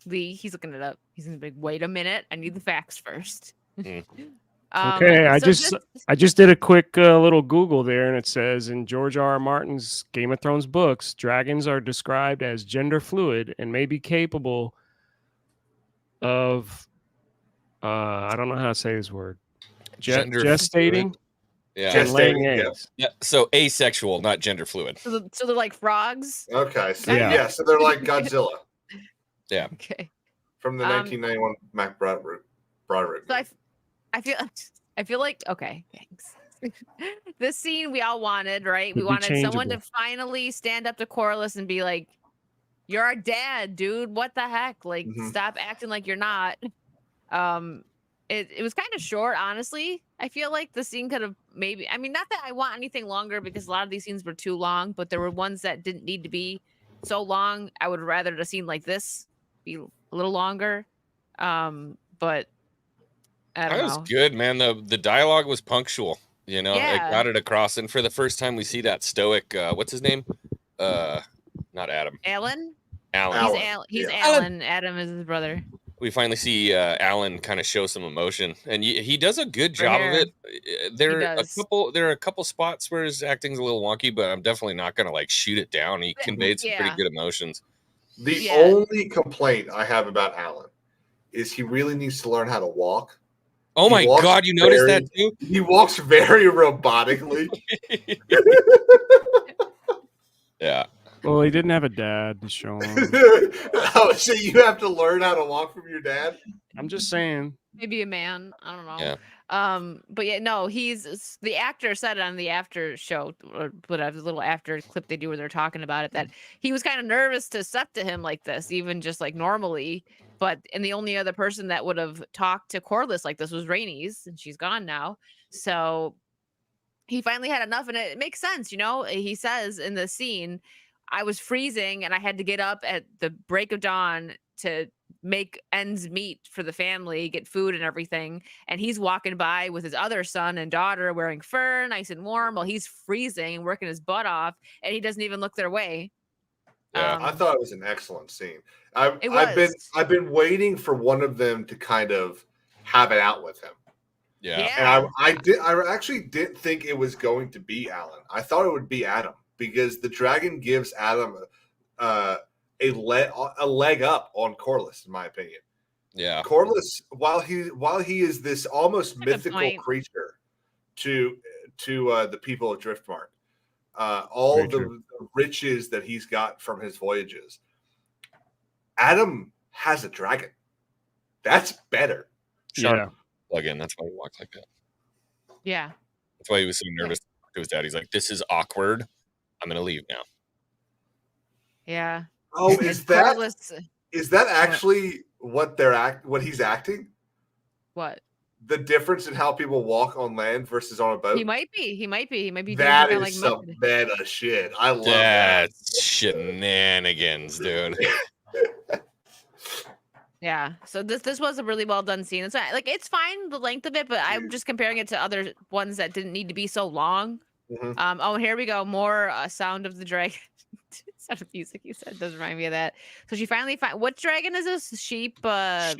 He's looking it up. He's gonna be like, wait a minute. I need the facts first. Mm. Okay, I so just did a quick little Google there, and it says in George R. R. Martin's Game of Thrones books, dragons are described as gender fluid and may be capable of I don't know how to say this word. Gender Gestating Yeah. and laying Gestating, yeah. eggs. Yeah. So asexual, not gender fluid. so they're like frogs. Okay, so Yeah. so they're like Godzilla Yeah. Okay. from the 1991 Mac Broderick. So I feel like okay, thanks. This scene we all wanted, right? We Could be wanted someone to changeable. finally stand up to Corlys and be like, "You're our dad, dude. What the heck? Like, Mhm. stop acting like you're not." It was kind of short, honestly. I feel like the scene could have maybe. I mean, not that I want anything longer because a lot of these scenes were too long, but there were ones that didn't need to be so long. I would rather a scene like this be a little longer. But I don't That was know. good, man. The dialogue was punctual. You know, Yeah. it got it across. And for the first time, we see that stoic. What's his name? Not Adam. Alan? Alan. Alan. He's Yeah. Alan. Adam is his brother. We finally see Alan kind of show some emotion, and he does a good For job of hair. it. There does. are a couple spots where his acting's a little wonky, but I'm definitely not gonna like shoot it down. He conveyed some pretty Yeah. good emotions. The Yeah. only complaint I have about Alan is he really needs to learn how to walk. Oh He my walks god, you noticed very- that too? He walks very robotically. Yeah. Well, he didn't have a dad to show him. Oh, so you have to learn how to walk from your dad? I'm just saying. Maybe a man. I don't know. Yeah. But yeah, no, he's the actor said on the after show or whatever, the little after clip they do where they're talking about it, that he was kind of nervous to step to him like this, even just like normally. And the only other person that would have talked to Corlys like this was Rhaenys, and she's gone now. So he finally had enough, and it makes sense, you know. He says in the scene, I was freezing and I had to get up at the break of dawn to make ends meet for the family, get food and everything. And he's walking by with his other son and daughter wearing fur, nice and warm, while he's freezing and working his butt off, and he doesn't even look their way. Yeah. I thought it was an excellent scene. It was. I've been waiting for one of them to kind of have it out with him. Yeah. And I actually didn't think it was going to be Alan. I thought it would be Adam because the dragon gives Adam a leg up on Corlys, in my opinion. Yeah. Corlys, while he is this almost That's a good mythical point. creature to the people of Driftmark, all Very the true. riches that he's got from his voyages, Adam has a dragon. That's better. Yeah. Plug in. That's why he walks like that. Yeah. That's why he was so nervous to his dad. He's like, "This is awkward. I'm gonna leave now." Yeah. Oh, And is that Corlys- actually what what he's acting? what? The difference in how people walk on land versus on a boat? He might be. He might be doing That kinda is like some method. meta shit. I love that. That's shenanigans, dude. Yeah. So this was a really well done scene. It's like it's fine the length of it, but I'm just comparing it to other ones that didn't need to be so long. Mhm. Oh, here we go. More Sound of the Dragon. Sound of music. You said does remind me of that. So she finally what dragon is this? Sheep. Sheep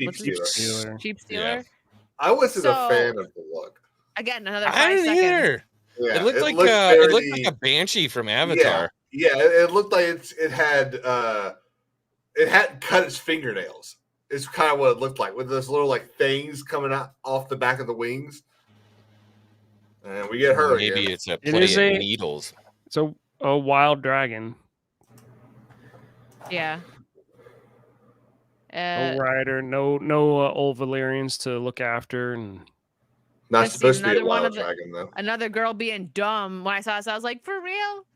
What's it? stealer. Sheep Yeah. stealer. I wasn't a So- fan of the look. Again, another I 5 didn't seconds. either. Yeah, It looked like very- a banshee from Avatar. Yeah, it looked like it had cut its fingernails. It's kind of what it looked like with those little like things coming out off the back of the wings. And we get her Maybe again. it's a It play is of a- needles. It's a wild dragon. Yeah. No rider, no old Valyrians to look after, and Not Let's see, supposed to be a another one wild of the- dragon though. Another girl being dumb. When I saw this, I was like, for real?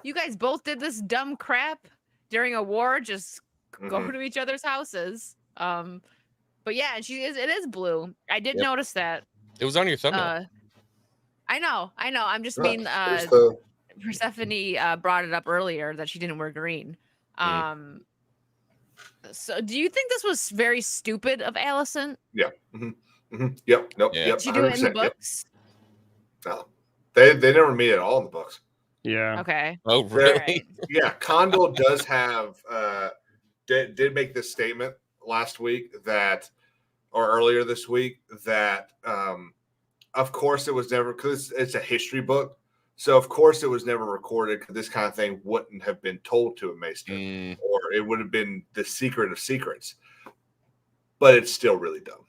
You guys both did this dumb crap during a war? Just go Mhm. to each other's houses. But yeah, it is blue. I did Yep. notice that. It was on your thumbnail. I know. I'm just Right. mean There's the- Persephone brought it up earlier that she didn't wear green. So do you think this was very stupid of Alicent? Mhm. Yep. Nope. Yeah. Yep. Did she do it in the 100%, yep. books? No. They never meet at all in the books. yeah. Okay. Oh, All really? right. Yeah, Condell does have did make this statement last week or earlier this week that of course it was never, because it's a history book, so of course it was never recorded because this kind of thing wouldn't have been told to a maester, or it would have been the secret of secrets. But it's still really dumb.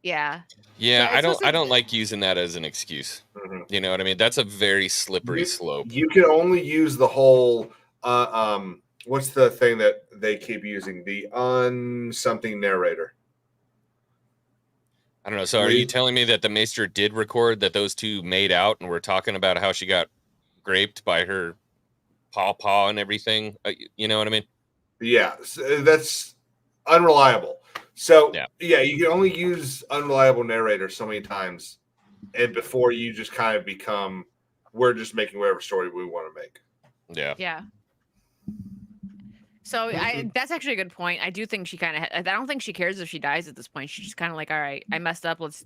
Yeah. Yeah, So it's I don't like using that as an excuse. Mhm. You know what I mean? That's a very slippery slope. You can only use the whole what's the thing that they keep using? The something narrator. I don't know. So are you telling me that the Maester did record that those two made out and we're talking about how she got graped by her paw and everything? You know what I mean? Yeah, that's unreliable. So Yeah. you can only use unreliable narrator so many times, and before you just kind of become, we're just making whatever story we want to make. Yeah. Yeah. So that's actually a good point. I do think she kind of. I don't think she cares if she dies at this point. She's just kind of like, all right, I messed up. Let's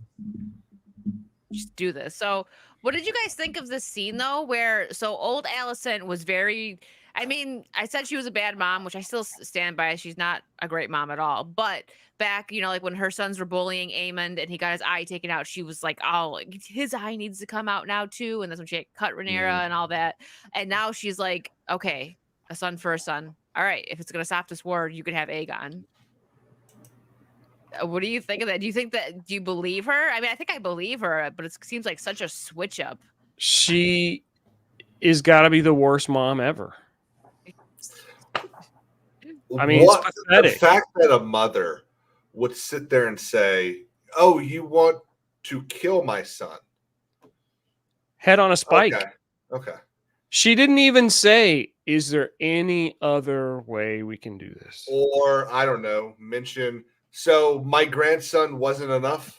just do this. So, what did you guys think of this scene though? Where old Alicent was very. I mean, I said she was a bad mom, which I still stand by. She's not a great mom at all. But back, like when her sons were bullying Aemond and he got his eye taken out, she was like, oh, his eye needs to come out now too. And that's when she cut Rhaenyra and all that. And now she's like, okay, a son for a son. All right, if it's going to stop this war, you could have Aegon. What do you think of that? Do you believe her? I mean, I think I believe her, but it seems like such a switch up. She is got to be the worst mom ever. I mean, it's pathetic. The fact that a mother would sit there and say, "Oh, you want to kill my son?" Head on a spike. Okay. She didn't even say, is there any other way we can do this? Or, I don't know, mention, so my grandson wasn't enough.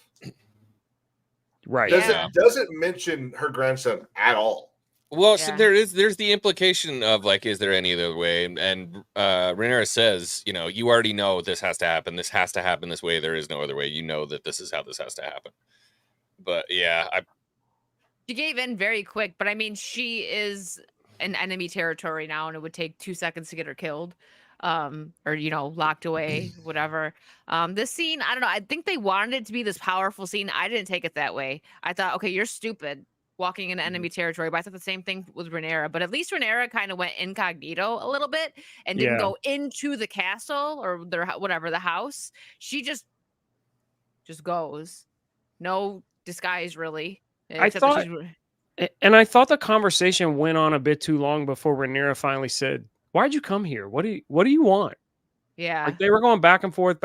Right. Doesn't mention her grandson at all. Well, so there's the implication of like, is there any other way? And Rhaenyra says, you already know this has to happen. This has to happen this way. There is no other way. You know that this is how this has to happen. But yeah, She gave in very quick, but I mean, she is in enemy territory now, and it would take 2 seconds to get her killed, or locked away, whatever. This scene, I don't know. I think they wanted it to be this powerful scene. I didn't take it that way. I thought, okay, you're stupid walking into enemy territory, but I thought the same thing with Rhaenyra. But at least Rhaenyra kind of went incognito a little bit and didn't go into the castle or the house. She just goes, no disguise really. I thought the conversation went on a bit too long before Rhaenyra finally said, "Why'd you come here? What do you want?" Yeah, like they were going back and forth,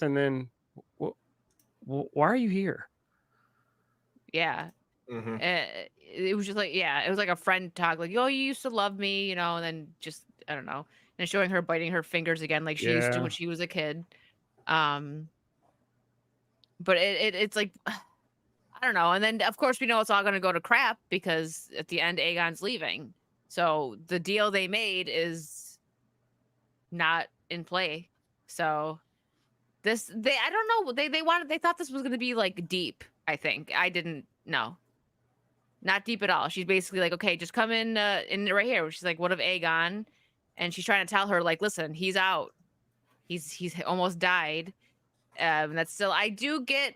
and then, why are you here? Yeah. Mm-hmm. It was just like, it was like a friend talk, like, oh, you used to love me, and then just, I don't know, and showing her biting her fingers again like she used to when she was a kid. But it's like, I don't know. And then of course we know it's all going to go to crap because at the end Aegon's leaving, so the deal they made is not in play. So I don't know, they thought this was going to be like deep. I think I didn't know. Not deep at all. She's basically like, okay, just come in right here. She's like, what of Aegon? And she's trying to tell her, like, listen, he's out. He's almost died. That's still, I do get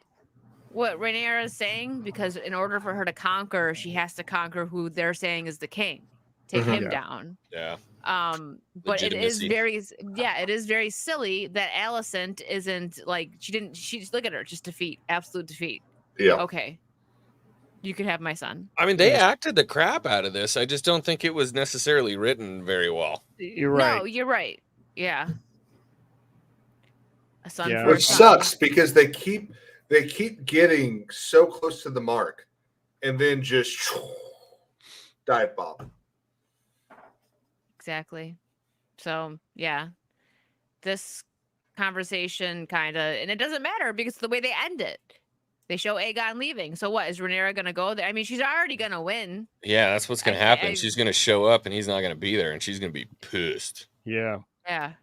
what Rhaenyra is saying, because in order for her to conquer, she has to conquer who they're saying is the king. Take him down. Yeah. But it is very silly that Alicent isn't like, she's look at her, just defeat, absolute defeat. Yeah. Okay. You could have my son. I mean, they acted the crap out of this. I just don't think it was necessarily written very well. You're right. No, you're right. Yeah. A son for Which sucks because they keep getting so close to the mark and then just dive bomb. Exactly. So, yeah. This conversation kind of, and it doesn't matter because the way they end it. They show Aegon leaving. So what, is Rhaenyra going to go there? I mean, she's already going to win. Yeah, that's what's going to happen. She's going to show up and he's not going to be there and she's going to be pissed. Yeah. Yeah.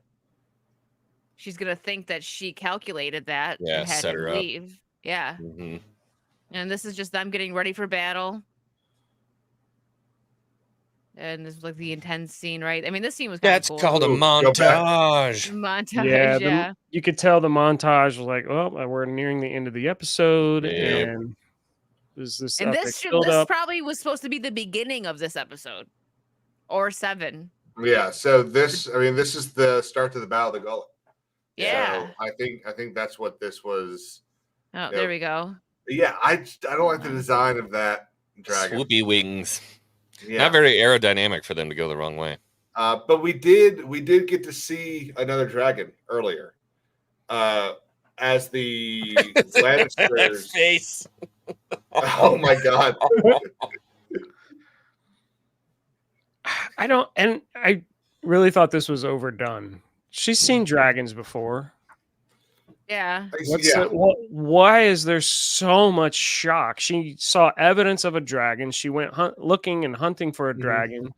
She's going to think that she calculated that. Yeah, and had set her leave. up. Yeah. Mm-hmm. And this is just them getting ready for battle. And this was like the intense scene, right? I mean, this scene was kind of cool. That's called a montage. Montage, yeah. You could tell the montage was like, oh, we're nearing the end of the episode, and this probably was supposed to be the beginning of this episode, or 7. Yeah. So this is the start to the Battle of the Gullet. Yeah. So I think that's what this was. Oh, there we go. Yeah, I don't like the design of that dragon. Swoopy wings. Yeah. Not very aerodynamic for them to go the wrong way. But we did get to see another dragon earlier. As the Lannisters face. Oh my god. I really thought this was overdone. She's seen dragons before. Yeah. Why is there so much shock? She saw evidence of a dragon. She went looking and hunting for a dragon.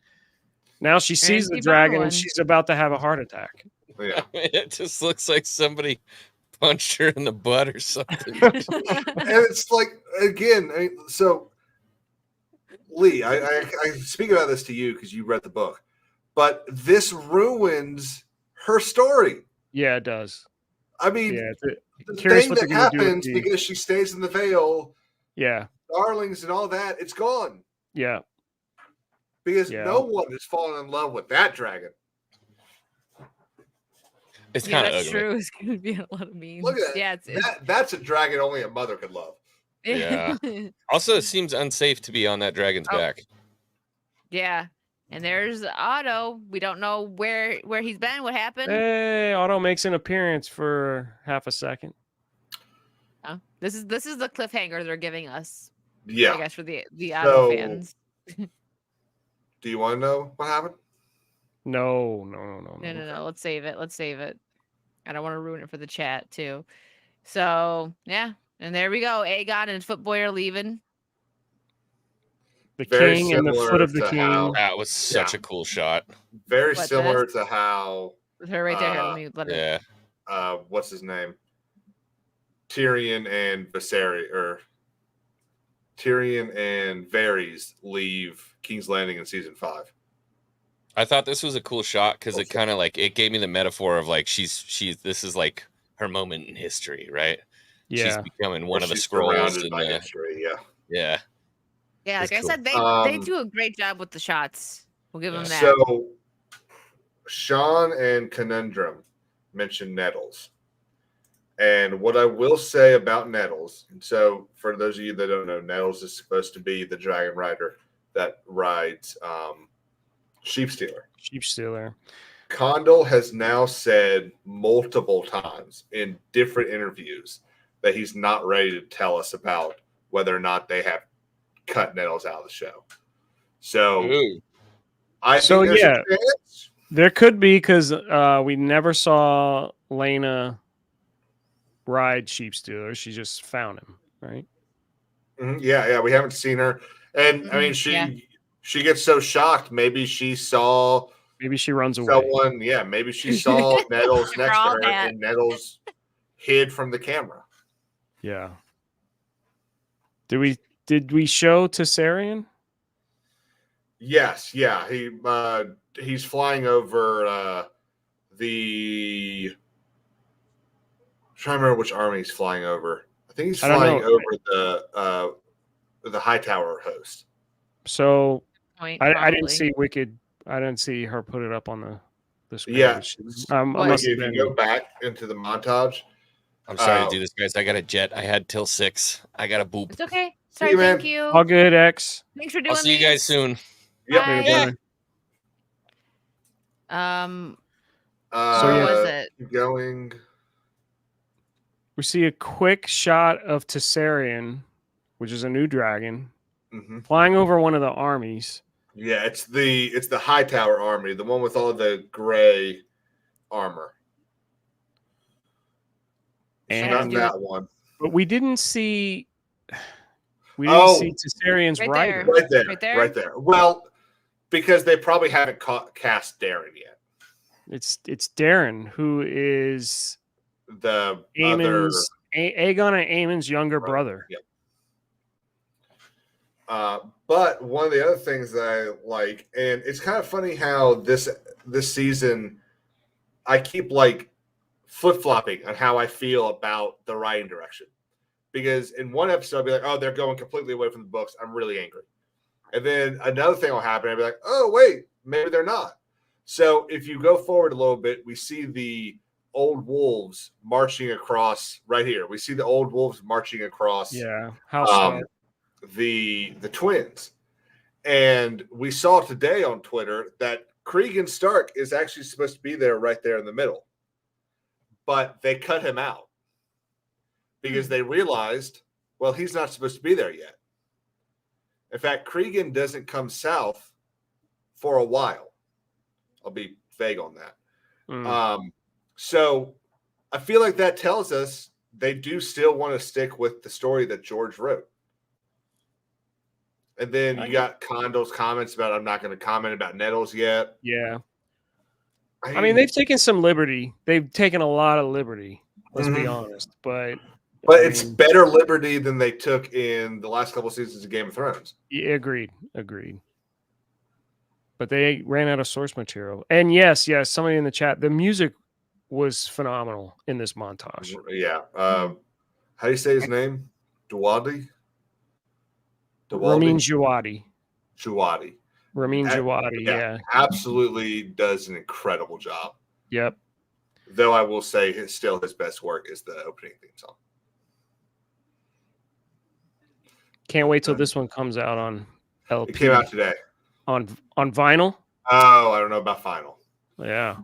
Now she sees the dragon and she's about to have a heart attack. Yeah. It just looks like somebody punched her in the butt or something. And it's like, again, so Lee, I speak about this to you because you read the book, but this ruins her story. Yeah, it does. I mean, the thing that happens because she stays in the Vale, darlings and all that, it's gone. Yeah. Because no one has fallen in love with that dragon. It's kind of that's ugly. true. It's going to be a lot of memes. Look at that. Yeah, that's a dragon only a mother could love. Yeah. Also, it seems unsafe to be on that dragon's back. Yeah. And there's Otto. We don't know where he's been. What happened? Hey, Otto makes an appearance for half a second. Oh, this is the cliffhanger they're giving us. Yeah. I guess for the Otto fans. Do you want to know what happened? No. Let's save it. I don't want to ruin it for the chat too. So yeah, and there we go. Aegon and Footboy are leaving. The king and the foot of the king. That was such a cool shot. Very similar to how her right there. Let me let her. What's his name? Tyrion and Varys leave King's Landing in season 5. I thought this was a cool shot because it kind of like it gave me the metaphor of like she's this is like her moment in history, right? Yeah. She's becoming one of the She's scrolls surrounded in by the history. Yeah. yeah. Yeah, like That's I cool. said, they do a great job with the shots. We'll give them that. So Sean and Conundrum mentioned Nettles. And what I will say about Nettles, and so for those of you that don't know, Nettles is supposed to be the dragon rider that rides Sheep Stealer. Sheep Stealer. Condell has now said multiple times in different interviews that he's not ready to tell us about whether or not they have cut Nettles out of the show. So Ooh. I think there's a chance. There could be because we never saw Lena ride Sheep Stealer. She just found him, right? Mm-hmm. Yeah, we haven't seen her, and I mean she gets so shocked. Maybe she saw. Maybe she runs away. Someone, maybe she saw Nettles next to her, and Nettles hid from the camera. Yeah. Did we show Tessarian? Yes, yeah. He's flying over the. I'm trying to remember which army he's flying over. I think he's flying over the Hightower host. So I didn't see Wicked. I didn't see her put it up on the screen. Yeah. If you go back into the montage. I'm sorry to do this, guys. I got a jet. I had till 6. I got a boop. It's okay. Sorry, thank you. All good, X. Thanks for doing I'll see you guys soon. Yep. Bye. What was it? Going. We see a quick shot of Tessarian, which is a new dragon, flying over one of the armies. Yeah, it's the Hightower army, the one with all the gray armor. And not that one. But we didn't see Tessarian's rider. Right there. Well, because they probably haven't cast Darren yet. It's Darren, who is the Aegon's Aegon and Aemon's younger brother. Yep. But one of the other things that I like, and it's kind of funny how this season I keep like flip-flopping on how I feel about the writing direction. Because in one episode I'll be like, oh, they're going completely away from the books. I'm really angry. And then another thing will happen. I'll be like, oh, wait, maybe they're not. So if you go forward a little bit, we see the old wolves marching across right here. We see the old wolves marching across the twins. And we saw today on Twitter that Cregan Stark is actually supposed to be there right there in the middle. But they cut him out because they realized, well, he's not supposed to be there yet. In fact, Cregan doesn't come south for a while. I'll be vague on that. So I feel like that tells us they do still want to stick with the story that George wrote. And then you got Condell's comments about I'm not going to comment about Nettles yet. Yeah. I mean, they've taken some liberty. They've taken a lot of liberty, let's be honest. But it's better liberty than they took in the last couple of seasons of Game of Thrones. Yeah, agreed. But they ran out of source material. And yes, somebody in the chat, the music was phenomenal in this montage. Yeah. How do you say his name? Dwadi? Ramin Djawadi. Ramin Djawadi, yeah. Absolutely does an incredible job. Yep. Though I will say his best work is the opening theme song. Can't wait till this one comes out on LP. It came out today. On vinyl? Oh, I don't know about vinyl. Yeah.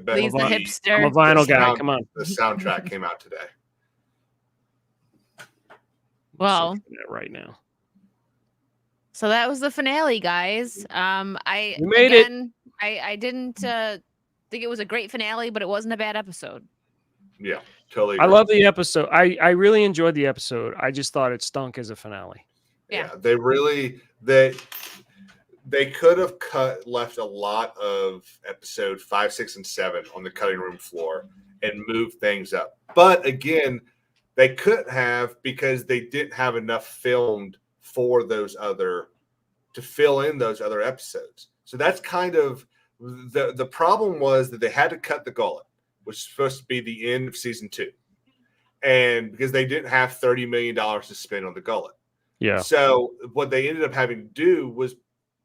Please, the hipster. I'm a vinyl guy. Come on. The soundtrack came out today. Well, right now. So that was the finale, guys. I didn't think it was a great finale, but it wasn't a bad episode. Yeah, totally. I love the episode. I really enjoyed the episode. I just thought it stunk as a finale. Yeah, they really they could have left a lot of episode 5, 6, and 7 on the cutting room floor and moved things up. But again, they couldn't have because they didn't have enough filmed for to fill in those other episodes. So that's kind of The problem was that they had to cut the gullet, which was supposed to be the end of season 2. And because they didn't have $30 million to spend on the gullet. Yeah. So what they ended up having to do was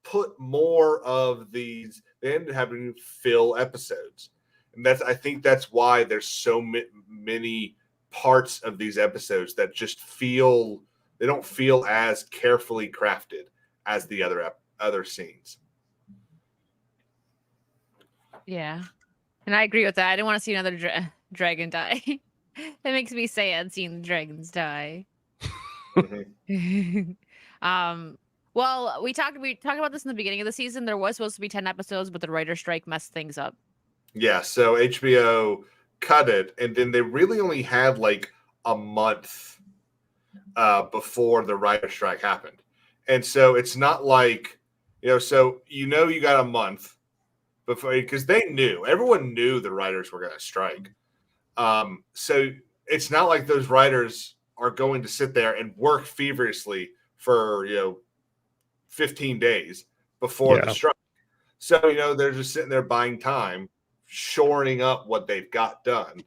put more of these, they ended up having to fill episodes. And I think that's why there's so many parts of these episodes that just they don't feel as carefully crafted as the other scenes. Yeah. And I agree with that. I didn't want to see another dragon die. That makes me sad seeing the dragons die. Well, we talked about this in the beginning of the season. There was supposed to be 10 episodes, but the writer's strike messed things up. Yeah, so HBO cut it, and then they really only had like a month before the writer's strike happened. And so it's not like, you got a month before, because everyone knew the writers were going to strike. So it's not like those writers are going to sit there and work feverishly for 15 days before the strike. So they're just sitting there buying time, shoring up what they've got done,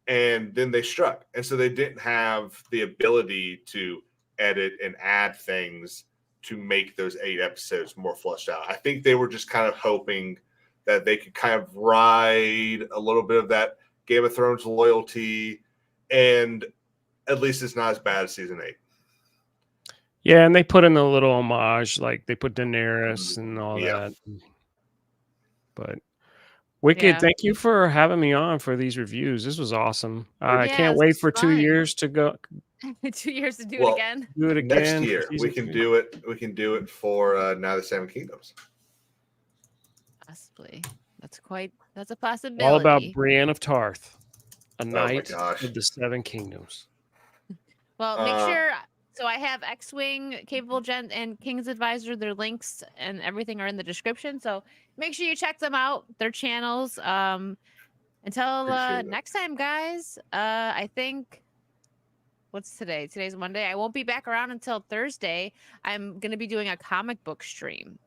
and then they struck. And so they didn't have the ability to edit and add things to make those 8 episodes more fleshed out. I think they were just kind of hoping that they could kind of ride a little bit of that Game of Thrones loyalty, and at least it's not as bad as season 8. Yeah, and they put in a little homage, like they put Daenerys and all that. But Wicked, thank you for having me on for these reviews. This was awesome. I can't wait for 2 years to go. 2 years to do it again. Do it again next year. We can do it. We can do it for Now the Seven Kingdoms. Possibly. That's a possibility. All about Brienne of Tarth, a knight gosh. of the 7 kingdoms. Well, make sure. So I have X-Wing, Capable Gent, and King's Advisor. Their links and everything are in the description. So make sure you check them out, their channels. Until next time, guys. I think, what's today? Today's Monday. I won't be back around until Thursday. I'm going to be doing a comic book stream,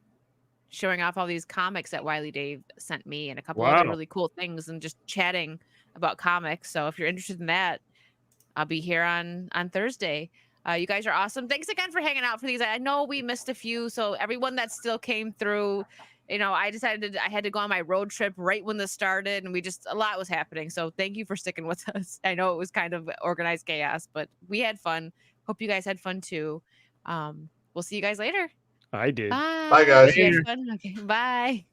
showing off all these comics that Wiley Dave sent me and a couple other really cool things, and just chatting about comics. So if you're interested in that, I'll be here on Thursday. You guys are awesome. Thanks again for hanging out for these. I know we missed a few, so everyone that still came through, I decided I had to go on my road trip right when this started, and a lot was happening. So thank you for sticking with us. I know it was kind of organized chaos, but we had fun. Hope you guys had fun too. We'll see you guys later. I did. Bye. Bye, guys. You guys fun? Okay, bye.